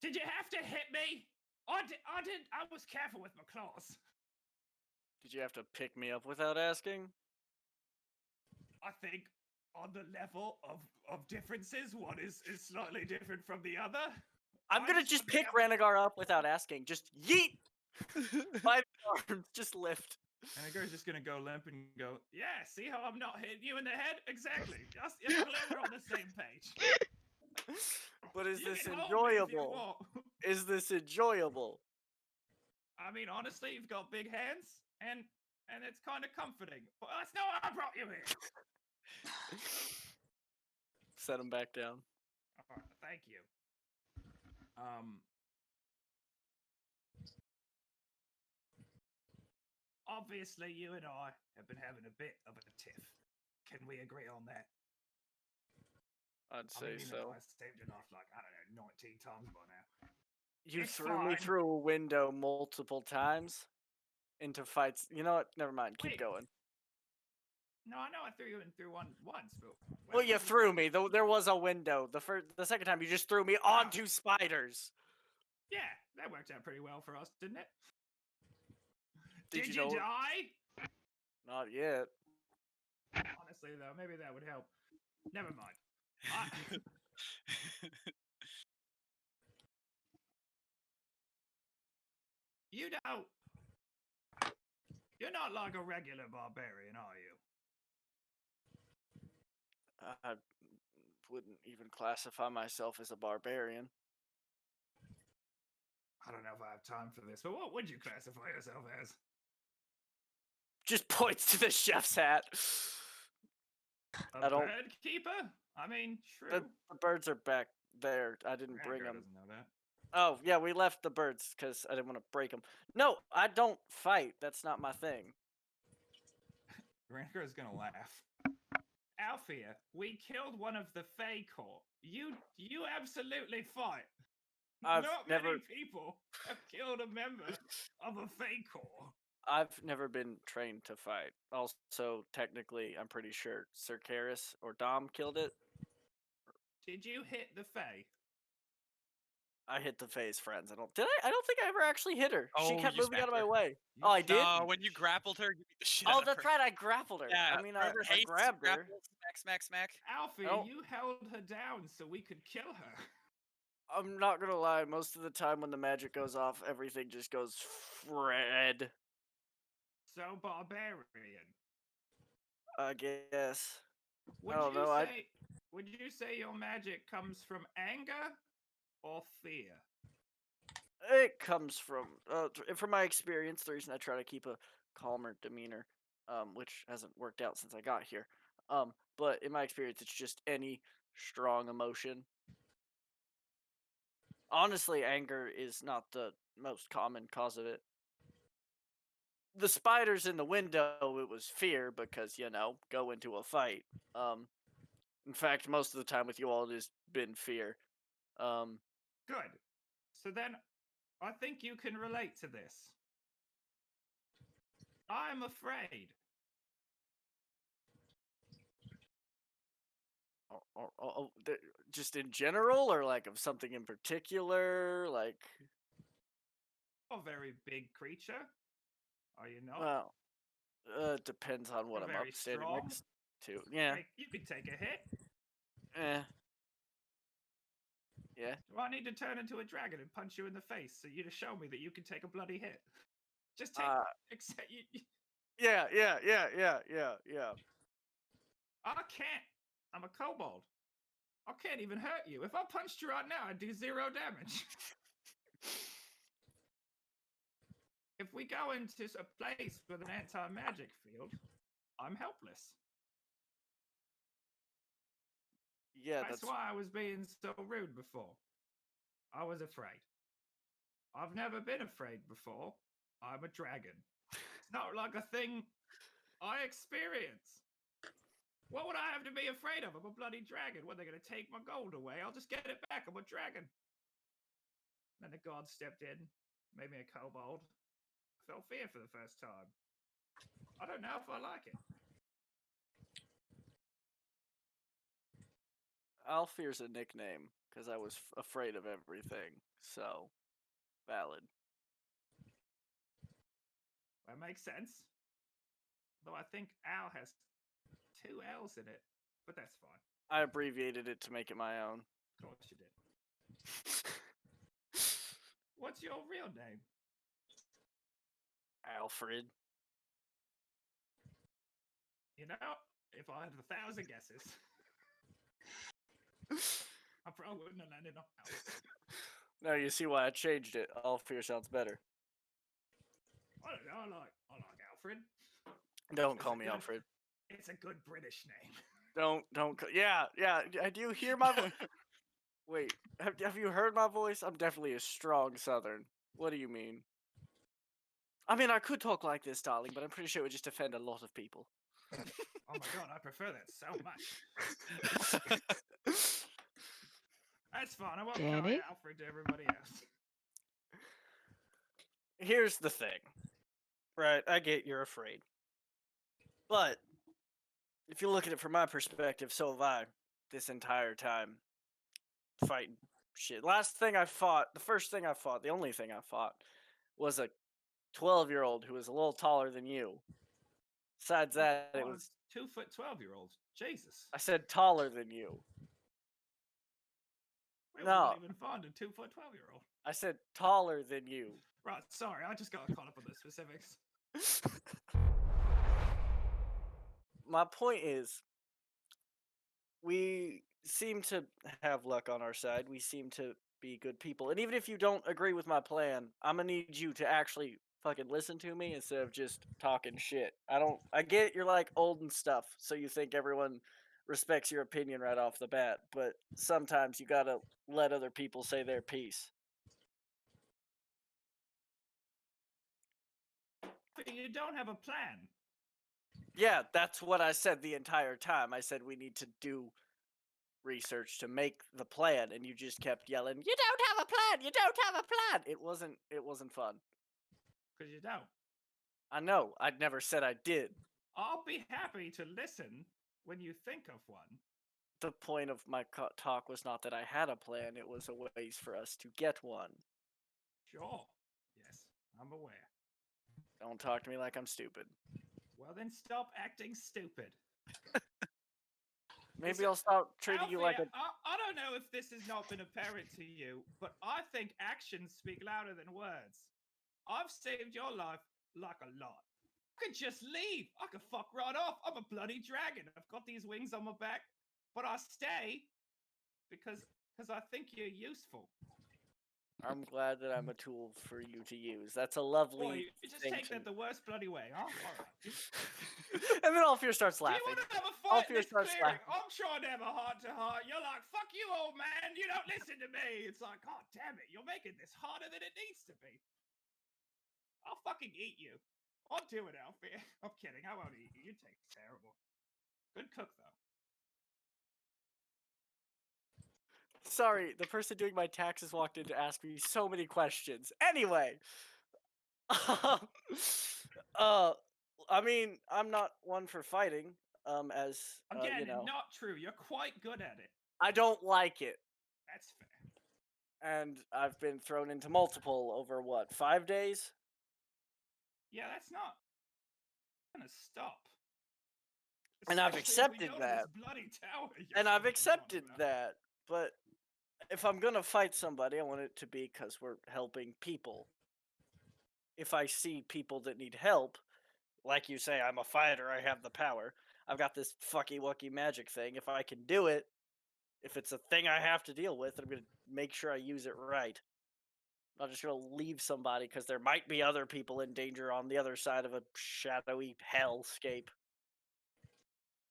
Did you have to hit me? I was careful with my claws. Did you have to pick me up without asking? I think on the level of differences, one is slightly different from the other. I'm gonna just pick Ranagar up without asking. Just yeet! 5 arms, just lift. Ranagar's just gonna go limp and go, yeah, see how I'm not hitting you in the head? Exactly. It's glad we're on the same page. But is You this can hold me if you enjoyable? want. Is this enjoyable? I mean, honestly, you've got big hands, and it's kind of comforting. But that's not why I brought you here. Set him back down. All right, thank you. Obviously, you and I have been having a bit of a tiff. Can we agree on that? I'd say so. I saved it off like, I don't know, 19 times by now. You It's threw me fine. through a window multiple times into fights. You know what? Never mind. Keep Wait. going. No, I know I threw you in through one once, but Well, you threw me. There was a window. The second time, you just threw me onto spiders. Yeah, that worked out pretty well for us, didn't it? Did Did you you know- die? Not yet. Honestly, though, maybe that would help. Never mind. You don't. You're not like a regular barbarian, are you? I wouldn't even classify myself as a barbarian. I don't know if I have time for this, but what would you classify yourself as? Just points to the chef's hat. A I don't. bird keeper? I mean, The, true. the birds are back there. I didn't bring Rangar them. doesn't know that. Oh, yeah, we left the birds because I didn't want to break them. No, I don't fight. That's not my thing. Rangar is gonna laugh. Althea, we killed one of the Fae Corps. You absolutely fight. I've Not never, many people have killed a member of a Fae Corps. I've never been trained to fight. Also, technically, I'm pretty sure Sir Karis or Dom killed it. Did you hit the Fae? I hit the Fae's friends. I don't. Did I? I don't think I ever actually hit her. She Oh, kept you moving out of smacked my her. way. Oh, I did. No, when you grappled her, you beat the shit out Oh, of her. that's right. I grappled her. Yeah, I mean, remember I haste, grabbed her. grapple, smack. Althea, Oh. you held her down so we could kill her. I'm not gonna lie. Most of the time, when the magic goes off, everything just goes red. So barbarian. I guess. Would don't you know, I- say would you say your magic comes from anger or fear? It comes from my experience. The reason I try to keep a calmer demeanor, which hasn't worked out since I got here. But in my experience, it's just any strong emotion. Honestly, anger is not the most common cause of it. The spiders in the window, it was fear because, go into a fight. In fact, most of the time with you all, it has been fear. Good. So then I think you can relate to this. I'm afraid. Just in general, or like of something in particular, like. A very big creature. Are you not? Well, depends on what You're I'm very up standing strong. next to. Yeah. Like, you could take a hit. Yeah. Do I need to turn into a dragon and punch you in the face so you to show me that you can take a bloody hit? Just take. Accept you. Yeah. I can't. I'm a kobold. I can't even hurt you. If I punched you right now, I'd do 0 damage. If we go into a place with an anti-magic field, I'm helpless. Yeah, That's why I was being so rude before. I was afraid. I've never been afraid before. I'm a dragon. It's not like a thing I experience. What would I have to be afraid of? I'm a bloody dragon. What, they're going to take my gold away? I'll just get it back. I'm a dragon. Then the god stepped in, made me a kobold. I felt fear for the first time. I don't know if I like it. Alfear's a nickname because I was afraid of everything. So, valid. That makes sense. Though I think Al has 2 L's in it, but that's fine. I abbreviated it to make it my own. Of course you did. What's your real name? Alfred. You know, if I had 1,000 guesses, I probably wouldn't have landed on Alfred. Now you see why I changed it. Alfear sounds better. I don't know. I like Alfred. Don't call me Alfred. It's a good British name. Don't. Yeah. Do you hear my voice? Wait, have you heard my voice? I'm definitely a strong Southern. What do you mean? I mean, I could talk like this, darling, but I'm pretty sure it would just offend a lot of people. Oh my god, I prefer that so much. That's fine. I won't call Danny? you Alfred to everybody else. Here's the thing. Right, I get you're afraid. But, if you look at it from my perspective, so have I, this entire time. Fighting shit. The first thing I fought, the only thing I fought, was a 12-year-old who was a little taller than you. Besides that, it was 2 foot 12-year-old. Jesus. I said taller than you. We No. wouldn't even find a 2 foot 12-year-old. I said taller than you. Right, sorry, I just got caught up on the specifics. My point is, we seem to have luck on our side. We seem to be good people. And even if you don't agree with my plan, I'm gonna need you to actually fucking listen to me instead of just talking shit. I get you're like old and stuff, so you think everyone respects your opinion right off the bat, but sometimes you gotta let other people say their piece. But you don't have a plan. Yeah, that's what I said the entire time. I said we need to do research to make the plan, and you just kept yelling, "You don't have a plan! You don't have a plan!" It wasn't fun. Because you don't. I know. I never said I did. I'll be happy to listen when you think of one. The point of my talk was not that I had a plan, it was a ways for us to get one. Sure. Yes, I'm aware. Don't talk to me like I'm stupid. Well, then stop acting stupid. Maybe I'll stop treating you like a... I don't know if this has not been apparent to you, but I think actions speak louder than words. I've saved your life like a lot. I could just leave. I could fuck right off. I'm a bloody dragon. I've got these wings on my back, but I stay because I think you're useful. I'm glad that I'm a tool for you to use. That's a lovely Boy, you just thing take that the worst bloody way, huh? All right. And then Alfear starts Do you laughing. want to have a fight in Alfear this starts clearing? laughing. I'm trying to have a heart-to-heart. You're like, fuck you, old man. You don't listen to me. It's like, god damn it. You're making this harder than it needs to be. I'll fucking eat you. I'll do it, Alfie. I'm kidding. I won't eat you. You taste terrible. Good cook, though. Sorry, the person doing my taxes walked in to ask me so many questions. Anyway. I mean, I'm not one for fighting, as, Again, you know. not true. You're quite good at it. I don't like it. That's fair. And I've been thrown into multiple over, what, 5 days? Yeah, that's not gonna stop. And I've Especially if we accepted go to that. this bloody tower you're And I've fucking accepted talking about. that. But if I'm gonna fight somebody, I want it to be because we're helping people. If I see people that need help, like you say, I'm a fighter, I have the power. I've got this fucky-wucky magic thing. If I can do it, if it's a thing I have to deal with, I'm going to make sure I use it right. I'm not just going to leave somebody because there might be other people in danger on the other side of a shadowy hellscape.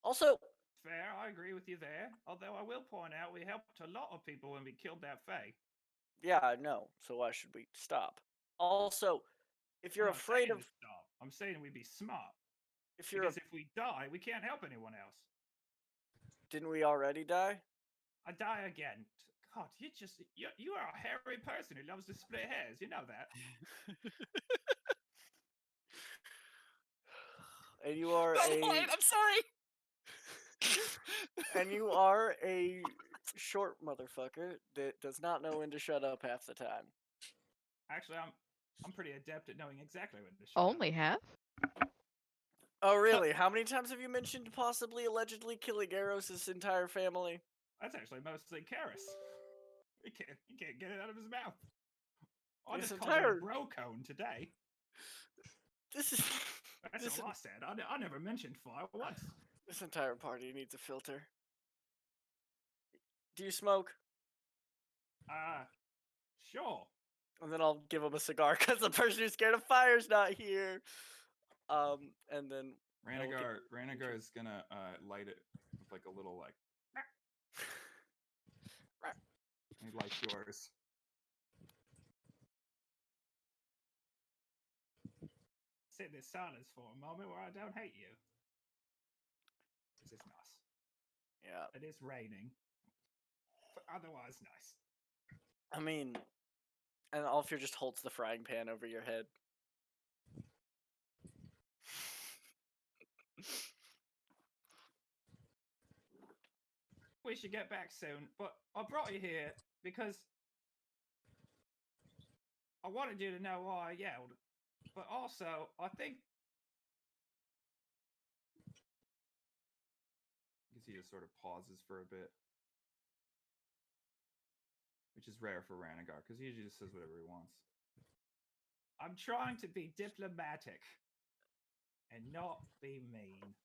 Also, Fair, I agree with you there. Although I will point out we helped a lot of people when we killed that Fae. yeah, I know. So why should we stop? Also, if you're I'm not afraid saying of... to stop. I'm saying we be smart. If you're... Because if we die, we can't help anyone else. Didn't we already die? I die again. God, you are a hairy person who loves to split hairs. You know that. And you are I'm sorry. And you are a short motherfucker that does not know when to shut up half the time. Actually, I'm pretty adept at knowing exactly when to shut Only up. half? Oh, really? How many times have you mentioned possibly allegedly killing Eros' entire family? That's actually mostly Karis. He can't get it out of his mouth. I His just called him entire- a bro cone today. This is... That's This all I said. I never mentioned fire once. This entire party needs a filter. Do you smoke? Sure. And then I'll give him a cigar because the person who's scared of fire's not here. And then... Ranagar is gonna light it with like a little like. He likes yours. Sit in this silence for a moment where I don't hate you. This is nice. Yeah. It is raining, but otherwise nice. I mean... And Alfir just holds the frying pan over your head. We should get back soon, but I brought you here because I wanted you to know why I yelled, but also I think you can see he sort of pauses for a bit, which is rare for Ranagar because he usually just says whatever he wants. I'm trying to be diplomatic and not be mean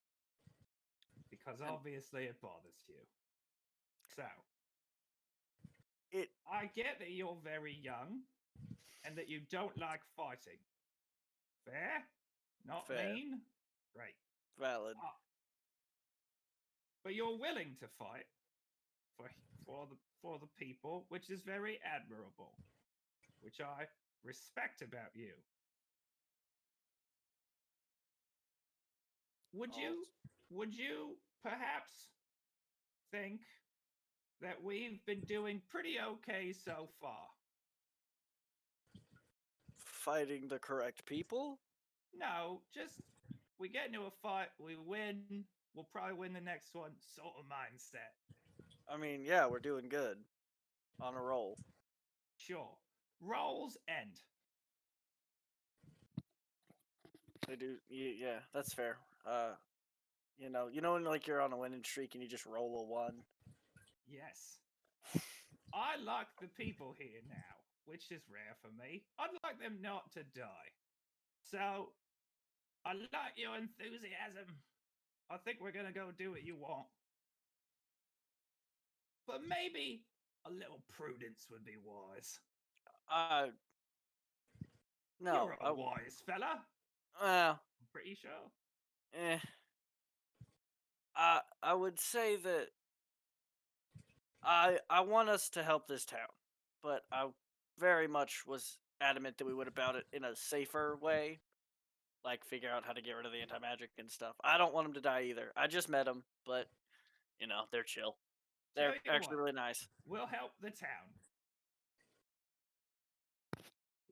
because obviously it bothers you. So, It I get that you're very young and that you don't like fighting. Fair? Not Fair. mean? Great. valid. Ah. But you're willing to fight for the people, which is very admirable, which I respect about you. Would you perhaps think that we've been doing pretty okay so far? Fighting the correct people? No, just we get into a fight, we win, we'll probably win the next one, sort of mindset. I mean, yeah, we're doing good. On a roll. Sure. Rolls end. They do. Yeah, that's fair. You know when like you're on a winning streak and you just roll a 1. Yes. I like the people here now, which is rare for me. I'd like them not to die. So, I like your enthusiasm. I think we're gonna go do what you want. But maybe a little prudence would be wise. No. You're a wise fella. Well, I'm pretty sure. eh. I would say that I want us to help this town, but I very much was adamant that we would about it in a safer way, like figure out how to get rid of the anti-magic and stuff. I don't want them to die either. I just met them, but they're chill. They're Tell you actually what, really nice. we'll help the town.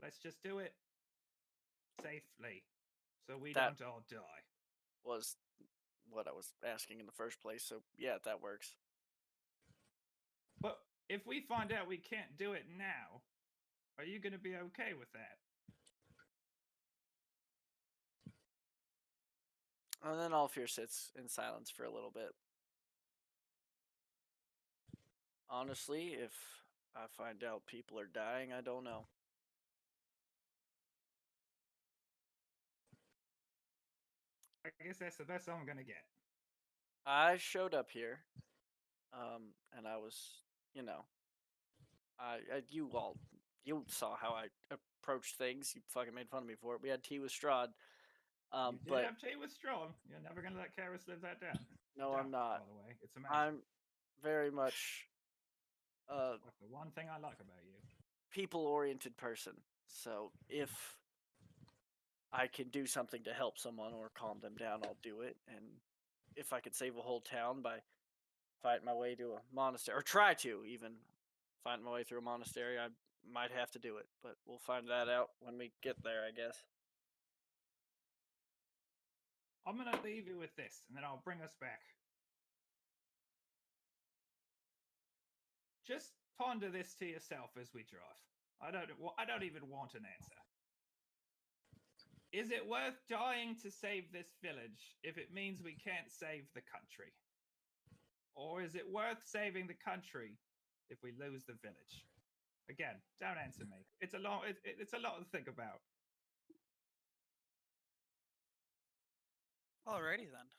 Let's just do it safely, so we That- don't all die. Was what I was asking in the first place. So yeah, that works. But if we find out we can't do it now, are you going to be okay with that? And then Alfir sits in silence for a little bit. Honestly, if I find out people are dying, I don't know. I guess that's the best I'm going to get. I showed up here, and I was, you saw how I approached things. You fucking made fun of me for it. We had tea with Strahd. You did But have tea with Strong. You're never going to let Karis live that down. no, I'm Don't, not. By the way, it's amazing. I'm very much Like the one thing I like about you. people-oriented person. So if I can do something to help someone or calm them down, I'll do it. And if I could save a whole town by fighting my way to a monastery, or try to even find my way through a monastery, I might have to do it. But we'll find that out when we get there, I guess. I'm going to leave you with this, and then I'll bring us back. Just ponder this to yourself as we drive. I don't even want an answer. Is it worth dying to save this village if it means we can't save the country? Or is it worth saving the country if we lose the village? Again, don't answer me. It's a lot to think about. Alrighty then.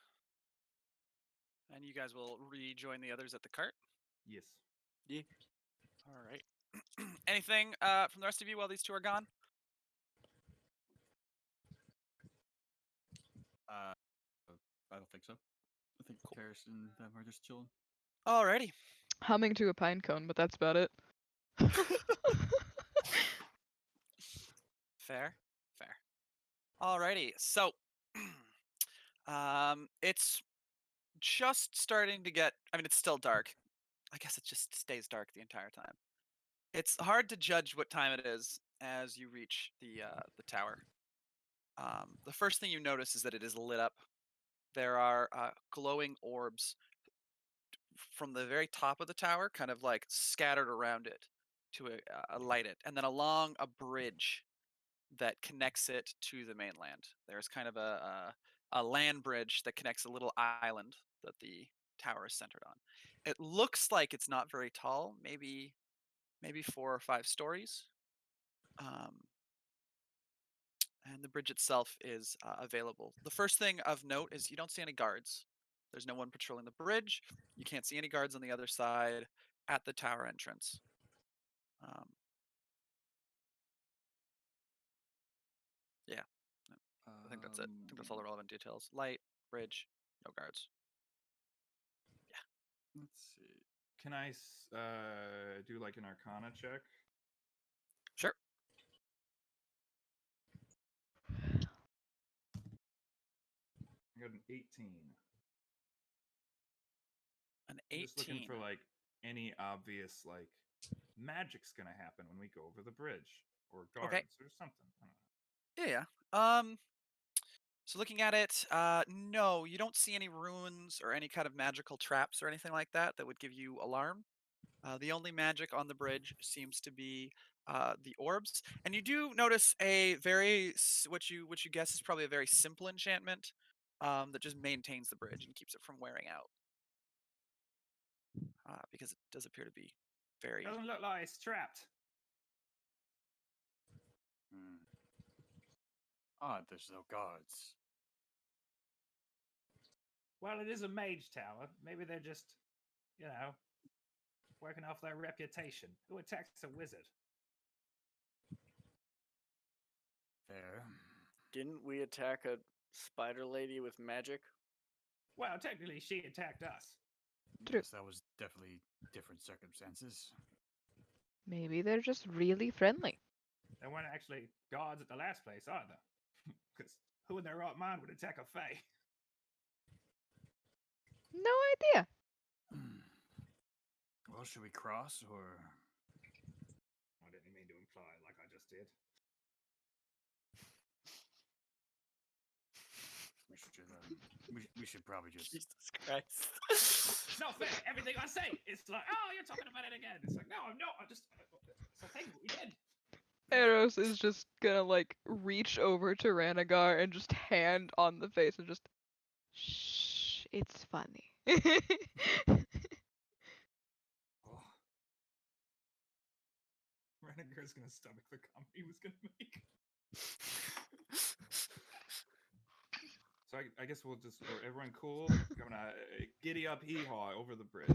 And you guys will rejoin the others at the cart. Yes. Yeah. All right. Anything from the rest of you while these two are gone? I don't think so. I think Karis and them are just chilling. Alrighty. Humming to a pine cone, but that's about it. Fair. Alrighty. So, it's just starting to get. I mean, it's still dark. I guess it just stays dark the entire time. It's hard to judge what time it is as you reach the tower. The first thing you notice is that it is lit up. There are glowing orbs from the very top of the tower, kind of like scattered around it to light it, and then along a bridge that connects it to the mainland. There's kind of a land bridge that connects a little island that the tower is centered on. It looks like it's not very tall, maybe 4 or 5 stories. And the bridge itself is available. The first thing of note is you don't see any guards. There's no one patrolling the bridge. You can't see any guards on the other side at the tower entrance. Um, yeah, I think that's it. I think that's all the relevant details. Light, bridge, no guards. Let's see. Can I do like an Arcana check? Sure. I got an 18. An I'm just looking 18. for like any obvious like magic's gonna happen when we go over the bridge or guards Okay. or something. I don't know. Yeah. So looking at it, no, you don't see any runes or any kind of magical traps or anything like that that would give you alarm. The only magic on the bridge seems to be the orbs, and you do notice a very what you guess is probably a very simple enchantment that just maintains the bridge and keeps it from wearing out, because it does appear to be very. Doesn't look like it's trapped. Hmm. Odd, there's no guards. Well, it is a mage tower. Maybe they're just, you know, working off their reputation. Who attacks a wizard? Fair. Didn't we attack a spider lady with magic? Well, technically, she attacked us. True. Yes, that was definitely different circumstances. Maybe they're just really friendly. They weren't actually guards at the last place either. Because who in their right mind would attack a fae? No idea. Well, should we cross or? I didn't mean to imply like I just did. We should just, we should probably just. Jesus Christ. It's not fair. Everything I say, it's like, oh, you're talking about it again. It's like, no, I'm not. It's a thing we did. Eros is just gonna like reach over to Ranagar and just hand on the face and just shh, it's funny. Oh. Renegar's gonna stomach the comment he was gonna make. So I guess we'll just, everyone cool? Gonna giddy up hee-haw over the bridge.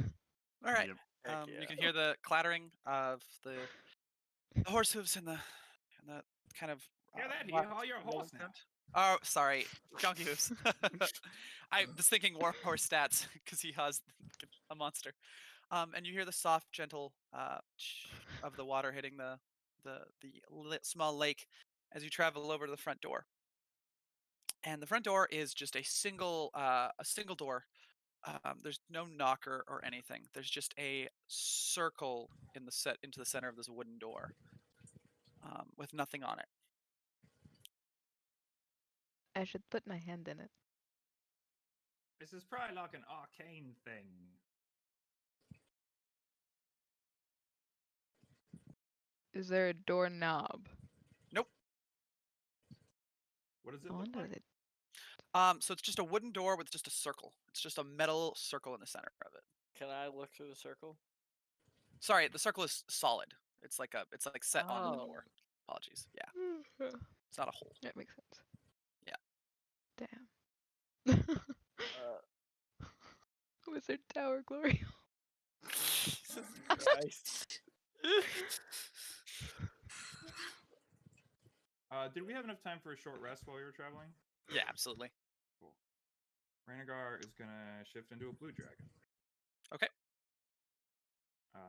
All right. Yep. Heck You yeah. can hear the clattering of the horse hooves and the kind of. Hear that, rock hee-haw? You're a rolling horse now. sound. Oh, sorry, donkey hooves. I was thinking war horse stats because he has a monster. And you hear the soft, gentle of the water hitting the small lake as you travel over to the front door. And the front door is just a single door. There's no knocker or anything. There's just a circle into the center of this wooden door, with nothing on it. I should put my hand in it. This is probably like an arcane thing. Is there a doorknob? Nope. What does it I look wonder like? that- So it's just a wooden door with just a circle. It's just a metal circle in the center of it. Can I look through the circle? Sorry, the circle is solid. It's like set onto the Oh. door. Apologies. Yeah, it's not a hole. That makes sense. Yeah. Damn. Uh, Wizard Tower Glory. Jesus Christ. Did we have enough time for a short rest while we were traveling? Yeah, absolutely. Cool. Renegar is gonna shift into a blue dragon. Okay.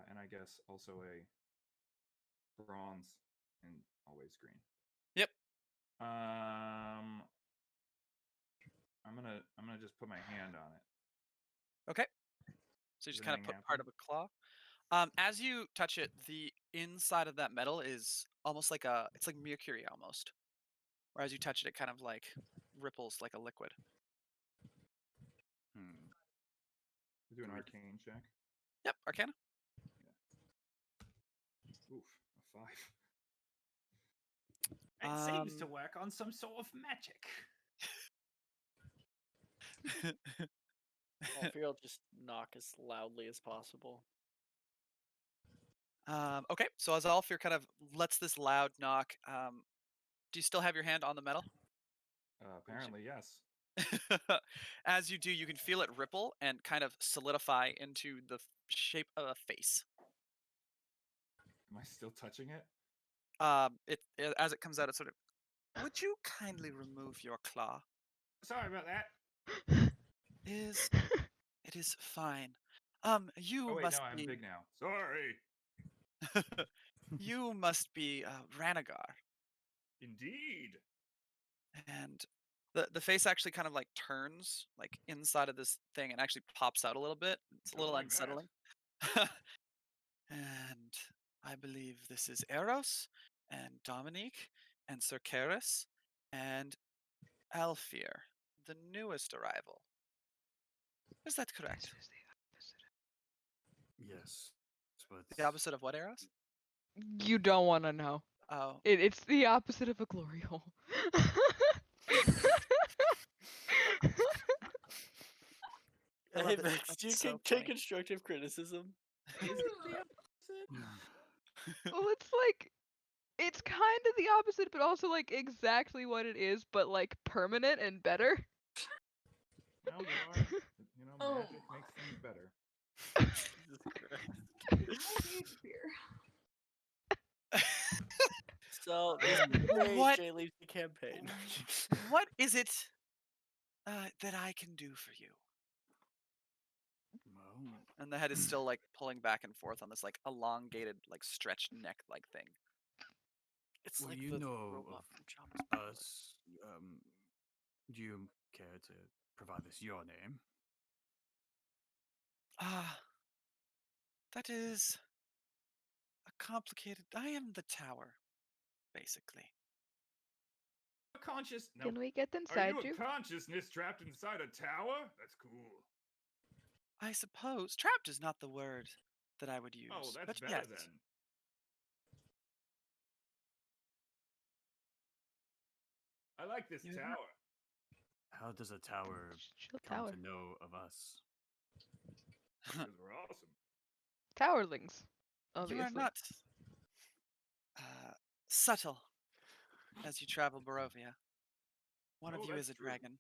And I guess also a bronze and always green. Yep. I'm gonna just put my hand on it. Okay. So you Does just kind of anything put part of happen? a claw. As you touch it, the inside of that metal is almost like it's like mercury almost. Whereas you touch it, it kind of like ripples like a liquid. Do an arcane check. Yep, Arcana. Oof, a 5. It seems to work on some sort of magic. I figure I'll just knock as loudly as possible. Okay, so as Alfir kind of lets this loud knock, do you still have your hand on the metal? Apparently, yes. As you do, you can feel it ripple and kind of solidify into the shape of a face. Am I still touching it? As it comes out, it's sort of. Would you kindly remove your claw? Sorry about that. It is fine. You Oh wait, must no, I'm be. big now. Sorry. You must be Ranagar. Indeed. And the face actually kind of like turns like inside of this thing and actually pops out a little bit. It's a Don't little like that. unsettling. And I believe this is Eros and Dominique and Sir Karis and Alfir, the newest arrival. Is that correct? Yes, but The opposite of what, Eros? You don't want to know. Oh, It's the opposite of a glory hole. I love Hey, it. Max, That's you so can take funny. constructive criticism. Is it the opposite? Well, it's kind of the opposite, but also like exactly what it is, but like permanent and better. Well, magic Oh makes things better. Jesus Christ. I need beer. So, this day, What? Jay leaves the campaign. What is it that I can do for you? well, And the head is still like pulling back and forth on this like elongated, like stretched neck like thing. It's well, like you the know robot from Jobs. of us. Do you care to provide us your name? Ah, that is a complicated. I am the tower, basically. Conscious? No. Can we get Are inside you you? a consciousness trapped inside a tower? That's cool. I suppose trapped is not the word that I would use. Oh, that's but better yes. then. I like this You're tower. How does a tower Chill come tower. to know of us? Because we're awesome. Towerlings. You Obviously. are not subtle as you travel Barovia. One of Oh, you is that's a true. dragon,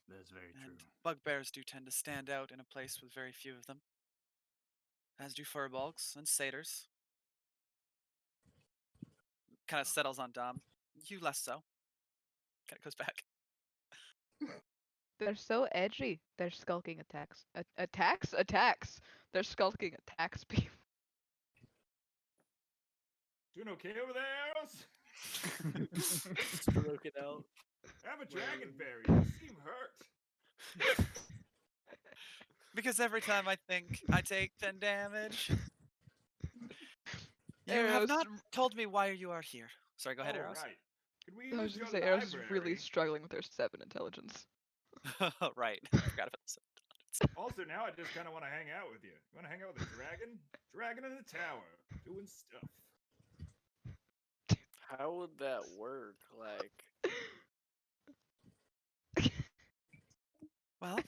That's very true. and bugbears do tend to stand out in a place with very few of them, as do furbolgs and satyrs. Kind of settles on Dom. You less so. Kind of goes back. They're so edgy. They're skulking attacks. Attacks? Attacks. They're skulking attacks people. Doing okay over there, Eros? Stroke it out. I'm a dragon fairy. You seem hurt. Because every time I think I take 10 damage. You have Eros, not told me why you are here. Sorry, go ahead, Oh, Eros. right. Could we I use was your gonna say Eros is library? really struggling with her 7 intelligence. Right. Forgot about this. Also, now I just kind of want to hang out with you. You want to hang out with a dragon? Dragon in the tower, doing stuff. How would that work? Like, Well,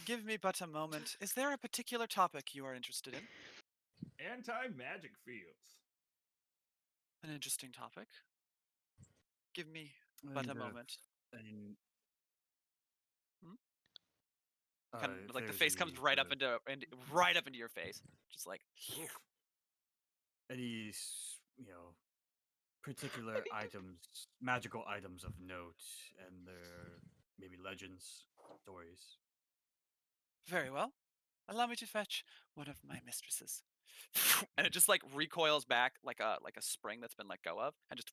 give me but a moment. Is there a particular topic you are interested in? Anti-magic fields. An interesting topic. Give me but a moment. And Hmm? Kind of like the face comes there's right the- up right up into your face, just like. Oof. any particular items, magical items of note, and their maybe legends, stories. Very well. Allow me to fetch one of my mistresses. And it just like recoils back like a spring that's been let go of, and just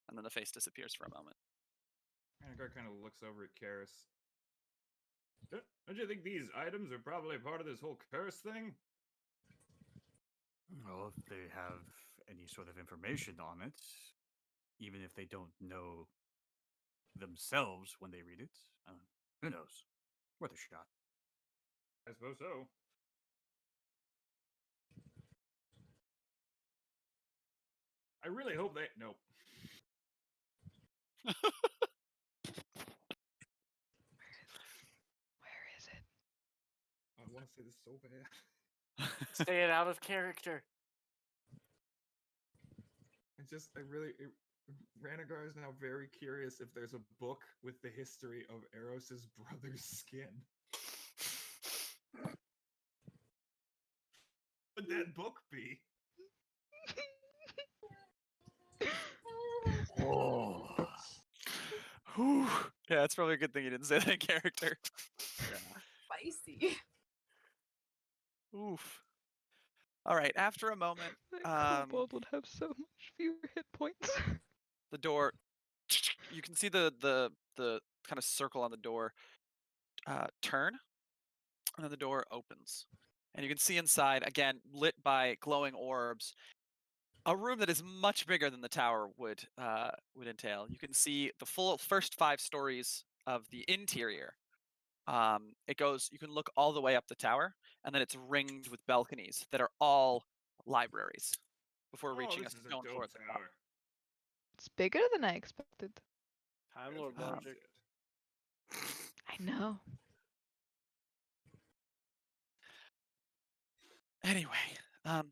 and then the face disappears for a moment. Rhaegar kind of looks over at Karis. Don't you think these items are probably part of this whole curse thing? Well, if they have any sort of information on it, even if they don't know themselves when they read it, who knows? Worth a shot. I suppose so. I really hope they. Nope. Where is it? I want to say this so bad. say it out of character. Rhaegar is now very curious if there's a book with the history of Eros's brother's skin. What would that book be? Oh. Whew. Yeah, it's probably a good thing you didn't say that in character. Spicy. Oof. All right. After a moment, That kobold would have so much fewer hit points. the door. You can see the kind of circle on the door turn, and then the door opens, and you can see inside again, lit by glowing orbs, a room that is much bigger than the tower would entail. You can see the full first 5 stories of the interior. It goes. You can look all the way up the tower, and then it's ringed with balconies that are all libraries before reaching a this is a stone floor dope at the top. tower. It's bigger than I expected. Time Of Lord course logic. it. I know. Anyway, and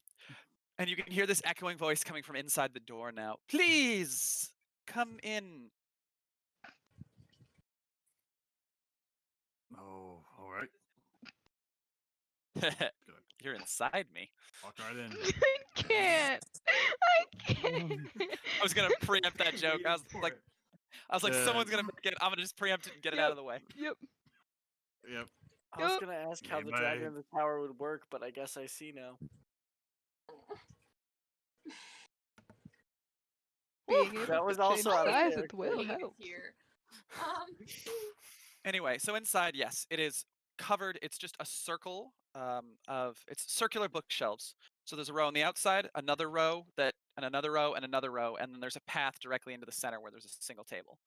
you can hear this echoing voice coming from inside the door now. Please come in. Oh, all right. You're inside me. Walk right in. I can't. I can't. I was gonna preempt that joke. I was Waiting for like, it. someone's gonna make it. I'm gonna just preempt it and get it out of the way. Yep. Yep. I was Yup. gonna ask how the Anybody- dragon in the tower would work, but I guess I see now. Being able That was to change also out of size character. at will Being helps. here. Anyway, so inside, yes, it is covered. It's just a circle it's circular bookshelves. So there's a row on the outside, another row and another row and another row, and then there's a path directly into the center where there's a single table.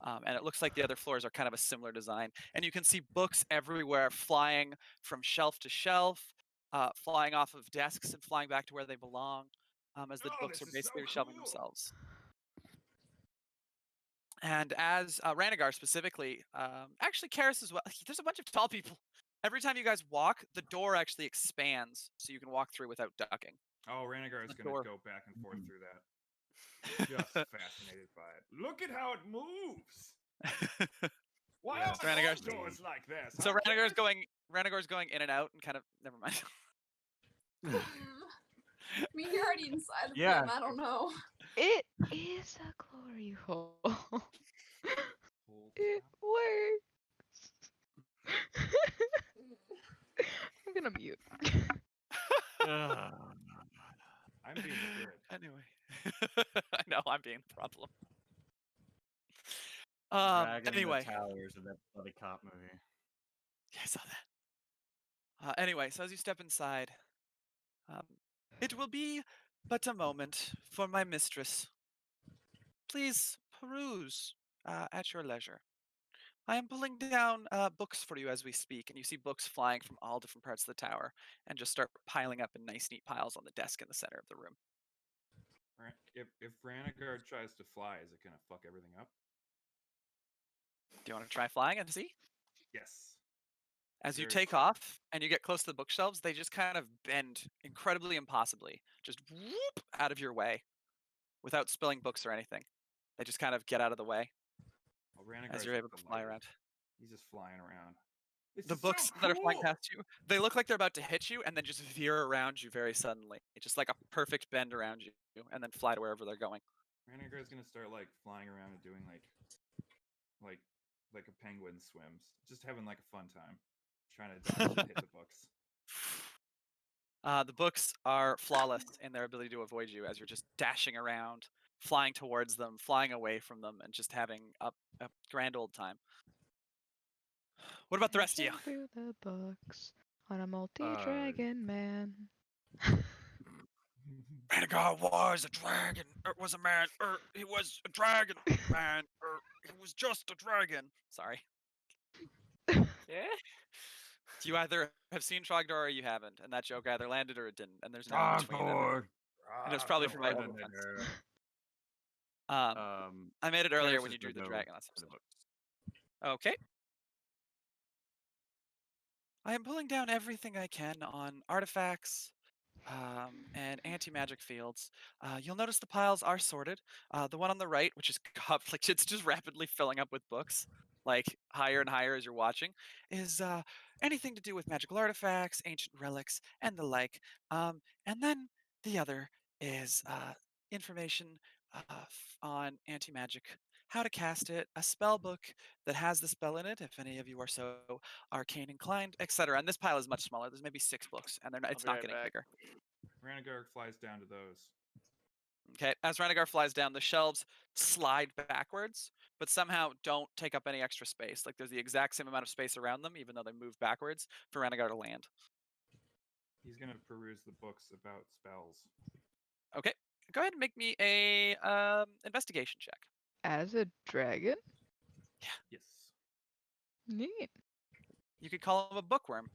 And it looks like the other floors are kind of a similar design. And you can see books everywhere, flying from shelf to shelf, flying off of desks and flying back to where they belong, as the Oh, books this are is so basically reshelving cool. themselves. And as Ranagar specifically, actually Karis as well. There's a bunch of tall people. Every time you guys walk, the door actually expands, so you can walk through without ducking. Oh, Ranagar is The going door. to go back and forth through that. Just fascinated by it. Look at how it moves. Why Yes, are all Ranagar's- doors like this? So huh, Ranagar's Karis? going in and out and kind of never mind. I mean, you're already inside of Yeah. them. I don't know. It is a glory hole. Hold It up. works. I'm gonna mute. I'm being the bridge. Anyway, I know I'm being the problem. Dragon Anyway, in the Towers of that bloody cop movie. yeah, I saw that. Anyway, so as you step inside, it will be but a moment for my mistress. Please peruse at your leisure. I am pulling down books for you as we speak, and you see books flying from all different parts of the tower and just start piling up in nice, neat piles on the desk in the center of the room. If Ranagar tries to fly, is it going to fuck everything up? Do you want to try flying and see? Yes. As you Very take fun. off and you get close to the bookshelves, they just kind of bend incredibly impossibly, just whoop out of your way without spilling books or anything. They just kind of get out of the way Well, Ranagar's as you're able to fly delighted. around. He's just flying around. This The is books so that are flying cool! past you, they look like they're about to hit you and then just veer around you very suddenly. It's just like a perfect bend around you and then fly to wherever they're going. Ranagar's gonna start like flying around and doing like a penguin swims, just having like a fun time, trying to dodge and hit the books. The books are flawless in their ability to avoid you as you're just dashing around, flying towards them, flying away from them, and just having a grand old time. What about the rest of you? Through the books on a multi-dragon man. Ranagar was a dragon, was a man, he was a dragon, man, he was just a dragon. Sorry. Yeah? You either have seen Trogdor or you haven't, and that joke either landed or it didn't, and there's no in between. Trogdor. And it was probably for my own offense. I made it earlier when you drew the dragon. That's the books. okay. I am pulling down everything I can on artifacts and anti-magic fields. You'll notice the piles are sorted. The one on the right, which is like it's just rapidly filling up with books, like higher and higher as you're watching, is anything to do with magical artifacts, ancient relics, and the like. And then the other is information on anti-magic, how to cast it, a spell book that has the spell in it, if any of you are so arcane inclined, etc. And this pile is much smaller. There's maybe 6 books, and it's be not right getting back. bigger. Ranagar flies down to those. Okay, as Renegar flies down, the shelves slide backwards, but somehow don't take up any extra space. Like there's the exact same amount of space around them, even though they move backwards for Renegar to land. He's gonna peruse the books about spells. Okay, go ahead and make me a investigation check. As a dragon? Yes. Neat. You could call him a bookworm.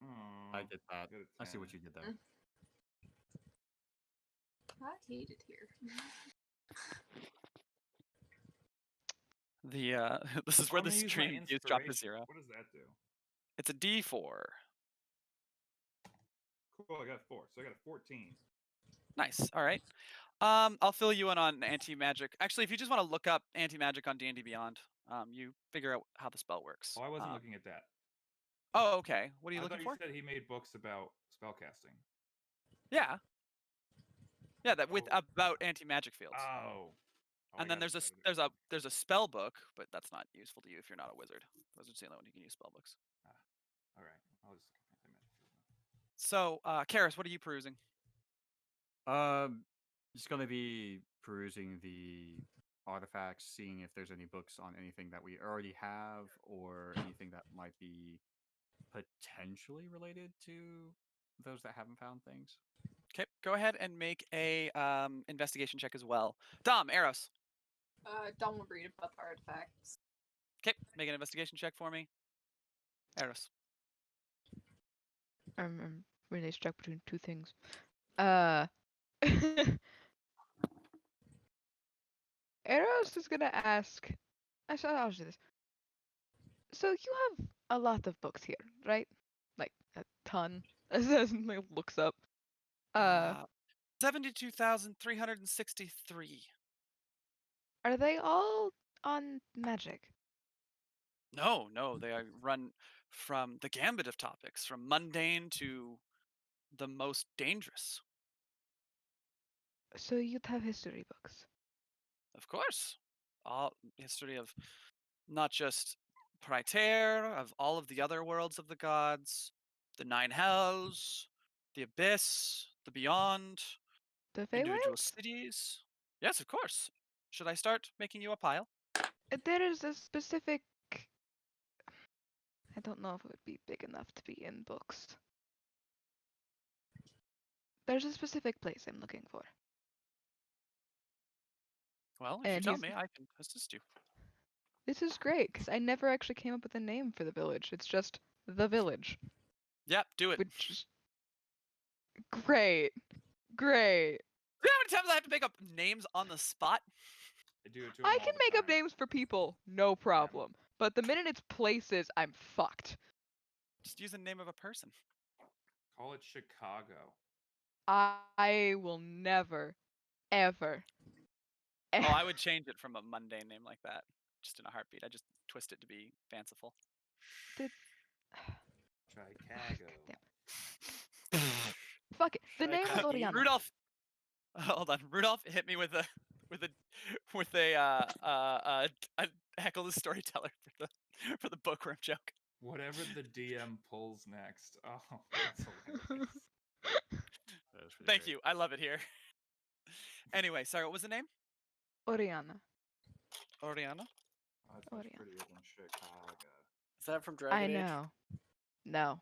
Oh, I get that. got a I see 10. what you did there. I hate it here. The this is Oh, where I'm the gonna use my stream views drop to inspiration. 0. What does that do? It's a D4. Cool, I got 4. So I got a 14. Nice. All right. I'll fill you in on anti-magic. Actually, if you just want to look up anti-magic on D&D Beyond, you figure out how the spell works. Oh, I wasn't looking at that. Oh, okay. What are you I looking thought for? you said he made books about spellcasting. Yeah. Yeah, that with Oh. about anti-magic fields. Oh. And then there's a spell book, but that's not useful to you if you're not a wizard. Those are the only one you can use spell books. All right. I'll just So, Karis, what are you perusing? Just gonna be perusing the artifacts, seeing if there's any books on anything that we already have or anything that might be potentially related to those that haven't found things. Okay, go ahead and make a investigation check as well. Dom, Eros. Don't want to read about the artifacts. Okay, make an investigation check for me. Eros. I'm really stuck between 2 things. Eros is gonna ask. Actually, I'll do this. So you have a lot of books here, right? Like a ton. As he looks up. 72,363. Are they all on magic? No, they are run from the gambit of topics, from mundane to the most dangerous. So you'd have history books. Of course. All history of not just Praetor, of all of the other worlds of the gods, the 9 hells, the abyss, the beyond, The individual Feywilds? cities. Yes, of course. Should I start making you a pile? There is a specific. I don't know if it would be big enough to be in books. There's a specific place I'm looking for. Well, if you And tell he's- me, I can assist you. This is great because I never actually came up with a name for the village. It's just the village, Yep, do it. which is great. Great. You know how many times I have to make up names on the spot? I do it to him I all can the make up time. names for people, no problem. But the minute it's places, I'm fucked. Just use the name of a person. Call it Chicago. I will never, ever. Oh, I would change it from a mundane name like that, just in a heartbeat. I just twist it to be fanciful. Chicago. Fuck it. The name is Chicago. Oriana. Rudolph. Hold on, Rudolph hit me with a heckle the storyteller for the bookworm joke. Whatever the DM pulls next. Oh, that's hilarious. That was pretty Thank great. you. I love it here. Anyway, sorry, what was the name? Oriana. Oriana. Oh, it's much Oriana. prettier than Chicago. Is that from Dragon I Age? know. No.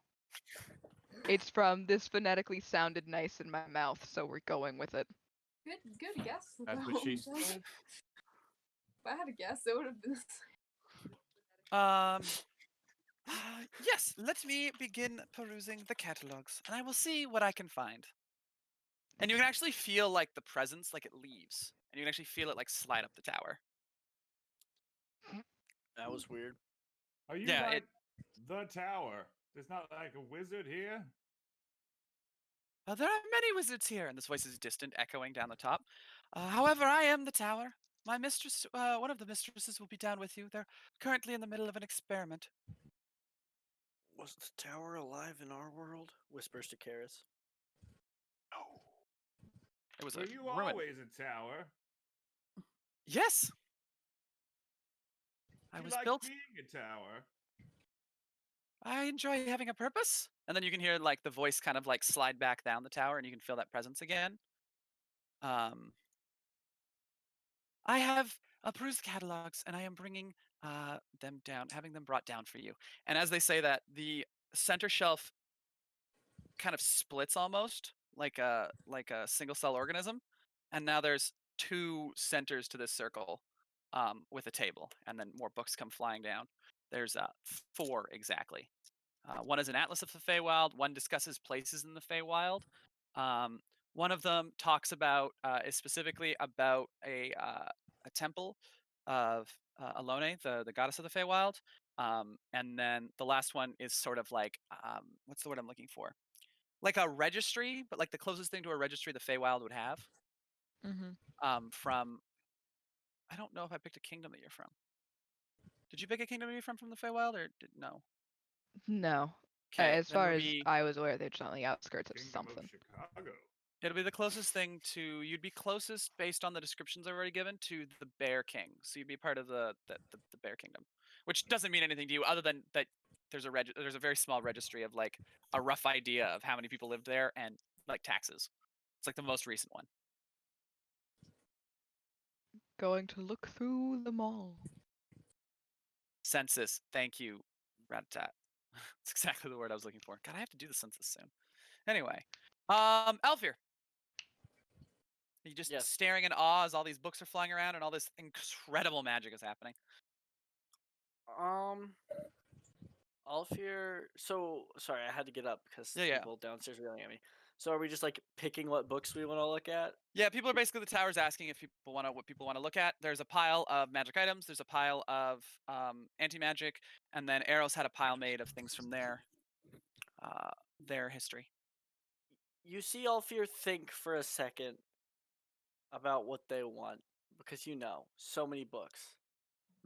It's from this phonetically sounded nice in my mouth, so we're going with it. Good guess. That's though, what she Jack. said. If I had a guess, it would have been. Yes, let me begin perusing the catalogs, and I will see what I can find. And you can actually feel like the presence, like it leaves, and you can actually feel it like slide up the tower. That was weird. Are you Yeah, like the tower? There's not like a wizard here? There are many wizards here, and this voice is distant, echoing down the top. However, I am the tower. My mistress, one of the mistresses, will be down with you. They're currently in the middle of an experiment. Was the tower alive in our world? Whispers to Karis. It was Were a you ruin. always a tower? Yes. I You was like built. being a tower? I enjoy having a purpose. And then you can hear like the voice kind of like slide back down the tower, and you can feel that presence again. Um, I have perused the catalogs, and I am bringing them down, having them brought down for you. And as they say that, the center shelf kind of splits almost like a single cell organism, and now there's two centers to this circle, with a table, and then more books come flying down. There's four exactly. One is an atlas of the Feywild. One discusses places in the Feywild. Um, one of them talks about is specifically about a temple of Alone, the goddess of the Feywild. And then the last one is sort of like what's the word I'm looking for? Like a registry, but like the closest thing to a registry the Feywild would have. Mm-hmm. From I don't know if I picked a kingdom that you're from. Did you pick a kingdom you're from the Feywild, or no? No. Okay, As then far it'll as be I was aware, they're just on the outskirts of Kingdom of something. Chicago. it'll be the closest thing to you'd be closest based on the descriptions I've already given to the Bear King. So you'd be part of the Bear Kingdom, which doesn't mean anything to you other than that there's a very small registry of like a rough idea of how many people lived there and like taxes. It's like the most recent one. Going to look through them all. Census. Thank you, Ratatat. That's exactly the word I was looking for. God, I have to do the census soon. Anyway, Alfir, are you just Yes. staring in awe as all these books are flying around and all this incredible magic is happening? Alfir. So sorry, I had to get up because Yeah, yeah. people downstairs are yelling at me. So are we just like picking what books we want to look at? Yeah, people are basically the tower's asking if what people want to look at. There's a pile of magic items. There's a pile of anti-magic, and then Arrows had a pile made of things from their history. You see Alfir think for a second about what they want because so many books.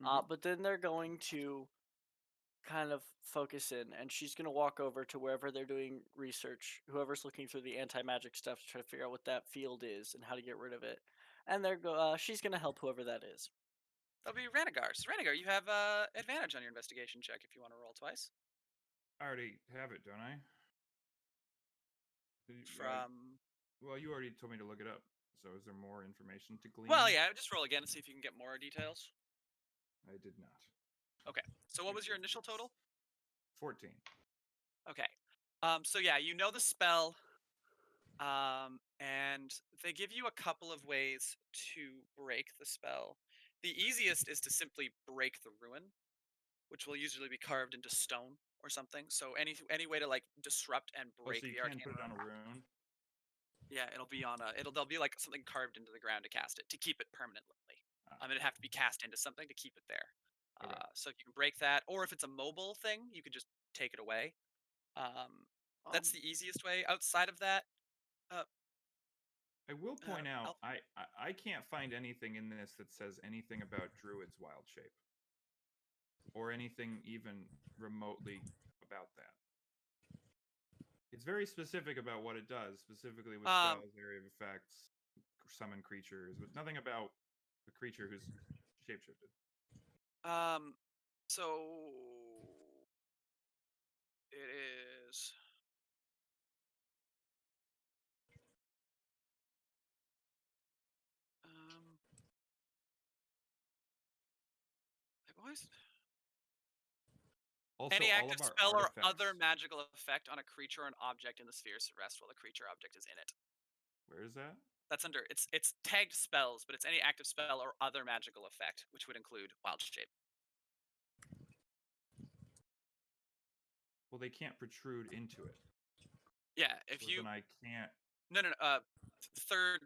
Mhm. But then they're going to kind of focus in, and she's going to walk over to wherever they're doing research, whoever's looking through the anti-magic stuff to try to figure out what that field is and how to get rid of it. And she's going to help whoever that is. That'll be Ranagar. So Ranagar, you have advantage on your investigation check if you want to roll twice. I already have it, don't I? Well, you already told me to look it up. So is there more information to glean? Well, yeah, just roll again and see if you can get more details. I did not. Okay. So what was your initial total? 14. Okay. So yeah, you know the spell, and they give you a couple of ways to break the spell. The easiest is to simply break the ruin, which will usually be carved into stone or something. So any way to like disrupt and break so you the can arcane put it on a ruin. rune? Yeah, there'll be like something carved into the ground to cast it to keep it permanently. It'd have to be cast into something to keep it there. Okay. So if you can break that, or if it's a mobile thing, you could just take it away. That's the easiest way. Outside of that, I will point out, I'll- I can't find anything in this that says anything about Druid's wild shape. Or anything even remotely about that. It's very specific about what it does, specifically with spells, area of effects, summon creatures, but nothing about a creature who's shapeshifted. So it is. Why is Also, any all active of our spell or artifacts. other magical effect on a creature or an object in the spheres of rest while the creature object is in it. Where is that? That's under it's tagged spells, but it's any active spell or other magical effect, which would include wild shape. Well, they can't protrude into it. Yeah, if So you then I can't. no. Third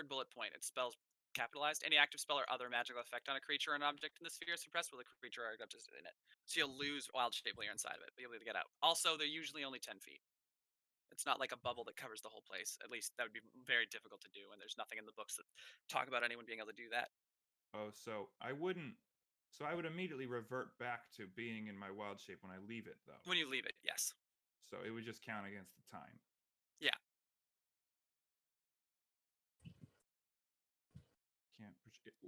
bullet point. It's spells capitalized. Any active spell or other magical effect on a creature or an object in the sphere is suppressed while the creature or object is in it. So you'll lose wild shape while you're inside of it, but you'll be able to get out. Also, they're usually only 10 feet. It's not like a bubble that covers the whole place. At least that would be very difficult to do, and there's nothing in the books that talk about anyone being able to do that. Oh, so I wouldn't. So I would immediately revert back to being in my wild shape when I leave it, though. When you leave it, yes. So it would just count against the time. Yeah.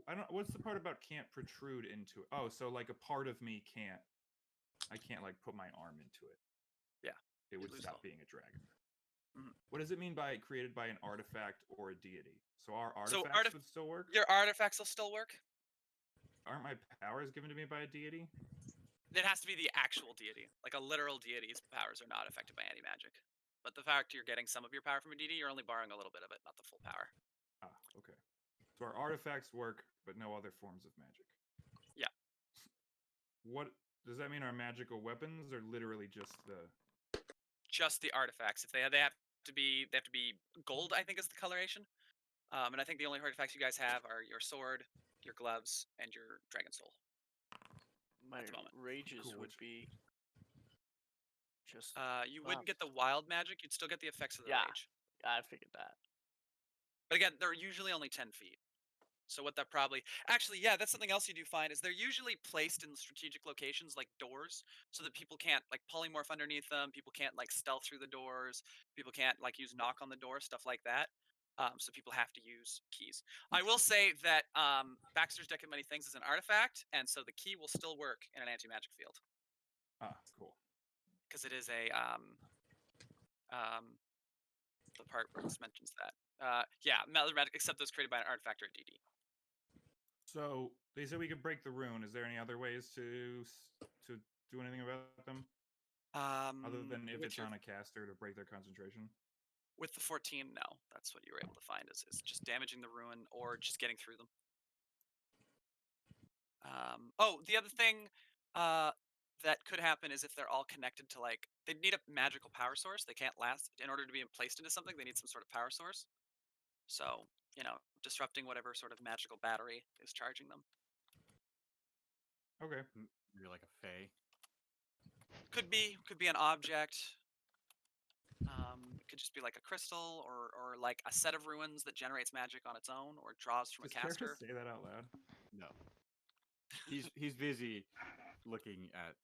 I don't. What's the part about can't protrude into it? Oh, so like a part of me can't. I can't like put my arm into it. Yeah, It you'd would lose stop all. being a dragon. Mhm. What does it mean by created by an artifact or a deity? So our So artifacts would still work? your artifacts will still work. Aren't my powers given to me by a deity? It has to be the actual deity, like a literal deity's powers are not affected by any magic. But the fact you're getting some of your power from a deity, you're only borrowing a little bit of it, not the full power. Ah, okay. So our artifacts work, but no other forms of magic. Yeah. What does that mean? Our magical weapons are literally just the. Just the artifacts. If they have to be gold, I think is the coloration. And I think the only artifacts you guys have are your sword, your gloves, and your dragon soul. My the moment. rages Cool, would which- be just. You wouldn't get the wild magic. You'd still get the effects of the Yeah. rage. I figured that. But again, they're usually only 10 feet. So what that probably actually, yeah, that's something else you do find is they're usually placed in strategic locations like doors, so that people can't like polymorph underneath them. People can't like stealth through the doors. People can't like use knock on the door, stuff like that. So people have to use keys. I will say that Baxter's Deck of Many Things is an artifact, and so the key will still work in an anti-magic field Ah, cool. because it is a the part where it mentions that. Yeah, Mother Magic, except those created by an artifact or a DD. So they said we could break the rune. Is there any other ways to do anything about them other than if with it's your- on a caster to break their concentration? With the 14, no. That's what you were able to find is just damaging the ruin or just getting through them. Oh, the other thing that could happen is if they're all connected to like they need a magical power source. They can't last in order to be placed into something. They need some sort of power source. So disrupting whatever sort of magical battery is charging them. Okay. You're like a fae. Could be an object. It could just be like a crystal or like a set of ruins that generates magic on its own or draws from Does a caster. Karis say that out loud? No. He's busy looking at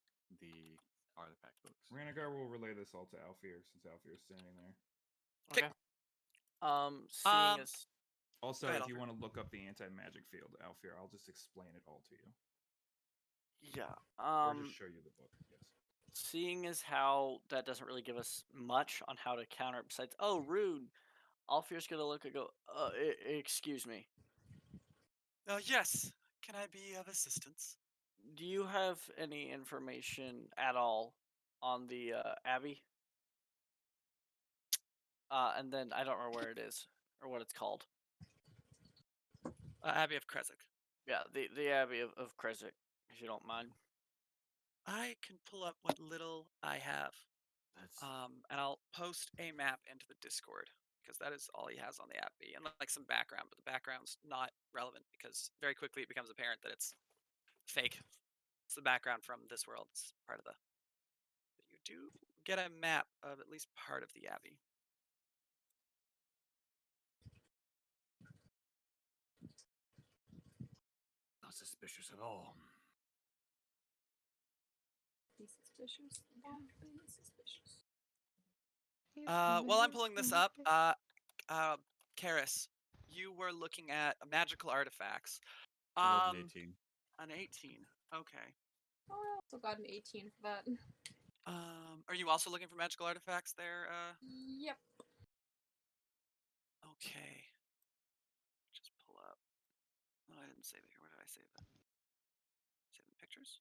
the artifact books. Ranagar will relay this all to Alfir since Alfir is standing there. Okay. Seeing as Also, Go ahead, if you Alfir. want to look up the anti-magic field, Alfir, I'll just explain it all to you. yeah, Or just show you the book, yes. seeing as how that doesn't really give us much on how to counter it besides rune, Alfir's gonna look and go, excuse me. Yes. Can I be of assistance? Do you have any information at all on the Abbey? And then I don't remember where it is or what it's called. Abbey of Kresik. Yeah, the Abbey of Kresik, if you don't mind. I can pull up what little I have. That's And I'll post a map into the Discord because that is all he has on the Abbey and like some background, but the background's not relevant because very quickly it becomes apparent that it's fake. It's the background from this world. It's part of the. But you do get a map of at least part of the Abbey. not suspicious at all. Be suspicious. Don't be suspicious. While I'm pulling this up, Karis, you were looking at magical artifacts. I rolled an 18. An 18. Okay. Oh, I also got an 18 for that. Are you also looking for magical artifacts there? Yep. Okay. Just pull up. Oh, I didn't save it here. Where did I save it? Save in pictures.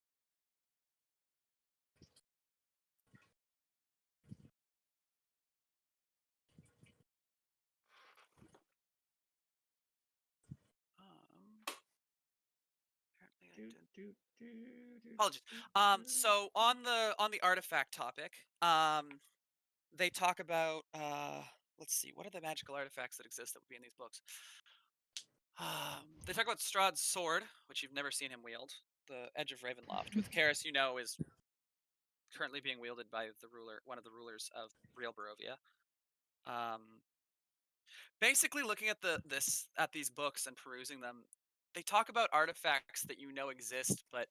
Apparently I did. Apologies. So on the artifact topic, they talk about let's see, what are the magical artifacts that exist that would be in these books? They talk about Strahd's sword, which you've never seen him wield, the Edge of Ravenloft, with Karis, is currently being wielded by one of the rulers of real Barovia. Basically, looking at these books and perusing them, they talk about artifacts that exist, but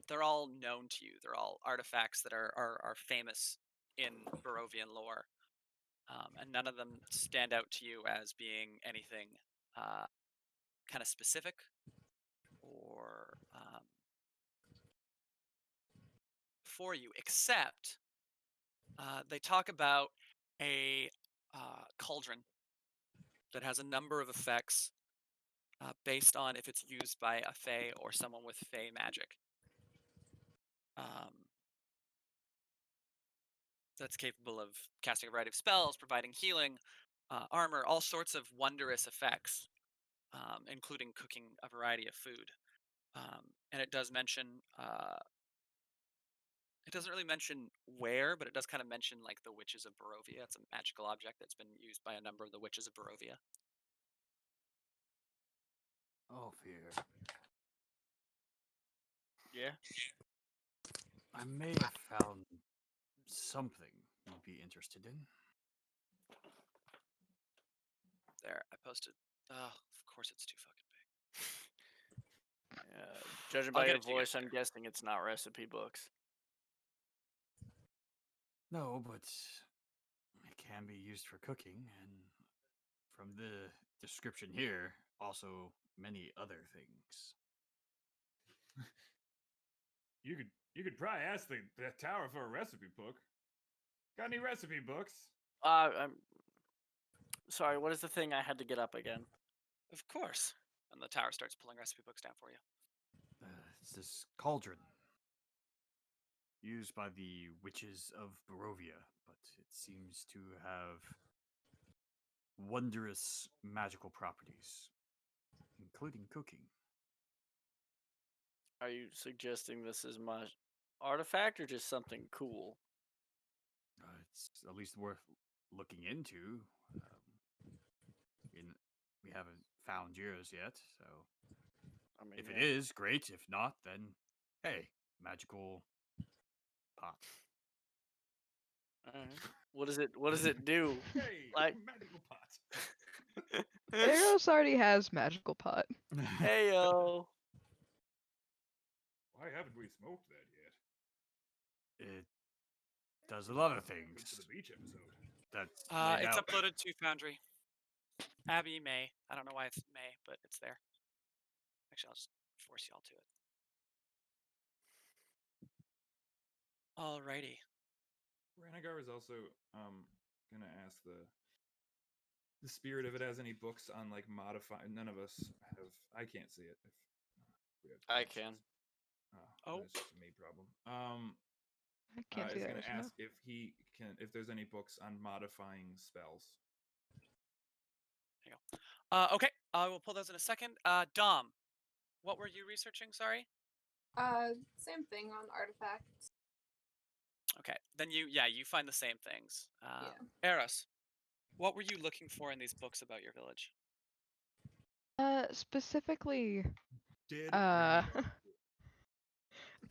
they're all known to you. They're all artifacts that are famous in Barovian lore, and none of them stand out to you as being anything kind of specific or for you, except they talk about a cauldron that has a number of effects based on if it's used by a fae or someone with fae magic. That's capable of casting a variety of spells, providing healing, armor, all sorts of wondrous effects, including cooking a variety of food. And it does mention, it doesn't really mention where, but it does kind of mention like the witches of Barovia. It's a magical object that's been used by a number of the witches of Barovia. Oh, fear. Yeah. I may have found something you'd be interested in. There, I posted. Oh, of course it's too fucking big. Judging I'll by get your it to you guys voice, I'm later. guessing it's not recipe books. No, but it can be used for cooking, and from the description here, also many other things. You could probably ask the tower for a recipe book. Got any recipe books? I'm sorry. What is the thing I had to get up again? Of course. And the tower starts pulling recipe books down for you. It's this cauldron used by the witches of Barovia, but it seems to have wondrous magical properties, including cooking. Are you suggesting this is my artifact or just something cool? It's at least worth looking into. We haven't found yours yet, so I mean, if yeah. it is, great. If not, then hey, magical pot. Alright. What does it do? Hey, Like- magical pot. Eros already has magical pot. Heyo. Why haven't we smoked that yet? It does a lot of Wait things. for the beach episode. That's It's out. uploaded to Foundry. Abby May. I don't know why it's May, but it's there. Actually, I'll just force y'all to it. Alrighty. Ranagar is also gonna ask the spirit if it has any books on like modify. None of us have. I can't see it. If we have I glasses. can. Oh. That's just a me problem. I can't see Is that. gonna right now. ask if there's any books on modifying spells. Okay, I will pull those in a second. Dom, what were you researching? Sorry. Same thing on artifacts. Okay, then you find the same things. Yeah. Eros, what were you looking for in these books about your village? Specifically, Did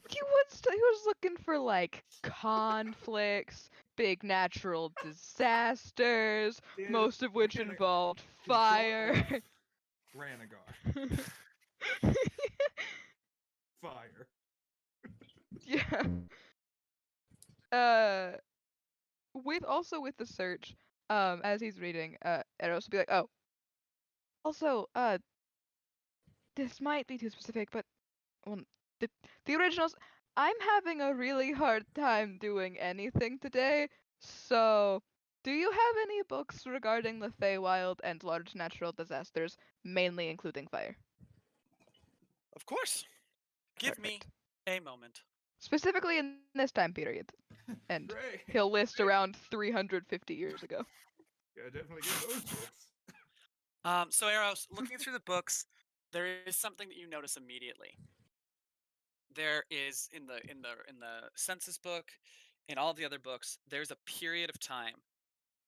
he was looking for like conflicts, big natural disasters, Did most of which Ranagar- involved did fire. Dwarf Ranagar fire. Yeah. With the search, as he's reading, Eros will be like, oh. Also, this might be too specific, but well, the originals. I'm having a really hard time doing anything today, so do you have any books regarding the Feywild and large natural disasters, mainly including fire? Of course. Give me Perfect. a moment. Specifically in this time period, and Great. he'll list around 350 years ago. Yeah, definitely get those books. So Eros, looking through the books, there is something that you notice immediately. There is in the census book, in all the other books, there's a period of time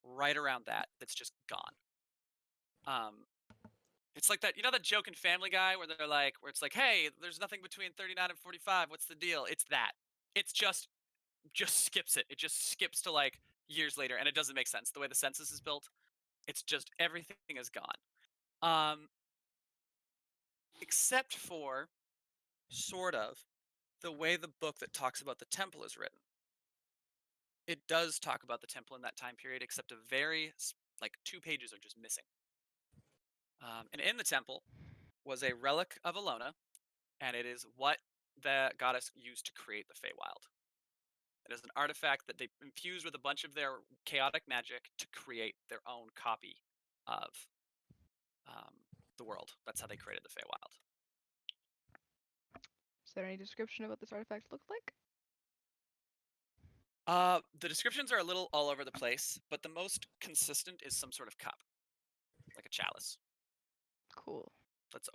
right around that's just gone. It's like that, that joke in Family Guy where where it's like, hey, there's nothing between 39 and 45. What's the deal? It's that. It's just skips it. It just skips to like years later, and it doesn't make sense the way the census is built. It's just everything is gone. Except for sort of the way the book that talks about the temple is written. It does talk about the temple in that time period, except a very, like 2 pages are just missing. And in the temple, was a relic of Alona, and it is what the goddess used to create the Feywild. It is an artifact that they infused with a bunch of their chaotic magic to create their own copy of the world. That's how they created the Feywild. Is there any description of what this artifact looked like? The descriptions are a little all over the place, but the most consistent is some sort of cup, like a chalice, Cool. that's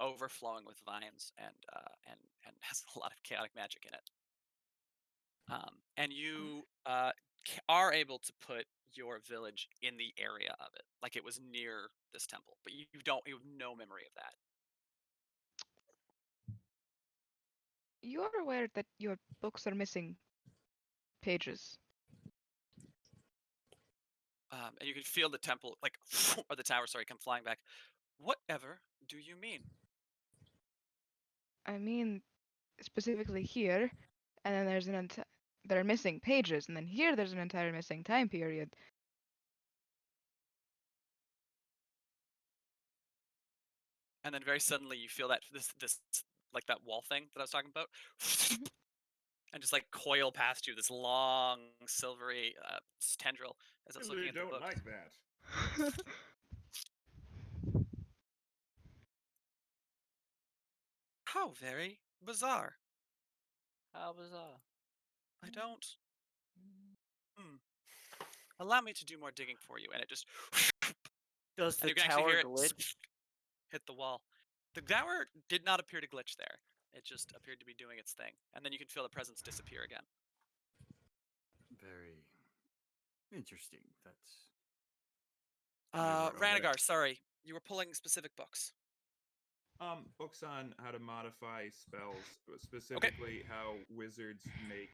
overflowing with vines and has a lot of chaotic magic in it. And you are able to put your village in the area of it, like it was near this temple, but you have no memory of that. You are aware that your books are missing pages. And you can feel the temple, like, or the tower, sorry, come flying back. Whatever do you mean? I mean, specifically here, and then there's there are missing pages, and then here there's an entire missing time period. And then very suddenly you feel that this like that wall thing that I was talking about, and just like coil past you this long silvery tendril as it's looking Really at the don't book. like that. How very bizarre. How bizarre. I don't. Allow me to do more digging for you, and it just Does and the you can actually tower hear it glitch? hit the wall. The tower did not appear to glitch there. It just appeared to be doing its thing, and then you can feel the presence disappear again. Very interesting. That's never read it. Ranagar, sorry, you were pulling specific books. Books on how to modify spells, specifically how wizards make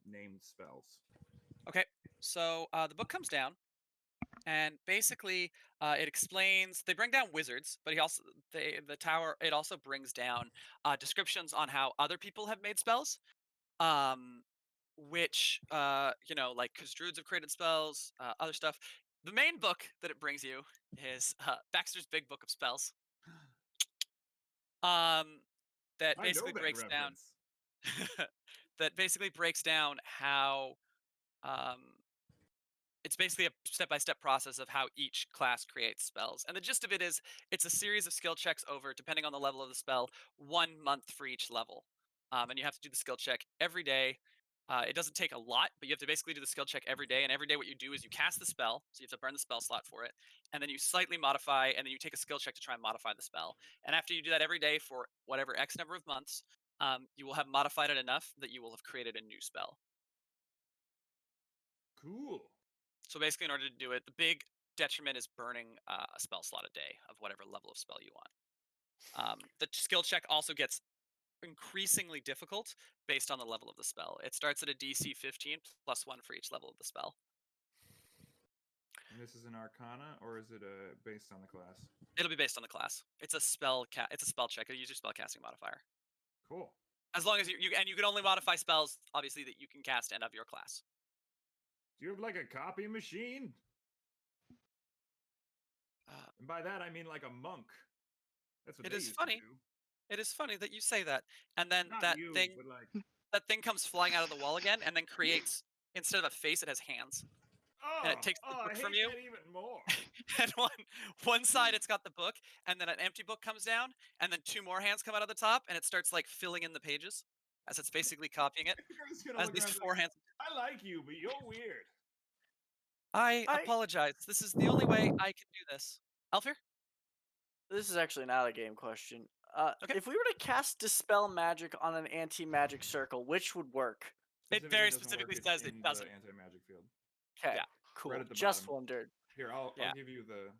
named spells. Okay, so the book comes down, and basically it explains. They bring down wizards, but the tower. It also brings down descriptions on how other people have made spells, which like because druids have created spells, other stuff. The main book that it brings you is Baxter's Big Book of Spells. That basically breaks down. That basically breaks down how it's basically a step-by-step process of how each class creates spells. And the gist of it is it's a series of skill checks over, depending on the level of the spell, 1 month for each level. And you have to do the skill check every day. It doesn't take a lot, but you have to basically do the skill check every day. And every day what you do is you cast the spell, so you have to burn the spell slot for it. And then you slightly modify, and then you take a skill check to try and modify the spell. And after you do that every day for whatever X number of months, you will have modified it enough that you will have created a new spell. Cool. So basically, in order to do it, the big detriment is burning a spell slot a day of whatever level of spell you want. The skill check also gets increasingly difficult based on the level of the spell. It starts at a DC 15 plus 1 for each level of the spell. And this is an Arcana, or is it based on the class? It'll be based on the class. It's a spell it's a spell check. It'll use your spell casting modifier. Cool. As long as you can only modify spells, obviously, that you can cast and of your class. Do you have like a copy machine? And by that I mean like a monk. That's what It they is used funny. to do. It is funny that you say that, and then Not that you, thing but like, comes flying out of the wall again, and then creates, instead of a face, it has hands, and it takes the I book hate from you. that even more. And one side it's got the book, and then an empty book comes down, and then 2 more hands come out of the top, and it starts like filling in the pages as it's basically copying it. You're just gonna As look these around and be 4 like, hands. I like you, but you're weird. I apologize. This is the only way I can do this. Alfir? This is actually not a game question. Okay. If we were to cast Dispel Magic on an anti-magic circle, which would work? It very doesn't work, specifically it's says in it doesn't. the anti-magic field. Okay, Yeah. cool. Right at the Just bottom. wondered. Here, I'll Yeah. give you the.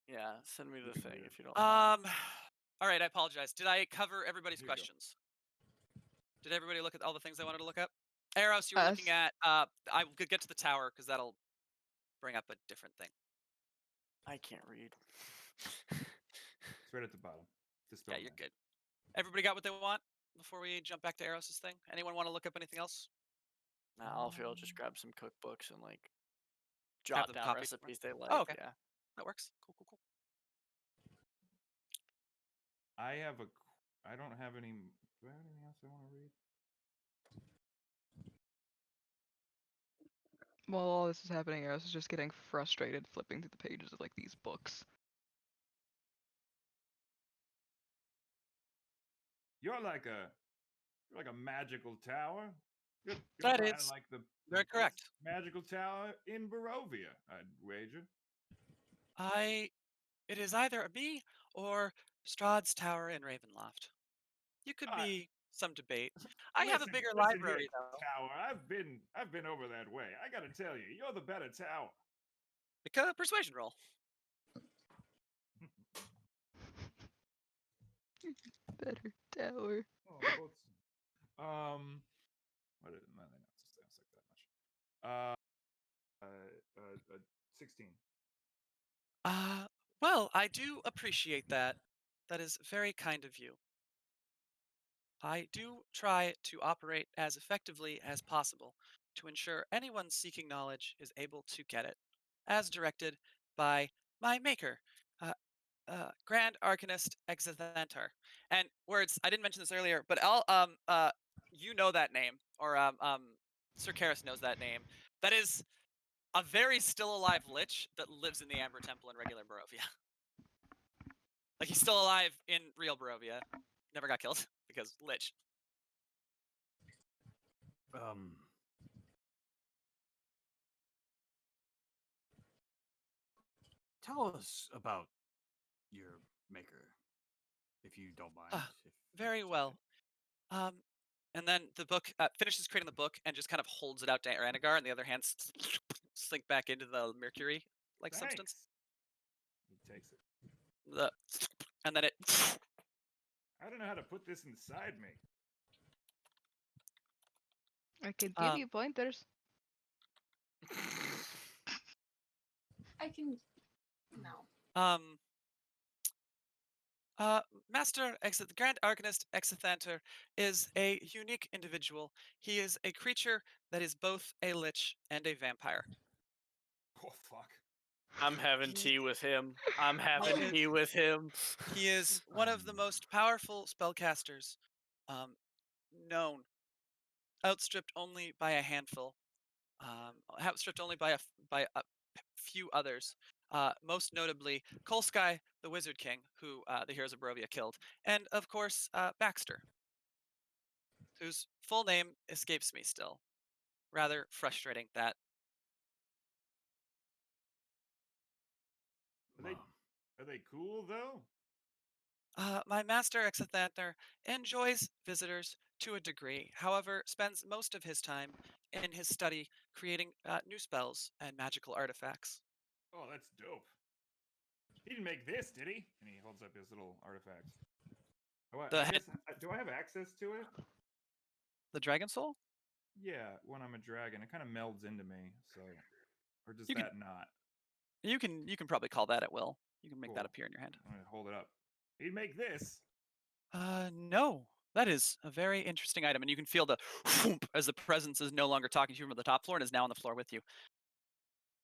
Yeah, send me You the can thing do it. if you don't mind. All right, I apologize. Did I cover everybody's Here you go. questions? Did everybody look at all the things I wanted to look up? Eros, you were looking Us. at. I could get to the tower because that'll bring up a different thing. I can't read. It's right at the bottom. Yeah, you're good. Everybody got what they want before we jump back to Eros' thing? Anyone want to look up anything else? Nah, Alfie will just grab some cookbooks and like Have jot them down copy. recipes they like. Oh, okay. Yeah. That works. Cool. I have a. I don't have any. Do I have anything else I want to read? While all this is happening, I was just getting frustrated flipping through the pages of like these books. You're like a. You're like a magical tower. You're That kind of is like the very best correct. magical tower in Barovia, I'd wager. It is either me or Strahd's tower in Ravenloft. You could I, be some debate. I have a listen, bigger listen here, library though. tower. I've been over that way. I gotta tell you, you're the better tower. Because persuasion roll. Better tower. Oh, both. What is my notes? It's like that much. 16. Well, I do appreciate that. That is very kind of you. I do try to operate as effectively as possible to ensure anyone seeking knowledge is able to get it, as directed by my maker, uh, Grand Arcanist Exithantar. And words, I didn't mention this earlier, but you know that name, or Sir Karis knows that name. That is a very still alive lich that lives in the Amber Temple in regular Barovia. Like he's still alive in real Barovia, never got killed because lich. Tell us about your maker, if you don't mind. If Very it's well. And then the book finishes creating the book and just kind of holds it out to Ranagar, and the other hand slink back into the mercury like substance. He takes it. And then it. I don't know how to put this inside me. I can give you pointers. I can. No. Master the Grand Arcanist Exithantar is a unique individual. He is a creature that is both a lich and a vampire. Oh fuck. I'm having tea with him. I'm having is- tea with him. He is one of the most powerful spellcasters known, outstripped only by a handful, outstripped only by a few others. Most notably, Kolsky, the Wizard King, who the Heroes of Barovia killed, and of course Baxter, whose full name escapes me still. Rather frustrating that. Are they cool though? My master Exithantar enjoys visitors to a degree, however, spends most of his time in his study creating new spells and magical artifacts. Oh, that's dope. He didn't make this, did he? And he holds up his little artifacts. Do I have access to it? The Dragon Soul? Yeah, when I'm a dragon, it kind of melds into me. So, or does You that not? You can probably call that at will. You can make that Cool. appear in your hand. I'm gonna hold it up. He'd make this. No. That is a very interesting item, and you can feel the whoomp as the presence is no longer talking to you from the top floor and is now on the floor with you.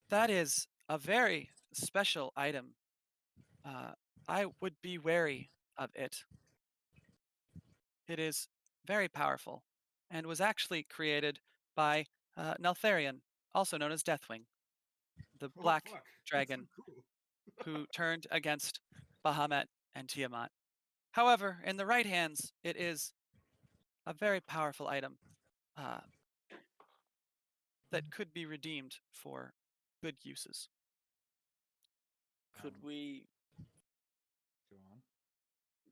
That is a very special item. I would be wary of it. It is very powerful, and was actually created by Neltharion, also known as Deathwing, the black fuck. dragon That's so cool. who turned against Bahamut and Tiamat. However, in the right hands, it is a very powerful item that could be redeemed for good uses. Could we Go on.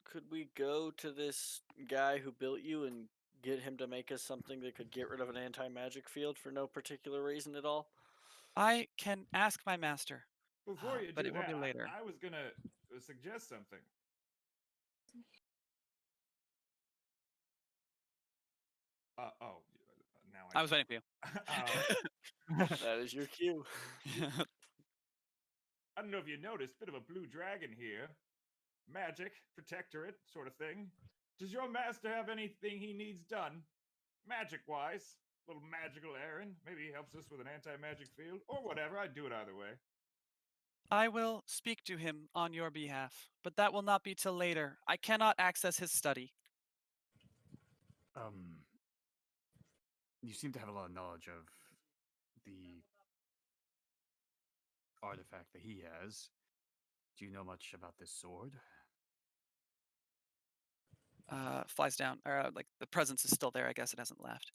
could we go to this guy who built you and get him to make us something that could get rid of an anti-magic field for no particular reason at all? I can ask my master, Before you but do it will that, be later. I was gonna suggest something. Now I was waiting for you. That is your cue. I don't know if you noticed, bit of a blue dragon here. Magic, protectorate, sort of thing. Does your master have anything he needs done? Magic-wise? Little magical errand? Maybe he helps us with an anti-magic field? Or whatever, I'd do it either way. I will speak to him on your behalf, but that will not be till later. I cannot access his study. You seem to have a lot of knowledge of the artifact that he has. Do you know much about this sword? Flies down, or like the presence is still there. I guess it hasn't left.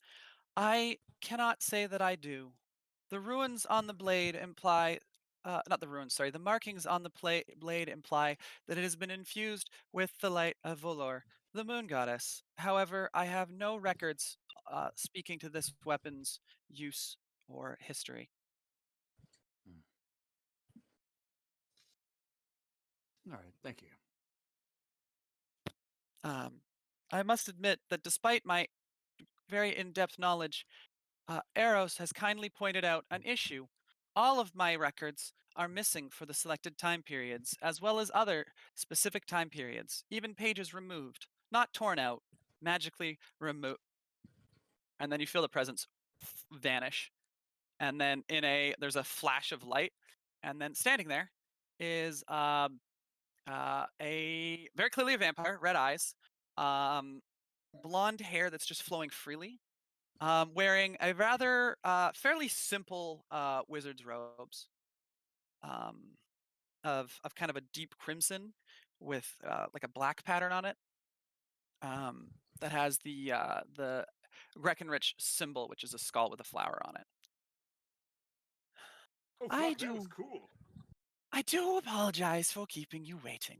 I cannot say that I do. The ruins on the blade imply, not the ruins, sorry, the markings on the blade imply that it has been infused with the light of Volor, the moon goddess. However, I have no records speaking to this weapon's use or history. All right, thank you. I must admit that despite my very in-depth knowledge, Eros has kindly pointed out an issue. All of my records are missing for the selected time periods, as well as other specific time periods, even pages removed, not torn out, magically removed. And then you feel the presence vanish. And then there's a flash of light, and then standing there is a very clearly a vampire, red eyes, blonde hair that's just flowing freely, wearing a rather fairly simple wizard's robes, of kind of a deep crimson with like a black pattern on it, that has the Breckenridge symbol, which is a skull with a flower on it. Oh I fuck, that was do. cool. I do apologize for keeping you waiting.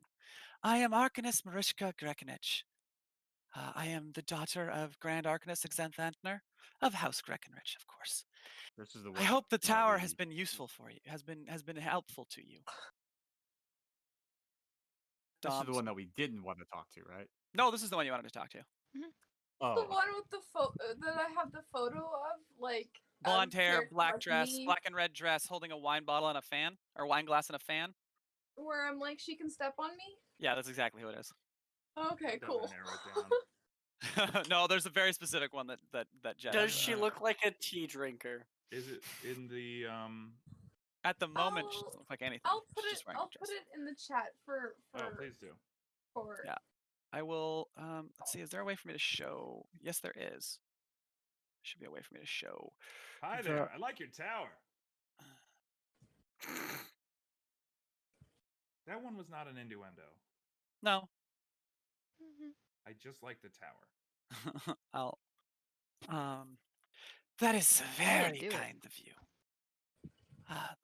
I am Arcanist Mariska Breckenridge. I am the daughter of Grand Arcanist Exanthantner of House Breckenridge, of course. This is the one. I hope the that tower has we- been useful for you. Has been helpful to you. This is the Dom's. one that we didn't want to talk to, right? No, this is the one you wanted to talk to. Oh, The one with the that I have the photo of, like Blonde hair, character black like dress, me, black and red dress, holding a wine bottle and a fan, or wine glass and a fan. where I'm like, she can step on me. Yeah, that's exactly who it is. Okay, That doesn't cool. narrow it down. No, there's a very specific one that Jet. Does has, she look like a tea drinker? Is it in the At the moment, she I'll- doesn't look like anything. I'll put She's it. just wearing a I'll dress. put it in the chat for Oh, please do. for. Yeah. I will. Let's see. Is there a way for me to show? Yes, there is. Should be a way for me to show. Hi there. I like your tower. That one was not an innuendo. No. I just like the tower. I'll. That is Yeah, very do it. kind of you.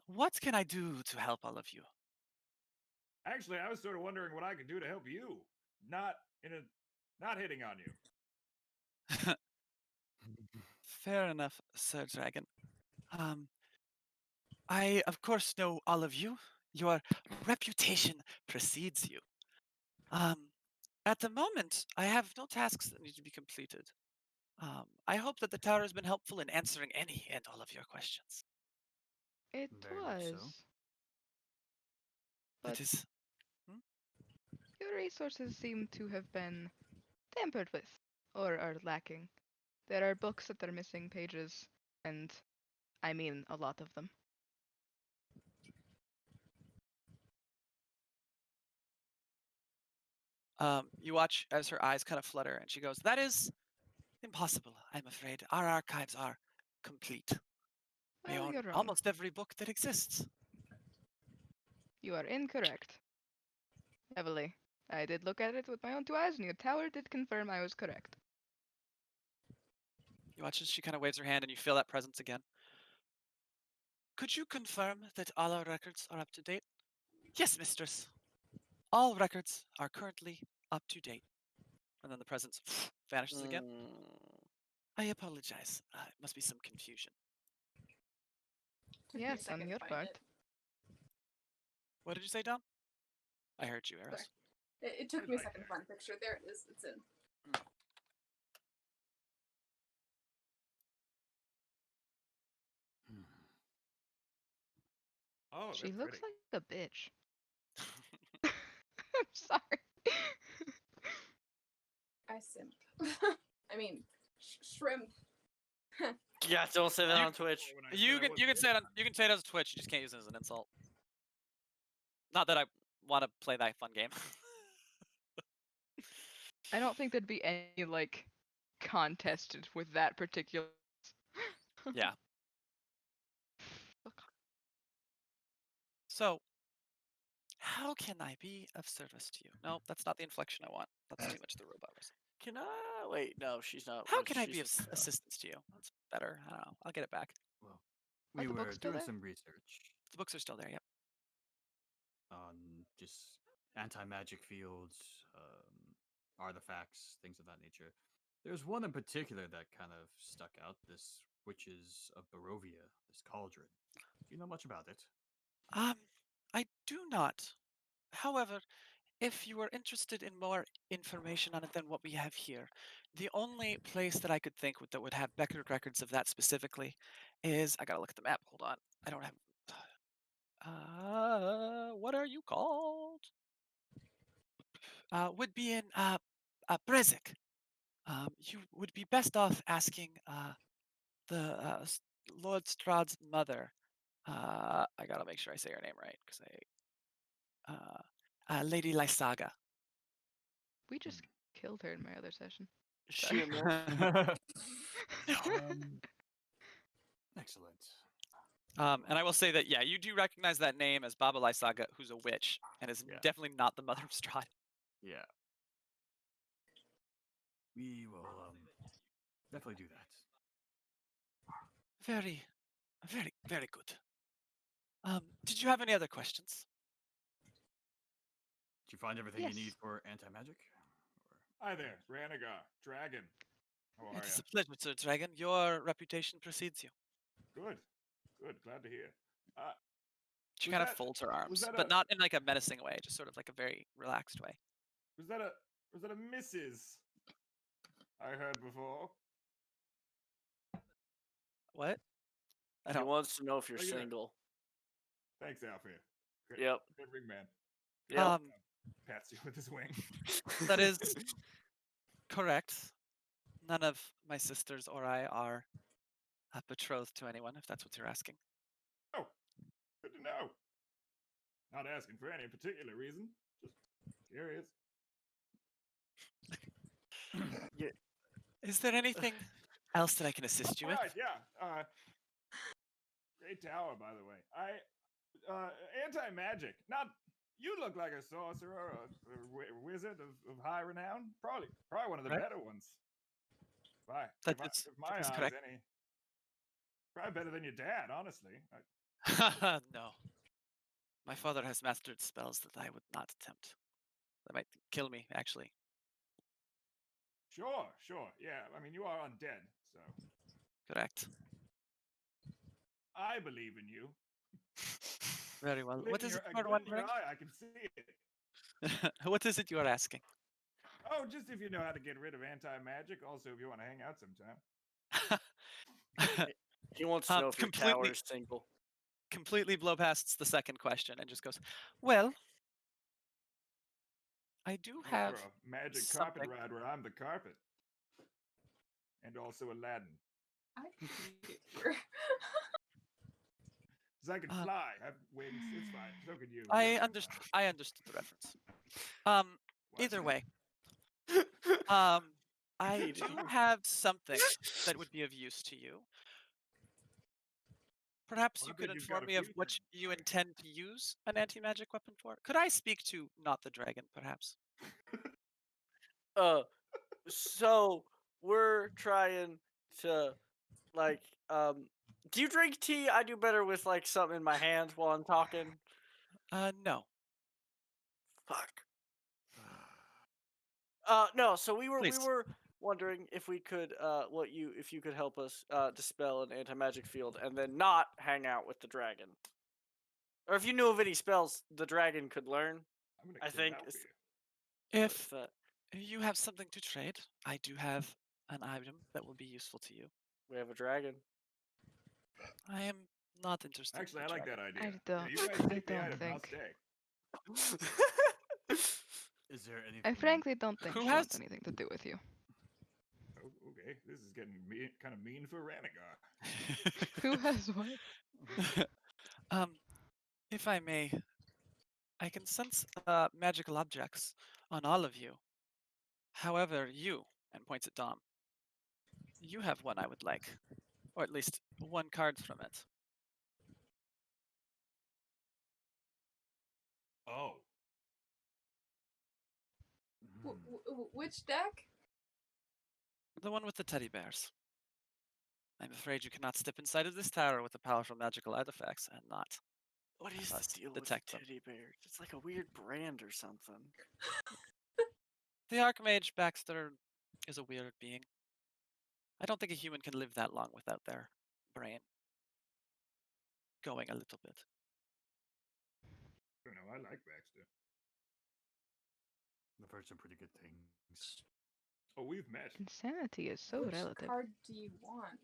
What can I do to help all of you? Actually, I was sort of wondering what I could do to help you. Not hitting on you. Fair enough, Sir Dragon. I of course know all of you. Your reputation precedes you. At the moment, I have no tasks that need to be completed. I hope that the tower has been helpful in answering any and all of your questions. It Very much so. was. It But is. your resources seem to have been tampered with, or are lacking. There are books that are missing pages, and I mean a lot of them. You watch as her eyes kind of flutter, and she goes, "That is impossible, I'm afraid. Our archives are complete. We Well, own you're wrong. almost every book that exists." You are incorrect. Heavily. I did look at it with my own two eyes, and your tower did confirm I was correct. You watch as she kind of waves her hand, and you feel that presence again. Could you confirm that all our records are up to date? Yes, mistress. All records are currently up to date. And then the presence vanishes again. I apologize. It must be some confusion. Took me a Yes, on second to your find part. it. What did you say, Dom? I heard you, Eros. Sorry. It took me a second to find the picture. There it is. It's in. Oh, She they're looks pretty. like a bitch. I'm sorry. I simp. I mean, shrimp. Yeah, don't say that on Twitch. When I said You I can wasn't say it hitting you can say it as a Twitch. You just can't use it as an insult. Not that I want to play that fun game. I don't think there'd be any like contested with that particular. Yeah. So, how can I be of service to you? No, that's not the inflection I want. That's too much of the robot voice. Can I wait? No, she's not. How well, can I be she's of a robot. assistance to you? That's better. I don't know. I'll get it back. Well, Are we the were books still doing there? some research The books are still there. Yep. on just anti-magic fields, artifacts, things of that nature. There's one in particular that kind of stuck out. This Witches of Barovia, this cauldron. Do you know much about it? I do not. However, if you are interested in more information on it than what we have here, the only place that I could think that would have records of that specifically is I gotta look at the map. Hold on, I don't have. What are you called? Would be in Brezek. You would be best off asking the Lord Strahd's mother. I gotta make sure I say her name right because Lady Lysaga. We just killed her in my other session. Is she a milf? Excellent. And I will say that yeah, you do recognize that name as Baba Lysaga, who's a witch and is Yeah. definitely not the mother of Strahd. Yeah. We will definitely do that. Very, very, very good. Did you have any other questions? Did you find everything Yes. you need for anti-magic? Hi there, Ranagar, Dragon. How are It is you? a pleasure, Sir Dragon. Your reputation precedes you. Good, good. Glad to hear. She Was kind of that- folds her arms, that but a- not in like a menacing way, just sort of like a very relaxed way. Was that a Mrs. I heard before? What? I He don't. wants to know if you're Look at it. single. Thanks, Alfie. Good, Yep. good ringman. Yep. Pats you with his wing. That is correct. None of my sisters or I are betrothed to anyone, if that's what you're asking. Oh, good to know. Not asking for any particular reason. Just curious. Is there anything else that I can assist you with? Alright, yeah. Great tower, by the way. Anti-magic. Not. You look like a sorcerer or a wizard of high renown. Probably one of the Right. better ones. That If is my eyes correct. any. Probably better than your dad, honestly. No. My father has mastered spells that I would not attempt. That might kill me, actually. Sure. Yeah, I mean, you are undead, so. Correct. I believe in you. Very well. What is it you are glint in your wondering? eye, I can see it. What is it you are asking? Oh, just if you know how to get rid of anti-magic. Also, if you want to hang out sometime. He wants to know if your completely- tower is single. Completely blow past the second question and just goes, well, I do Look have for a magic something. carpet ride where I'm the carpet. And also Aladdin. I can see it. Because I can Uh, fly. I have wings. It's fine. So can you. I You'll be understood. fine. I understood the reference. What? Either way, I do have something that would be of use to you. Perhaps Well, you I could think you've got inform a me of future, what you Mike. intend to use an anti-magic weapon for. Could I speak to not the dragon, perhaps? So we're trying to like do you drink tea? I do better with like something in my hand while I'm talking. No. Fuck. No, so we Please. were wondering if we could if you could help us dispel an anti-magic field and then not hang out with the dragon. Or if you knew of any spells the dragon could learn. I'm gonna I kill think Alfie. If that you have something to trade, I do have an item that will be useful to you. we have a dragon. I am not interested. in Actually, the I like dragon. that idea. I don't- Yeah, you guys I take the don't item. I'll think- stay. Is there anything? I frankly don't think Who she wants has- anything to do with you. Oh, okay, this is getting kind of mean for Ranagar. Who has what? If I may I can sense magical objects on all of you. However, you, and points at Dom, you have one I would like, or at least one card from it. Oh. Which deck? The one with the teddy bears. I'm afraid you cannot step inside of this tower with the powerful magical artifacts and not What is us the deal with detect them. teddy bears? It's like a weird brand or something. The Archmage Baxter is a weird being. I don't think a human can live that long without their brain going a little bit. I don't know. I like Baxter. I've heard some pretty good things. Oh, we've met. Insanity is so Which relative. card do you want?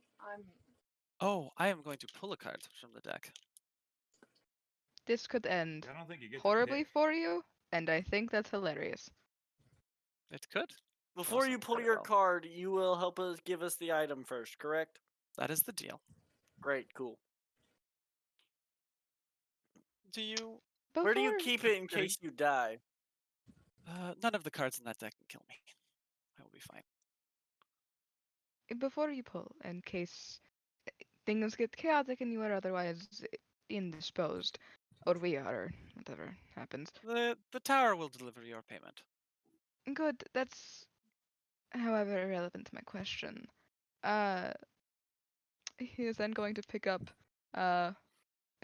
Oh, I am going to pull a card from the deck. This could end I don't think you get to horribly pick. for you, and I think that's hilarious. It could. Before Also you pull very your well. card, you will help us give us the item first, correct? That is the deal. Great, cool. Do you? Where do you Before- keep it in case you die? None of the cards in that deck can kill me. I will be fine. Before you pull, in case things get chaotic and you are otherwise indisposed, or we are, or whatever happens. The tower will deliver your payment. Good, that's however irrelevant to my question. He is then going to pick up the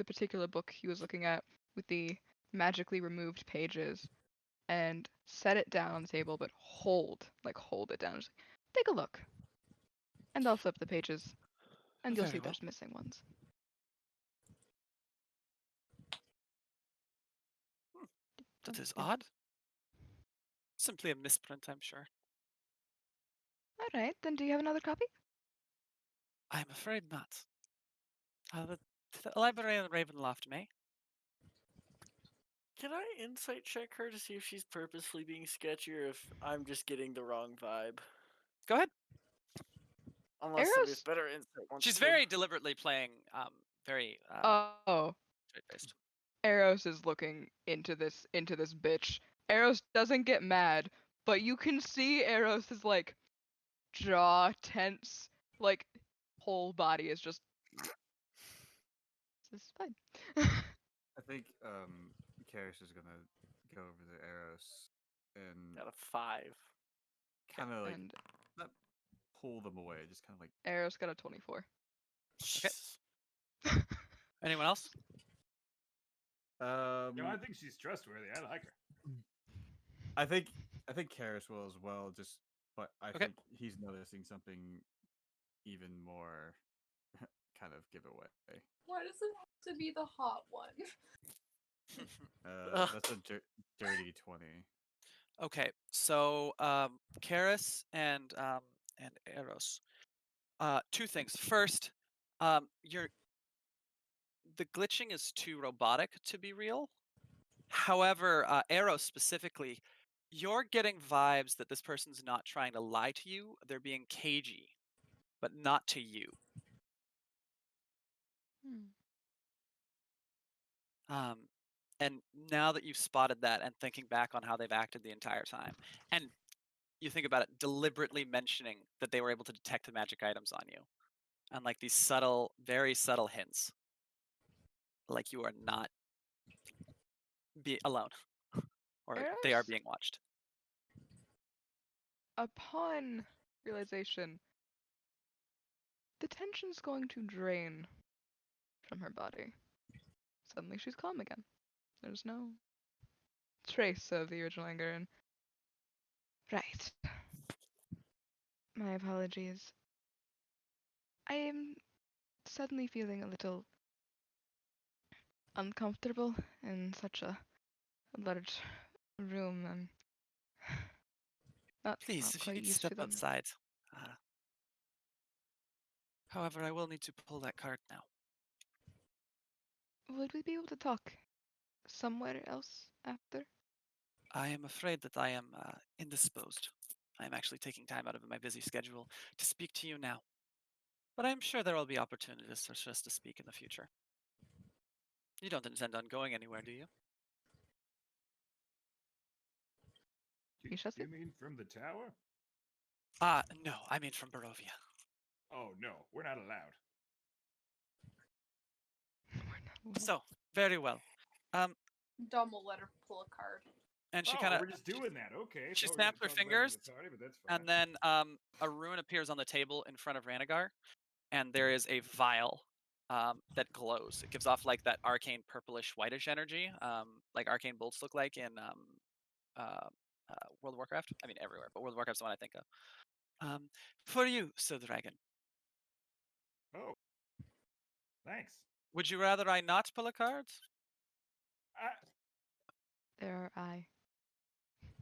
particular book he was looking at with the magically removed pages and set it down on the table, but hold it down. Just take a look. And I'll flip the pages, and you'll Very see well. there's missing ones. That is Yeah. odd. Simply a misprint, I'm sure. Alright, then do you have another copy? I'm afraid not. The librarian Ravenloft may. Can I insight check her to see if she's purposely being sketchy or if I'm just getting the wrong vibe? Go ahead. Unless somebody Eros? with better insight wants She's to. very deliberately playing very Oh, straight-faced. Eros is looking into this bitch. Eros doesn't get mad, but you can see Eros's like jaw tense, like whole body is just. This is fine. I think Karis is gonna go over to Eros and Got a 5. kind of like and not pull them away, just kind of like Eros got a 24. Okay. Anyone else? I think she's trustworthy. I like her. I think Karis will as well. Just, but I Okay. think he's noticing something even more kind of giveaway. Why does it have to be the hot one? That's a dirty 20. Okay, so Karis and Eros. Two things. First, the glitching is too robotic to be real. However, Eros specifically, you're getting vibes that this person's not trying to lie to you. They're being cagey, but not to you. And now that you've spotted that and thinking back on how they've acted the entire time, and you think about it, deliberately mentioning that they were able to detect the magic items on you, and like these subtle, very subtle hints, like you are not alone, or they are Eros? being watched. Upon realization, the tension's going to drain from her body. Suddenly she's calm again. There's no trace of the original anger and right. My apologies. I am suddenly feeling a little uncomfortable in such a large room. I'm not Please, if you quite could used step to them. outside. However, I will need to pull that card now. Would we be able to talk somewhere else after? I am afraid that I am indisposed. I am actually taking time out of my busy schedule to speak to you now. But I am sure there will be opportunities for us to speak in the future. You don't intend on going anywhere, do you? He shuts You it. mean from the tower? No, I mean from Barovia. Oh no, we're not allowed. We're not So, very well. Dom will let her pull a card. And she Oh, kind of we're just doing that. Okay. she Thought we were snaps her gonna talk about it in fingers, the party, but that's fine. and then a rune appears on the table in front of Ranagar, and there is a vial that glows. It gives off like that arcane purplish whitish energy, like arcane bolts look like in World of Warcraft. I mean everywhere, but World of Warcraft's the one I think of. For you, Sir Dragon. Oh, thanks. Would you rather I not pull a card? There are I.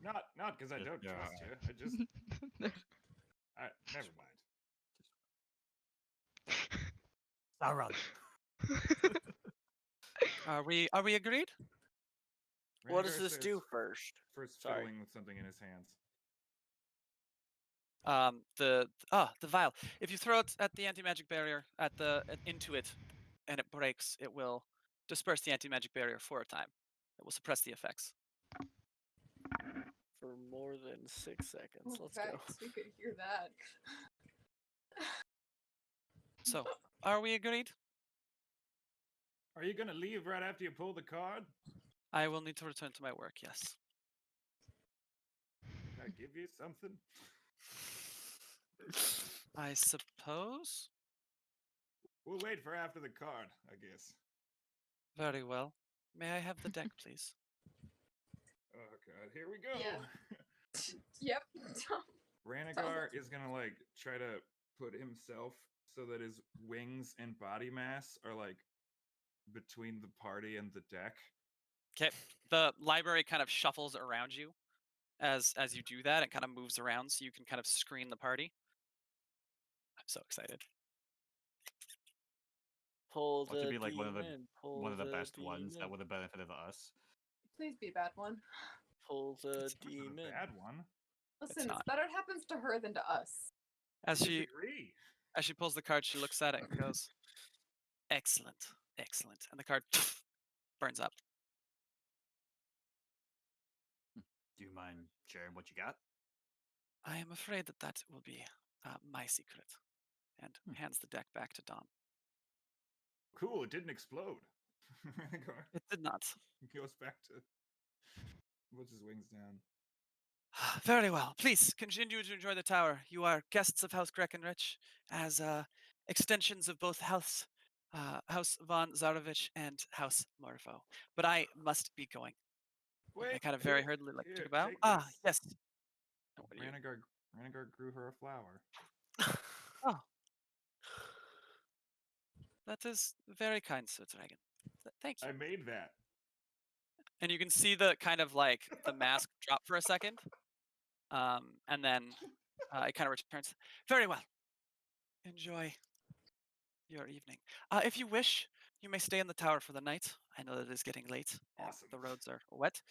Not because I Just- don't yeah, trust I- you. I just, never mind. Sauron. Are we agreed? What does Rhaegar this says, do first? First Sorry. fiddling with something in his hands. The vial. If you throw it at the anti-magic barrier into it, and it breaks, it will disperse the anti-magic barrier for a time. It will suppress the effects. For more than 6 seconds. Let's go. Facts, we could hear that. So, are we agreed? Are you gonna leave right after you pull the card? I will need to return to my work. Yes. Can I give you something? I suppose. We'll wait for after the card, I guess. Very well. May I have the deck, please? Oh god, here we go. Yeah. Yep. Rhaegar is gonna like try to put himself so that his wings and body mass are like between the party and the deck. Okay. The library kind of shuffles around you as you do that. It kind of moves around so you can kind of screen the party. I'm so excited. Pull What to the be like demon. one of the best ones that demon. would have benefited us. Please be a bad one. Pull the It's not a demon. bad one. Listen, not. it's better it happens to her than to us. As she Disagree. pulls the card, she looks at it and goes, "Excellent, excellent," and the card burns up. Do you mind sharing what you got? I am afraid that will be my secret. And hands the deck back to Dom. Cool, it didn't explode. Rhaegar It did not. goes back to puts his wings down. Very well. Please continue to enjoy the tower. You are guests of House Breckenridge, as extensions of both House von Zarovich and House Morvo. But I must be going. I kind of very hurriedly like here, took a bow. take Ah, this. yes. Oh, what are you- Rhaegar grew her a flower. Oh. That is very kind, Sir Dragon. Thank you. I made that. And you can see the kind of like the mask drop for a second. And then it kind of returns. Very well. Enjoy your evening. If you wish, you may stay in the tower for the night. I know that it is getting late. And Awesome. the roads are wet.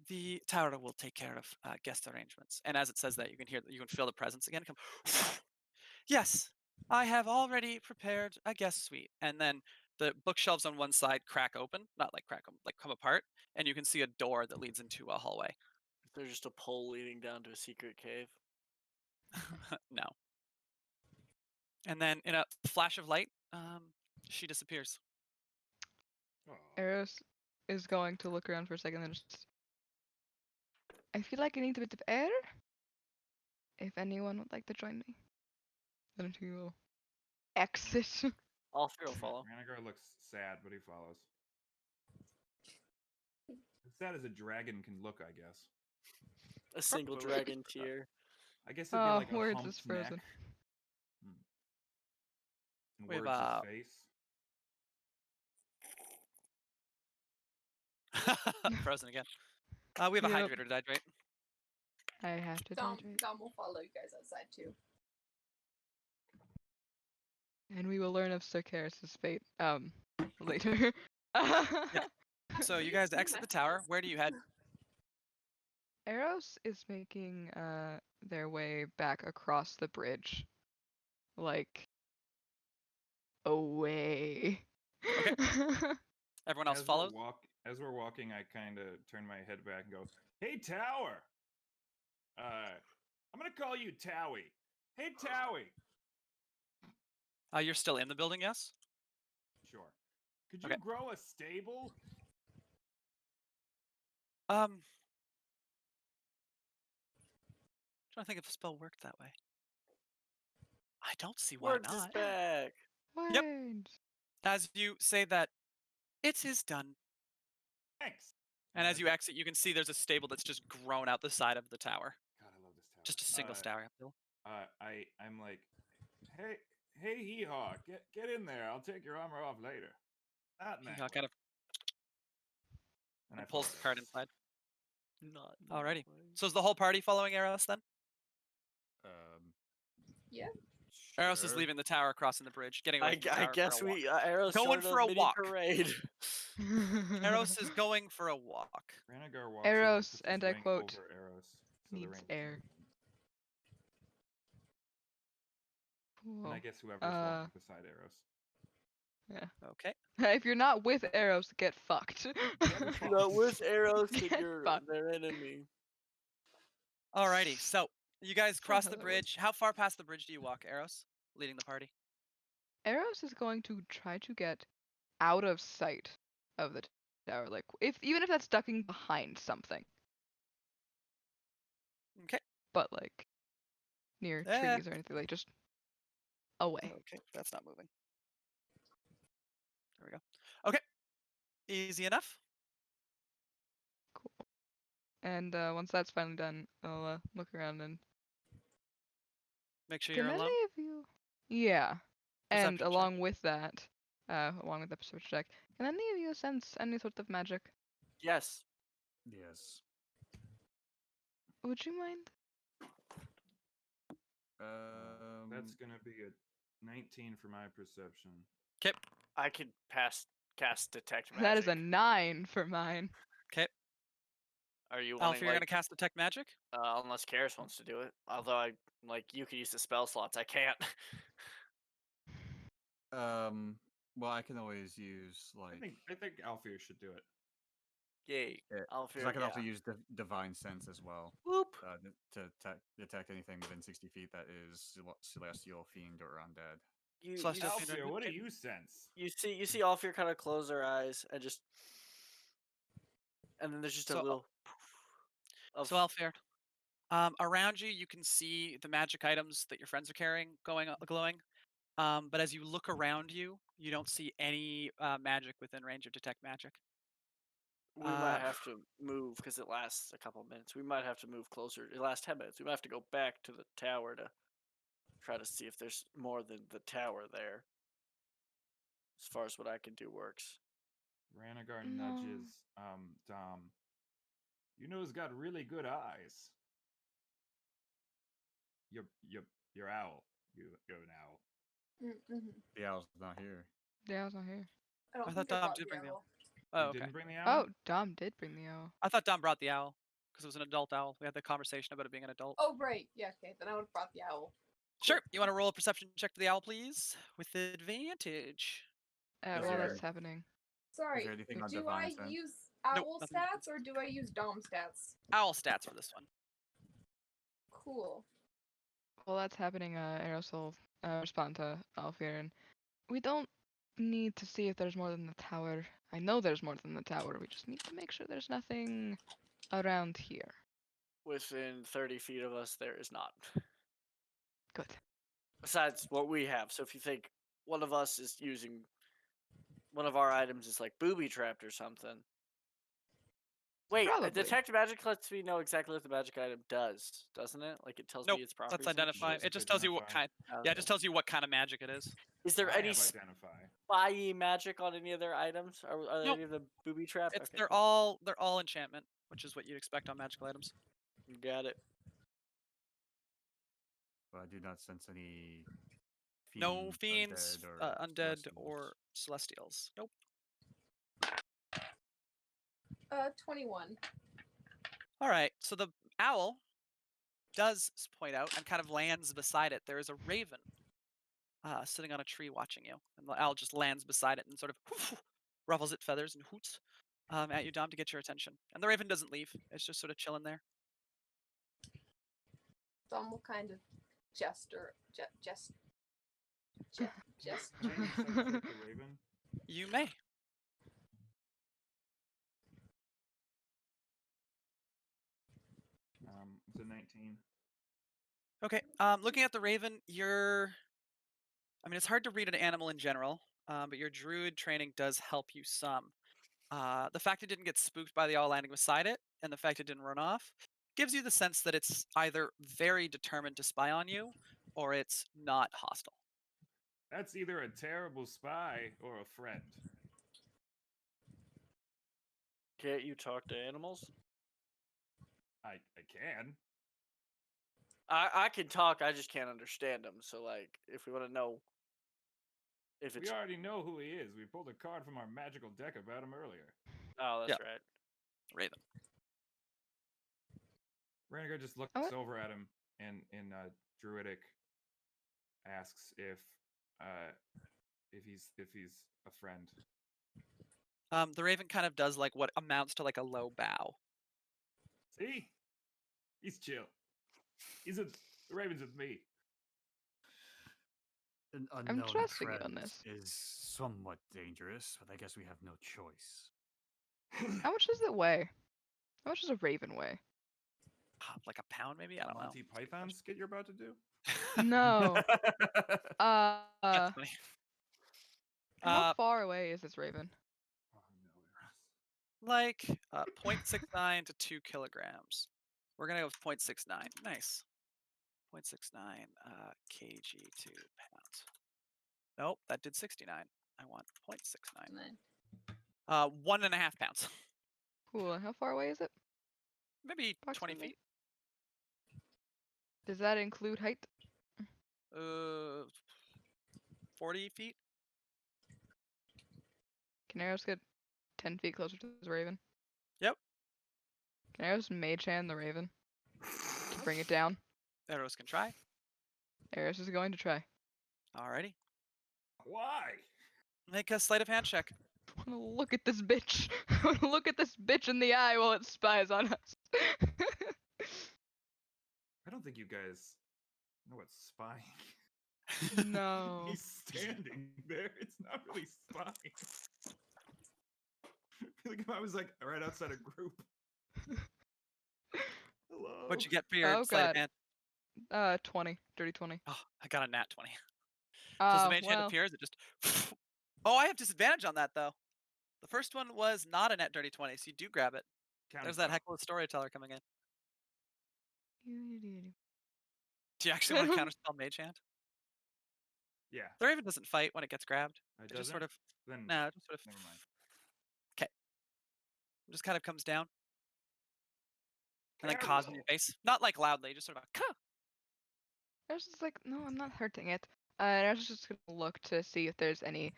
The tower will take care of guest arrangements. And as it says that, you can feel the presence again. Come. Yes, I have already prepared a guest suite. And then the bookshelves on one side crack open, not like crack, like come apart, and you can see a door that leads into a hallway. There's just a pole leading down to a secret cave. No. And then in a flash of light, she disappears. Aw. Eros is going to look around for a second and just. I feel like I need a bit of air. If anyone would like to join me, then he will exit. All three will follow. Rhaegar looks sad, but he follows. As sad as a dragon can look, I guess. A single Probably. dragon tear. I guess it'd be Oh, like a words humped is frozen. neck. And We have, words his face. Frozen again. We have a Yep. hydrator to hydrate. I have to Dom hydrate. will follow you guys outside too. And we will learn of Sir Karis' fate later. So you guys exit the tower. Where do you head? Eros is making their way back across the bridge. Like away. Okay. Everyone else As we're follows. as we're walking, I kind of turn my head back and go, "Hey, Tower. I'm gonna call you Towie. Hey, Towie. You're still in the building, yes? Sure. Could you Okay. grow a stable? Trying to think if the spell worked that way. I don't see why Words is not. back. Yep. Words. As you say that, it is done. Thanks. And as you exit, you can see there's a stable that's just grown out the side of the tower. God, I love this tower. Just a single tower. I'm like, hey, hee haw, get in there. I'll take your armor off later. Not He now. kind of And I pulls follow the cart Eros. inside. Not Alrighty. that way. So is the whole party following Eros then? Yeah. Eros is Sure. leaving the tower, crossing the bridge, getting away from the I tower guess for a walk. we Arrow's Going throwing for a mini walk. parade. Eros is going for a walk. Ranagar walks Eros, over, puts his and I ring quote, over Eros, so the needs ring air. And Cool. I guess whoever's walking beside Eros. Yeah. Okay. If you're not with arrows, get fucked. fucked. Not with arrows, then Get you're fucked. their enemy. Alrighty. So you guys So cross how the that bridge. How far past the bridge do you walk, Eros? Leading the party. Eros is going to try to get out of sight of the tower, like even if that's ducking behind something, Okay. but like near trees or anything, like just away. Okay, that's not moving. There we go. Okay. Easy enough. Cool. And once that's finally done, I'll look around and Make sure can you're any alone. of you? Yeah. And Perception check. along with that, along with the perception check, can any of you sense any sort of magic? Yes. Yes. Would you mind? That's gonna be a 19 for my perception. Okay. I could cast detect magic. That is a 9 for mine. Okay. Are you Alfie, wanting you're like gonna cast detect magic. unless Karis wants to do it. Although you could use the spell slots, I can't. Well, I can always use like. I think Alfir should do it. Yay. Because I can also use divine sense as well. Whoop. To detect anything within 60 feet that is celestial, fiend, or undead. You, Celestial you, fiend Alfir, what do you sense? you see Alfir kind of close her eyes and just, and then there's just a So- little. So Alfir, around you, you can see the magic items that your friends are carrying glowing. But as you look around you, you don't see any magic within range of detect magic. We might have to move because it lasts a couple minutes. We might have to move closer. It lasts 10 minutes. We might have to go back to the tower to try to see if there's more than the tower there. As far as what I can do works. Ranagar No. nudges Dom. You know he's got really good eyes. Your owl. You have an owl. Mm-hmm. The owl's not here. Yeah, I was not here. I don't I think thought I Dom brought did the bring the owl. Oh, You okay. didn't bring the owl? Oh, Dom did bring the owl. I thought Dom brought the owl because it was an adult owl. We had the conversation about it being an adult. Oh, right. Yeah, okay. Then I would have brought the owl. Sure. You want to roll a perception check for the owl, please, with advantage. Is While there- that's happening. Sorry. there anything on Do divine I sense? use Nope, owl nothing on stats or do I use dom stats? Owl stats for this one. Cool. While that's happening, Eros will respond to Alfir, and we don't need to see if there's more than the tower. I know there's more than the tower. We just need to make sure there's nothing around here. Within 30 feet of us, there is not. Good. Besides what we have. So if you think one of us is using one of our items is like booby trapped or something. Wait, Probably. detect magic lets me know exactly what the magic item does, doesn't it? Like it tells Nope, me its properties. Let's and identify. shows It its just tells you what identify. kind. shit? Yeah, it just tells you what kind of magic it is. Is there I any have identify. spy magic on any of their items? Are Nope. any of the booby trapped? It's Okay, they're cool. all enchantment, which is what you'd expect on magical items. Got it. But I do not sense any. No fiends, undead, celestials. or celestials. Nope. 21. All right. So the owl does point out and kind of lands beside it. There is a raven sitting on a tree watching you, and the owl just lands beside it and sort of ruffles its feathers and hoots. at you, Dom, to get your attention. And the raven doesn't leave. It's just sort of chilling there. Dom will kind of gesture. Can I insight check the raven? You may. It's a 19. Okay. Looking at the raven, I mean, it's hard to read an animal in general, but your druid training does help you some. The fact it didn't get spooked by the all landing beside it, and the fact it didn't run off, gives you the sense that it's either very determined to spy on you, or it's not hostile. That's either a terrible spy or a friend. Can't you talk to animals? I can. I can talk, I just can't understand them. So, like, if we want to know if We it's... already know who he is. We pulled a card from our magical deck about him earlier. Oh, that's right. Raven. Rhaegar just looks over at him and in druidic asks if he's a friend. The raven kind of does like what amounts to like a low bow. See? He's chill. The raven's with me. An I'm unknown trusting you friend on this. is somewhat dangerous, but I guess we have no choice. How much does it weigh? How much does a raven weigh? Like a pound, maybe? I don't know. Monty Python skit you're about to do? No. That's funny. How far away is this raven? Oh no, Like 0.69 to 2 kilograms. We're gonna go with 0.69. Nice. 0.69 kg to pounds. Nope, that did 69. I want 0.69. 1.5 pounds. Cool. And how far away is it? Maybe 20 Approximately? feet. Does that include height? 40 feet. Can Eros get 10 feet closer to this raven? Yep. Can Eros mage hand the raven to bring it down? Eros can try. Eros is going to try. Alrighty. Why? Make a sleight of hand check. I want to look at this bitch. I want to look at this bitch in the eye while it spies on us. I don't think you guys know what spying. No. He's standing there. It's not really spying. I feel like if I was like right outside a group. Hello. What'd you get for your Oh, sleight of God. hand? 20. Dirty 20. Oh, I got a nat 20. So as the mage hand Well, appears, it just... Oh, I have disadvantage on that, though. The first one was not a net dirty 20, so you do grab it. There's that Counterspell. heck of a storyteller coming in. you- Do you actually want to counterspell mage hand? Yeah. The raven doesn't fight when it gets grabbed. It It just sort of... Then No, it just sort of... never mind. It just kind of comes down and then Careful. caws in your face. Not like loudly, just sort of a caw. Eros is like, no, I'm not hurting it. Eros is just gonna look to see if there's any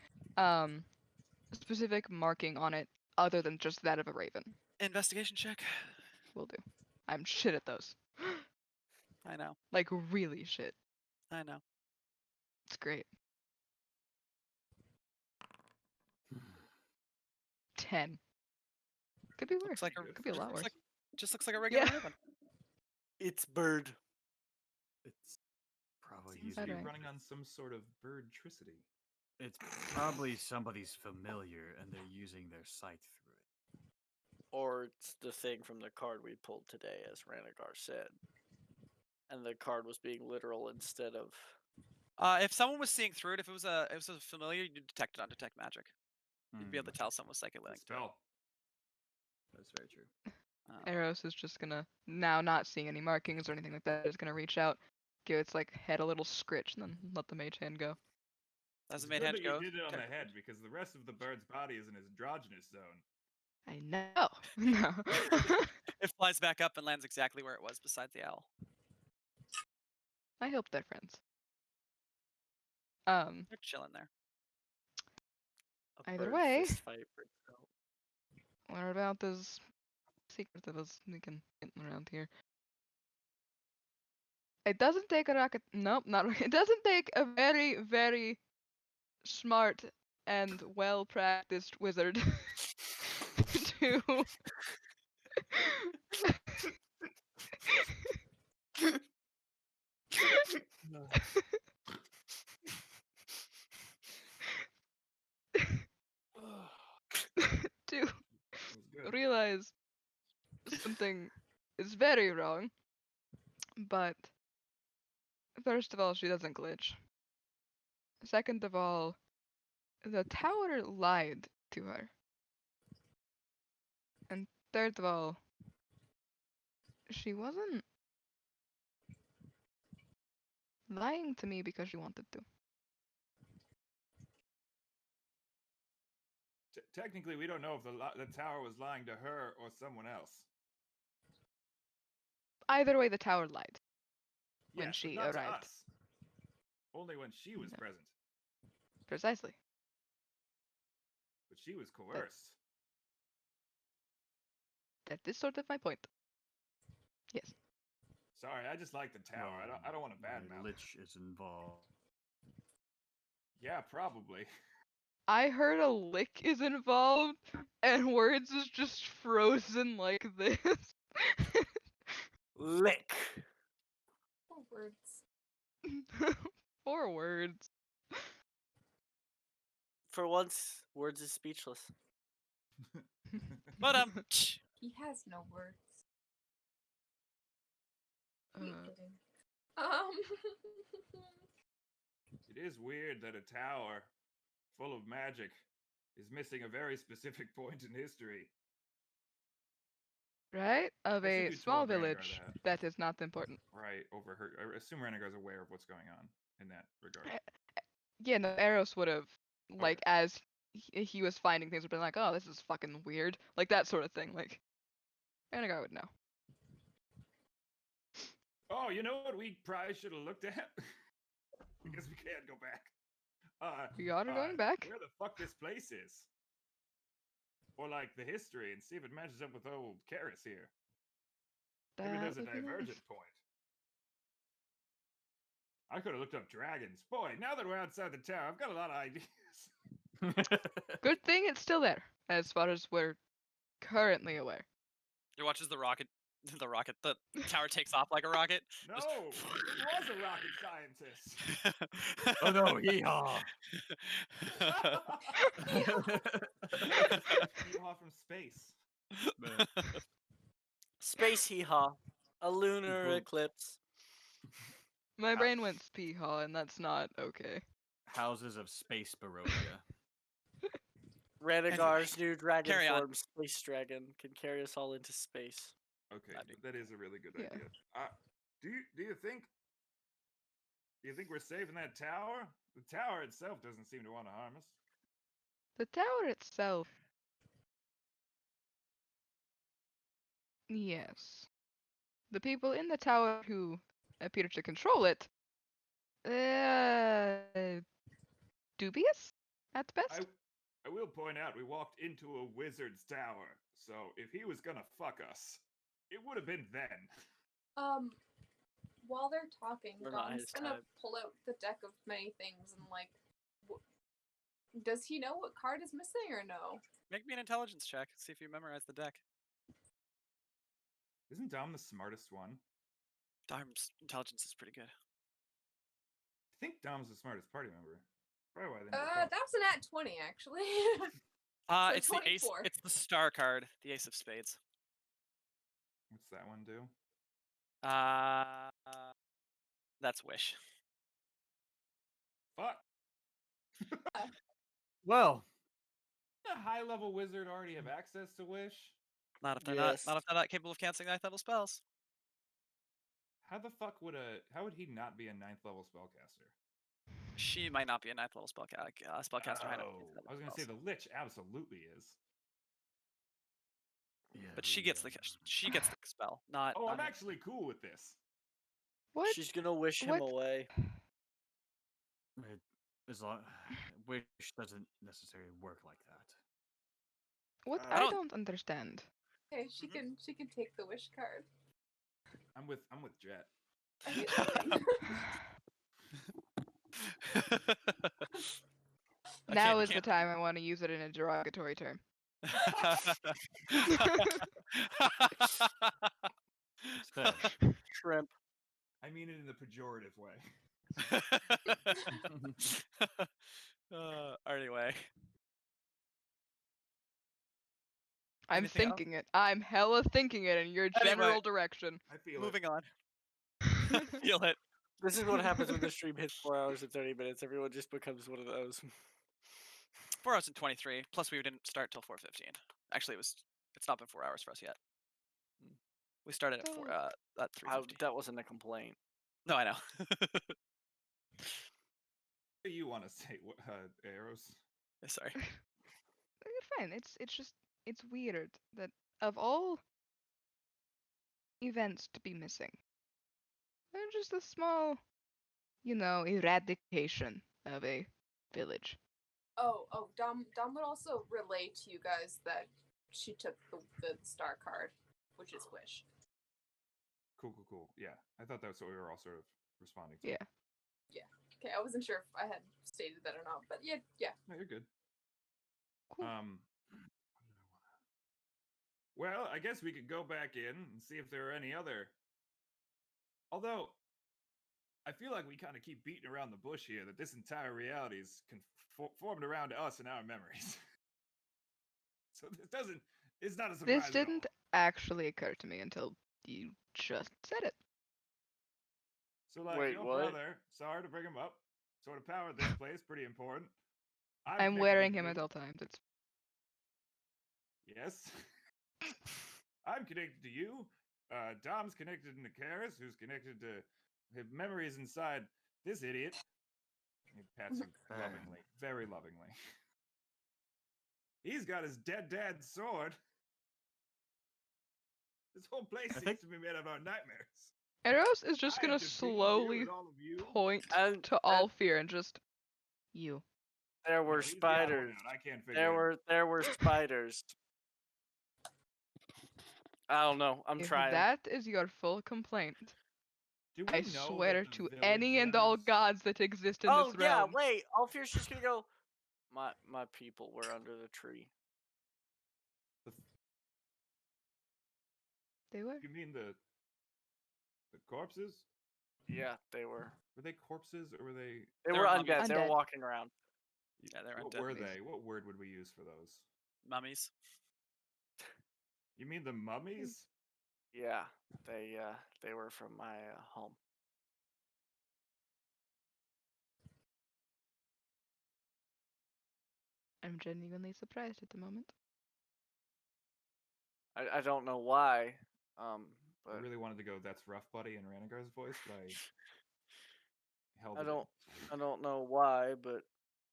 specific marking on it other than just that of a raven. Investigation check. Will do. I'm shit at those. I know. Like really shit. I know. It's great. 10. Could be worse. Looks like a, Could be a lot looks worse. like, just looks like a regular Yeah. raven. It's bird. It's probably Seems to using. be Alright. running on some sort of birdtricity. It's probably somebody's familiar, and they're using their sight through it. Or it's the thing from the card we pulled today, as Rhaegar said. And the card was being literal instead of... If someone was seeing through it, if it was a familiar, you'd detect it on detect magic. You'd be able to tell someone was psychically linked to it. Spell. That's very true. Eros is just gonna, now not seeing any markings or anything like that, is gonna reach out, give its like head a little scritch, and then let the mage hand go. As It's the mage good hand that you goes. did it on okay. the head because the rest of the bird's body is in his androgynous zone. I know. No. It flies back up and lands exactly where it was beside the owl. I hope they're friends. They're chilling there. a Either bird way. fist fight for itself. What about this secret that was sneaking around here? It doesn't take a rocket. Nope, not. It doesn't take a very, very smart and well practiced wizard to to That was good. realize something is very wrong. But first of all, she doesn't glitch. Second of all, the tower lied to her. And third of all, she wasn't lying to me because she wanted to. Technically, we don't know if the tower was lying to her or someone else. Either way, the tower lied when Yes, but she not to arrived. us. Only when she was No. present. Precisely. But she was coerced. That is sort of my point. Yes. Sorry, I just like the tower. I don't want to badmouth. Lich is involved. Yeah, probably. I heard a lick is involved, and words is just frozen like this. Lick. Oh, words. 4 words. For once, words is speechless. But He has no words. Uh, Keep kidding. It is weird that a tower full of magic is missing a very specific point in history. right? Of I should a do small 12 Rengar village that. that is not important. Right, overheard. I assume Renegar's aware of what's going on in that regard. Yeah, no, Eros would have, like, as he was finding things, would have been like, oh, this is fucking weird. Like, that sort of thing. Like, Renegar would know. Oh, you know what we probably should have looked at? Because we can't go back. We are going back. Where the fuck this place is? Or like the history and see if it matches up with old Karis here. Maybe That there's a would be divergent nice. point. I could have looked up dragons. Boy, now that we're outside the tower, I've got a lot of ideas. Good thing it's still there, as far as we're currently aware. you watch as the tower takes off like a rocket. No, Just- it was a rocket scientist. Oh no, yeehaw! Yeehaw from space. Space hee-haw. A lunar Cool. eclipse. My brain went spee-haw, and that's not okay. Houses of Space Barovia. Renegar's new dragon carry on. form, Space Dragon, can carry us all into space. Okay, That'd be- that is a really good Yeah. idea. Do you think we're safe in that tower? The tower itself doesn't seem to want to harm us. The tower itself. Yes. The people in the tower who appear to control it. Dubious at best. I will point out we walked into a wizard's tower, so if he was gonna fuck us, it would have been then. While they're talking, We're not Dom's his gonna type. pull out the deck of many things and like, does he know what card is missing or no? Make me an intelligence check. See if you memorize the deck. Isn't Dom the smartest one? Darm's intelligence is pretty good. I think Dom's the smartest party member. Probably why they never talk. That's an at 20 actually. So It's the ace. 24. It's the star card, the ace of spades. What's that one do? That's wish. Fuck. Well, A high-level wizard already have access to Wish? Not if they're Yes. not if they're not capable of canceling ninth level spells. How would he not be a 9th level spellcaster? She might not be a ninth level spellcaster. I was gonna say the Lich absolutely is. yeah, but she gets the spell. Not. Oh, not I'm him. actually cool with this. What? She's gonna wish him What? away. As long, wish doesn't necessarily work like that. What? I I don't- don't understand. Okay, she can take the wish card. I'm with Jet. I mean, Okay, Now you is the can't- time I want to use it in a derogatory term. Fair. Shrimp. I mean it in the pejorative way. Anyway. I'm Anything else? thinking it. I'm hella thinking it in your Anyway. general direction. I feel Moving it. on. Feel it. This is what happens when the stream hits 4 hours and 30 minutes. Everyone just becomes one of those. 4 hours and 23. Plus, we didn't start till 4:15. Actually, it's not been 4 hours for us yet. We started at at 3:50. That wasn't a complaint. No, I know. What do you want to say, Arrows? Sorry. It's fine. It's just it's weird that of all events to be missing, they're just a small, eradication of a village. Oh, Dom would also relay to you guys that she took the star card, which is Wish. Cool. Yeah, I thought that's what we were all sort of responding to. Yeah. Okay, I wasn't sure if I had stated that or not, but yeah. No, you're good. Cool. Well, I guess we could go back in and see if there are any other. Although, I feel like we kind of keep beating around the bush here that this entire reality is formed around us and our memories. So it's not a surprise. This didn't actually occur to me until you just said it. So, like, Wait, your what? brother, sorry to bring him up, sort of powered this place, pretty important. I'm connected wearing to him you. at all times. It's Yes. I'm connected to you. Dom's connected to Karis, who's connected to his memories inside this idiot. He pats you lovingly, very lovingly. He's got his dead dad's sword. This whole place seems to be made of our nightmares. Eros is just I gonna have to be here slowly with all of you. point And to all fear and just you. there were He's the odd one spiders. out. I can't figure it out. There were spiders. I don't know. I'm If trying. that is your full complaint, Do we I know that swear the to any and all villagers- gods that exist in Oh this yeah, realm. wait. All fear's just gonna go. My people were under the tree. They were. You mean the corpses? Yeah, they were. Were they corpses or were they? They They're were mummies. undead. They were Undead. walking around. Yeah, they're What undead. were they? What word would we use for those? Mummies. You mean the mummies? Yeah, they were from my home. I'm genuinely surprised at the moment. I don't know why. I But really wanted to go. That's rough, buddy, in Ranagar's voice, but I held I it don't in. I don't know why. But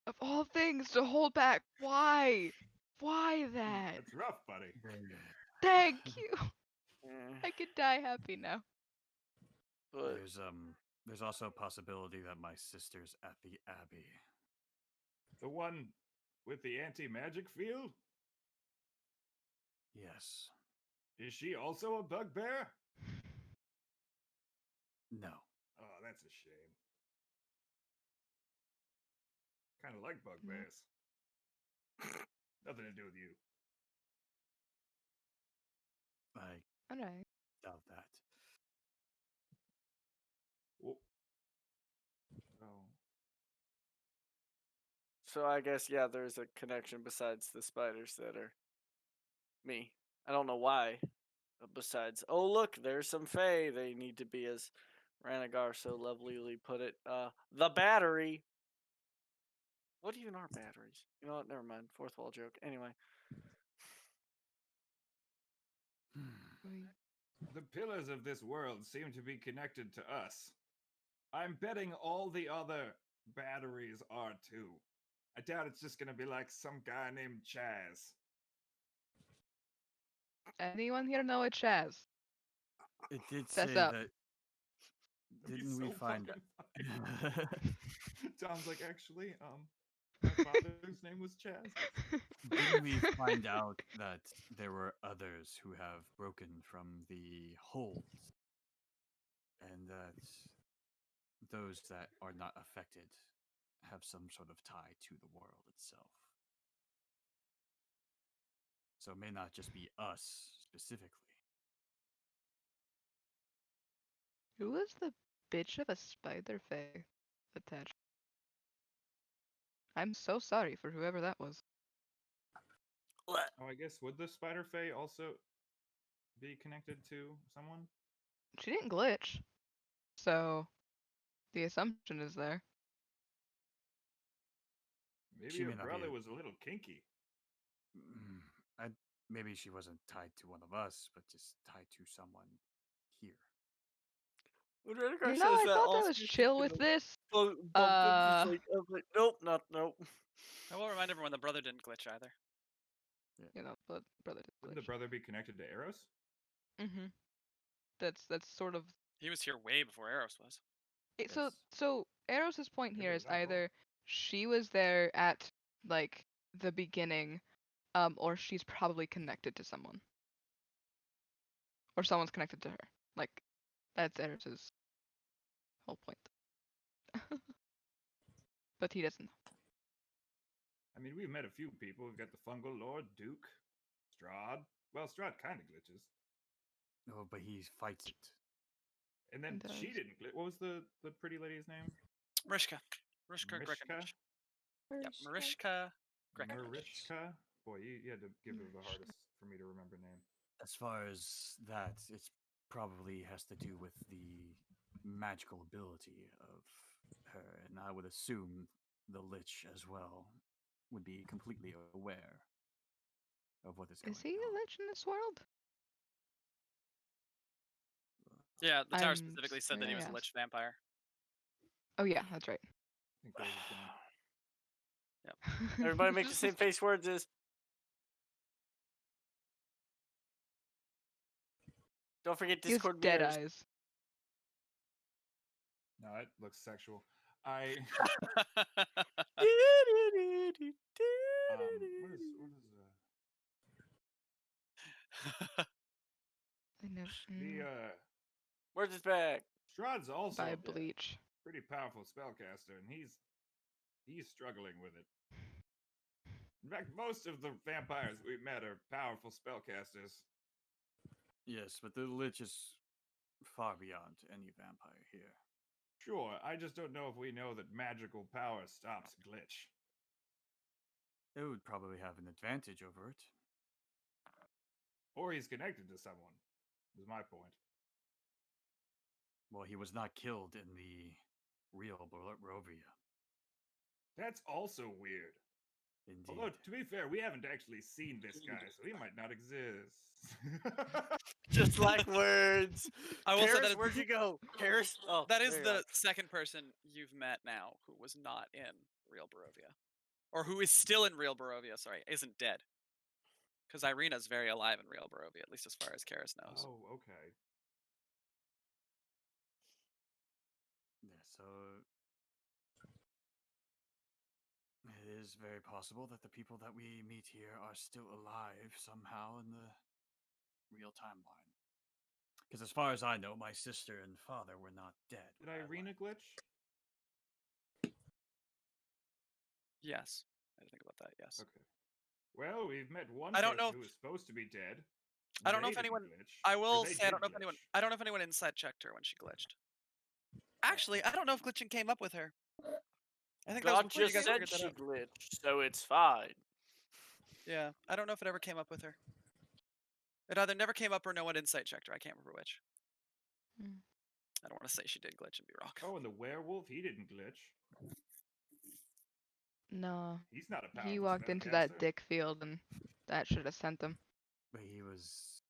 Of all things to hold back, why? Why that? That's rough, buddy. Thank you. eh, I could die happy now. but There's also a possibility that my sister's at the Abbey. The one with the anti-magic field? Yes. Is she also a bugbear? No. Oh, that's a shame. Kind of like bugbears. Nothing to do with you. I Alright. doubt that. Oh. so I guess yeah, there's a connection besides the spiders that are me. I don't know why. Besides, oh look, there's some fae. They need to be, as Ranagar so lovelyly put it, the battery. What even are batteries? You know what? Never mind. Fourth wall joke. Anyway. The pillars of this world seem to be connected to us. I'm betting all the other batteries are too. I doubt it's just gonna be like some guy named Chaz. Anyone here know a Chaz? It did Fess say up. that. That'd be Didn't we so find fucking funny. Tom's like, actually, my father's name was Chaz. Didn't we find out that there were others who have broken from the holds, and that those that are not affected have some sort of tie to the world itself? so it may not just be us specifically. Who was the bitch of a spider fae attached? I'm so sorry for whoever that was. What? Oh, I guess would the spider fae also be connected to someone? She didn't glitch, so the assumption is there. Maybe She your may not be brother a- was a little kinky. I maybe she wasn't tied to one of us, but just tied to someone here. When Renegade You know, says I that, thought all I was Steve chill thinking with of this. Bumpkins is like, I was like, nope, not nope. I will remind everyone the brother didn't glitch either. You know, but brother did Wouldn't the glitch. brother be connected to Eros? Mm-hmm. That's sort of He was here way before Eros was. it, Yes. so Eros's point Yeah, here but is not at all. either she was there at like the beginning, or she's probably connected to someone, or someone's connected to her. Like that's Eros's whole point. But he doesn't know. I mean, we've met a few people. We've got the Fungal Lord, Duke, Strahd. Well, Strahd kind of glitches. No, but he fights it. And then He she does. didn't glitch. What was the pretty lady's name? Marishka. Marishka Mariska? Gregonovich. Yep, Marishka Gregonovich. Mariska? Boy, you had to give her the hardest for me to remember name. As far as that, it's probably has to do with the magical ability of her, and I would assume the Lich as well would be completely aware of what is going Is he a on. lich in this world? Yeah, the tower I'm specifically said that he was a yes. lich vampire. Oh yeah, that's right. I think Rose is gone. Everybody make the same face words is. Don't forget He has Discord dead mirrors. eyes. No, it looks sexual. I what is I never. the Where's his bag? Strahd's also By a bleach. pretty powerful spellcaster, and he's struggling with it. In fact, most of the vampires we've met are powerful spellcasters. Yes, but the Lich is far beyond any vampire here. Sure, I just don't know if we know that magical power stops glitch. It would probably have an advantage over it. Or he's connected to someone, is my point. Well, he was not killed in the real Barovia. That's also weird. Indeed. Although, to be fair, we haven't actually seen this guy, so he might not exist. Just like words. I will say Karis, that where'd you go? Karis? Oh, that is there you the are. second person you've met now who was not in real Barovia. Or who is still in real Barovia, sorry, isn't dead. Because Irina's very alive in real Barovia, at least as far as Karis knows. Oh, okay. Yeah, so it is very possible that the people that we meet here are still alive somehow in the real timeline. Because as far as I know, my sister and father were not dead. Did when I Irina left. glitch? Yes. I didn't think about that, yes. Okay. Well, we've met one I don't person know who was supposed to be dead. I don't know They if anyone- didn't glitch, I or will they say I did don't know if anyone glitch. I don't know if anyone insight checked her when she glitched. Actually, I don't know if glitching came up with her. I think that was God before you just guys said figured that she out. glitched, so it's fine. Yeah, I don't know if it ever came up with her. It either never came up or no one insight checked her. I can't remember which. Hmm. I don't want to say she did glitch and be wrong. Oh, and the werewolf, he didn't glitch. No, He's not a powerful he walked into that spellcaster. dick field, and that should have sent him. But he was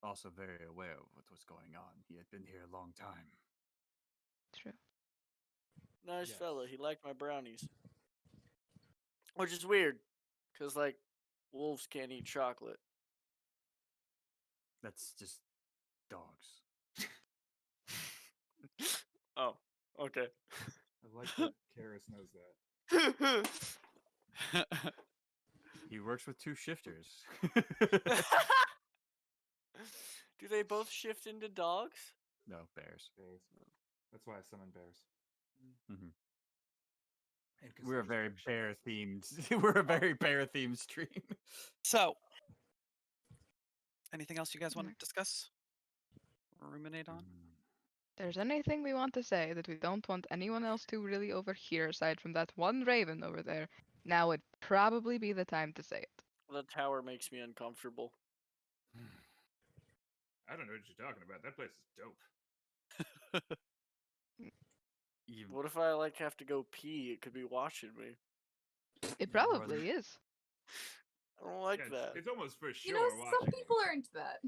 also very aware of what was going on. He had been here a long time. True. Nice Yes. fella. He liked my brownies. Which is weird, because, like, wolves can't eat chocolate. That's just dogs. Oh, okay. I like that Karis knows that. He works with two shifters. Do they both shift into dogs? No, bears. Bears. That's why I summon bears. Mhm. And We're a Caesar's very bear bear shepherds. themed. We're a very bear themed stream. So, Anything else you guys want Mm. to discuss? Ruminate on? There's anything we want to say that we don't want anyone else to really overhear aside from that one raven over there, now would probably be the time to say it. The tower makes me uncomfortable. I don't know what you're talking about. That place is dope. What if I like have to go pee? It could be watching me. It probably is. I don't like Yeah, that. it's almost for You sure know, some watching. people are into that.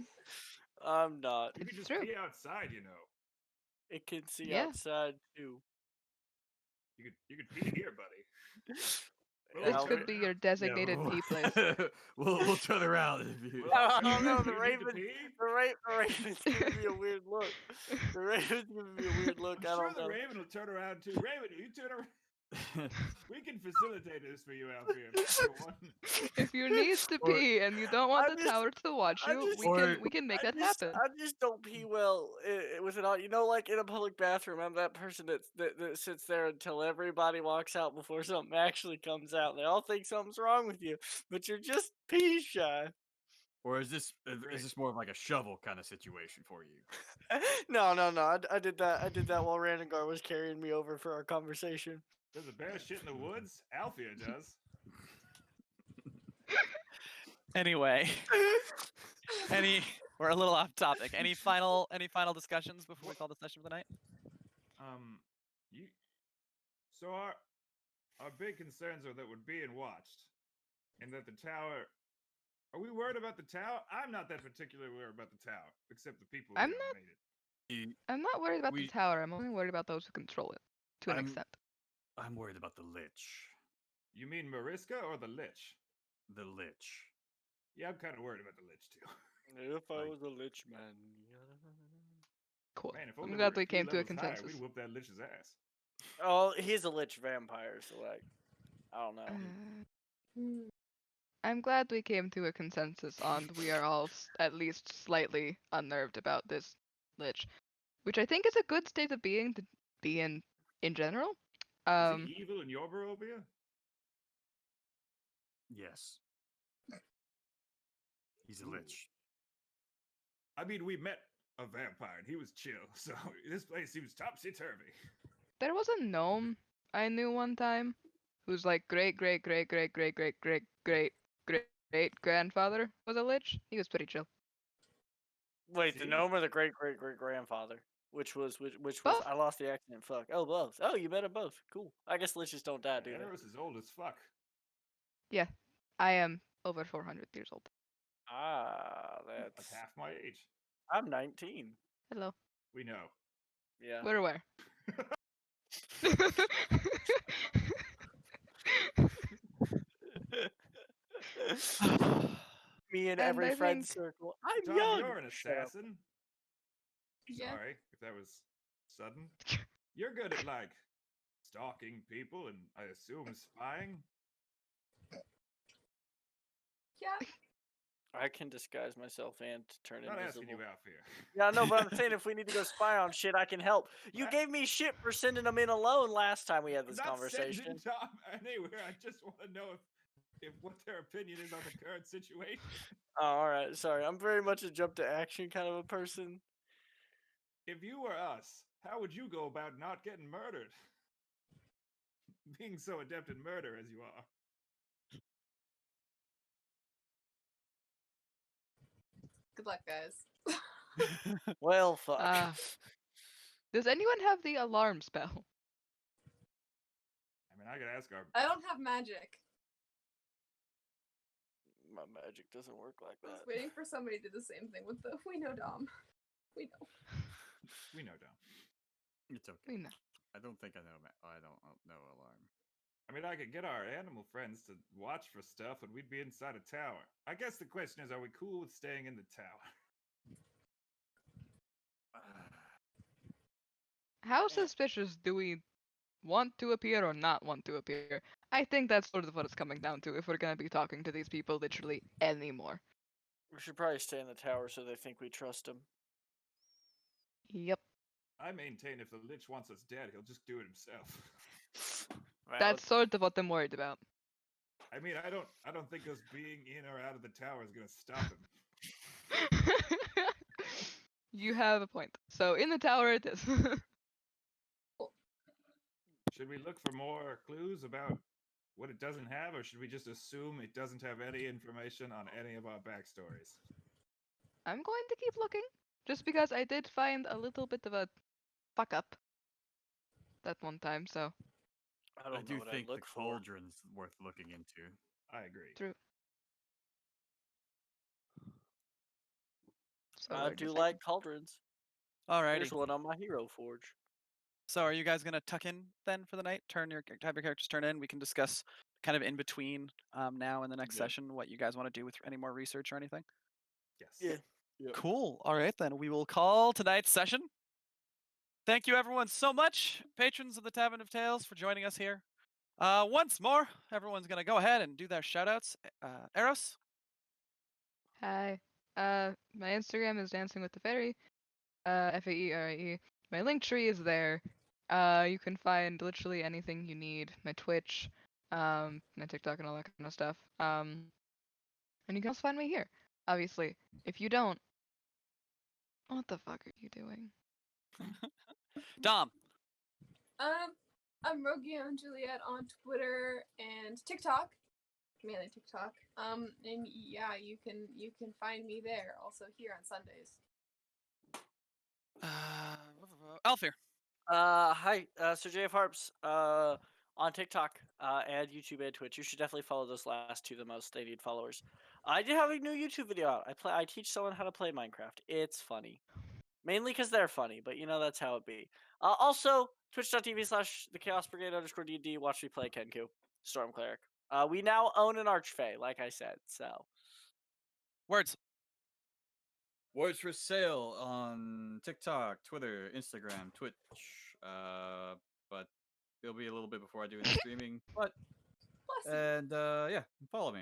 I'm not. You It's can just true. pee outside, you know. It can see Yeah. outside too. You could pee here, buddy. Yeah, This I'll could be your designated pee place. we'll turn around if you. I don't know. Do The you need to Raven, pee? the Raven's giving me a weird look. The Raven's giving me a weird look. I'm I sure don't the know. Raven will turn around too. Raven, you turn around. We can facilitate this for you, Alfie. If you need to Or- pee and you don't want I the just- tower to watch I you, just- we can make that happen. I just don't pee well with it on. You know, like in a public bathroom, I'm that person that sits there until everybody walks out before something actually comes out. They all think something's wrong with you, but you're just pee shy. Or is this more of like a shovel kind of situation for you? No. I did that. I did that while Randagar was carrying me over for our conversation. Does a bear shit in the woods? Alfia does. Anyway, we're a little off topic. Any final discussions before we call the session for the night? So our big concerns are that we're being watched, and that the tower. Are we worried about the tower? I'm not that particularly worried about the tower, except the people who I'm made it. I'm not worried about the We- tower. I'm only worried about those who control it, to an I'm- extent. I'm worried about the lich. You mean Mariska or the Lich? The lich. Yeah, I'm kind of worried about the Lich too. If I Like- was a lich man. Cool. Man, if I'm only glad were we came to a 3 levels higher, consensus. we'd whoop that Lich's ass. Oh, he's a lich vampire, so like, I don't know. Hmm. I'm glad we came to a consensus on we are all at least slightly unnerved about this lich, which I think is a good state of being to be in general. Is he evil in your Barovia? Yes. He's a Ooh. lich. I mean, we met a vampire and he was chill, so this place seems topsy-turvy. There was a gnome I knew one time whose like great grandfather was a lich. He was pretty chill. Wait, the See? gnome or the great grandfather? Which was Both. I lost the accent. Fuck. Oh, both. Oh, you met them both. Cool. I guess liches don't die, do they? Eros is old as fuck. I am over 400 years old. Ah, That's that's. half my age. I'm 19. Hello. We know. Yeah. We're aware. Me and And every I friend think- circle. I'm Tom, young. you're an Shut up. assassin. Yeah. Sorry if that was sudden. You're good at like stalking people and I assume spying. Yeah. I can disguise myself and turn Not invisible. asking you out here. Yeah, no, but I'm saying if we need to go spy on shit, I can help. You What? gave me shit for sending them in alone last time we had this I'm not sending conversation. Tom anywhere. I just want to know if what their opinion is on the current situation. Oh, all right. Sorry, I'm very much a jump to action kind of a person. If you were us, how would you go about not getting murdered? Being so adept in murder as you are. Good luck, guys. Well, fuck. Does anyone have the alarm spell? I mean, I could ask our. I don't have magic. My magic doesn't work like I was that. waiting for somebody to do the same thing with the we know Dom. We know. We know, Dom. It's okay. We know. I don't think I know. I don't know alarm. I mean, I could get our animal friends to watch for stuff and we'd be inside a tower. I guess the question is, are we cool with staying in the tower? How suspicious do we want to appear or not want to appear? I think that's sort of what it's coming down to if we're gonna be talking to these people literally anymore. We should probably stay in the tower so they think we trust them. Yep. I maintain if the Lich wants us dead, he'll just do it himself. That's sort of what I'm worried about. I mean, I don't think us being in or out of the tower is gonna stop him. You have a point. So in the tower it is. Should we look for more clues about what it doesn't have, or should we just assume it doesn't have any information on any of our backstories? I'm going to keep looking, just because I did find a little bit of a fuck up that one time. So I I don't know do what think I'd the look for. cauldron's worth looking into. I agree. true. So I we're do deciding. like cauldrons. Alrighty. Here's one on my hero forge. So are you guys gonna tuck in then for the night? Have your characters turn in. We can discuss kind of in between now and the next Good. session what you guys want to do with any more research or anything. Yes. Yeah. Cool. All right then. We will call tonight's session. Thank you everyone so much, patrons of the Tavern of Tales, for joining us here. Once more, everyone's gonna go ahead and do their shoutouts. Eros. Hi. My Instagram is Dancing with the Fairy. Faerie. My link tree is there. You can find literally anything you need. My Twitch, my TikTok, and all that kind of stuff. And you can also find me here. Obviously, if you don't, what the fuck are you doing? Dom. I'm Romeo and Juliet on Twitter and TikTok, mainly TikTok. And yeah, you can find me there. Also here on Sundays. Alfir. Hi, Sir JF Harps. On TikTok, and YouTube and Twitch. You should definitely follow those last two the most. They need followers. I did have a new YouTube video out. I teach someone how to play Minecraft. It's funny, mainly because they're funny, but you know that's how it be. Also, twitch.tv/the Chaos Brigade _DD. Watch me play Kenku, Storm Cleric. We now own an Archfey, like I said. So Words. Words for sale on TikTok, Twitter, Instagram, Twitch. But it'll be a little bit before I do any streaming. But Bless you. and yeah, follow me.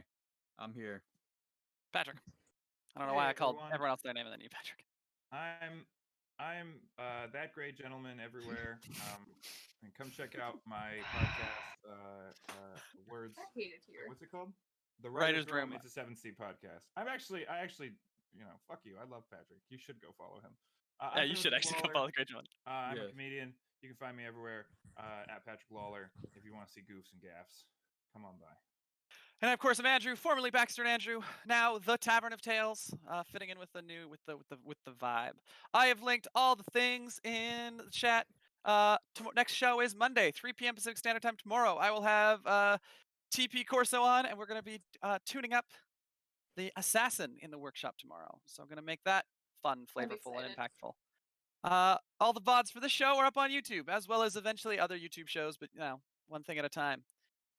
I'm here. Patrick. I don't know why Hey, I called everyone. everyone else their name and then you, Patrick. I'm that great gentleman everywhere. And come check out my podcast. Words. I hate it here. What's it called? The Writer's Writer's Room. Room. It's a 7C podcast. I actually, fuck you. I love Patrick. You should go follow him. Yeah, you should actually go follow the great one. I'm Yeah. a comedian. You can find me everywhere at Patrick Lawler if you want to see goofs and gaffs. Come on by. And of course, I'm Andrew, formerly Baxter and Andrew, now the Tavern of Tales, fitting in with the new with the vibe. I have linked all the things in the chat. Next show is Monday, 3 p.m. Pacific Standard Time tomorrow. I will have TP Corso on, and we're going to be tuning up the assassin in the workshop tomorrow. So I'm going to make that fun, I'm flavorful, and excited. impactful. All the VODs for the show are up on YouTube, as well as eventually other YouTube shows, but one thing at a time.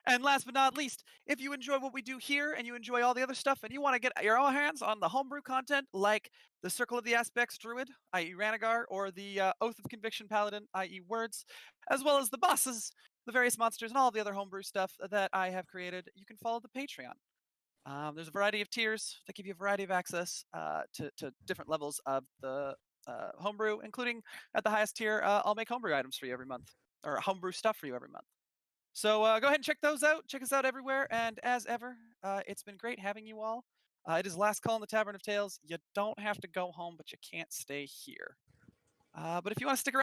And last but not least, if you enjoy what we do here and you enjoy all the other stuff and you want to get your own hands on the homebrew content like the Circle of the Aspects Druid, i.e. Ranagar, or the Oath of Conviction Paladin, i.e. Words, as well as the bosses, the various monsters, and all the other homebrew stuff that I have created, you can follow the Patreon. There's a variety of tiers that give you a variety of access to different levels of the homebrew, including at the highest tier, I'll make homebrew items for you every month, or homebrew stuff for you every month. So go ahead and check those out. Check us out everywhere. And as ever, it's been great having you all. It is last call in the Tavern of Tales. You don't have to go home, but you can't stay here. But if you want to stick around,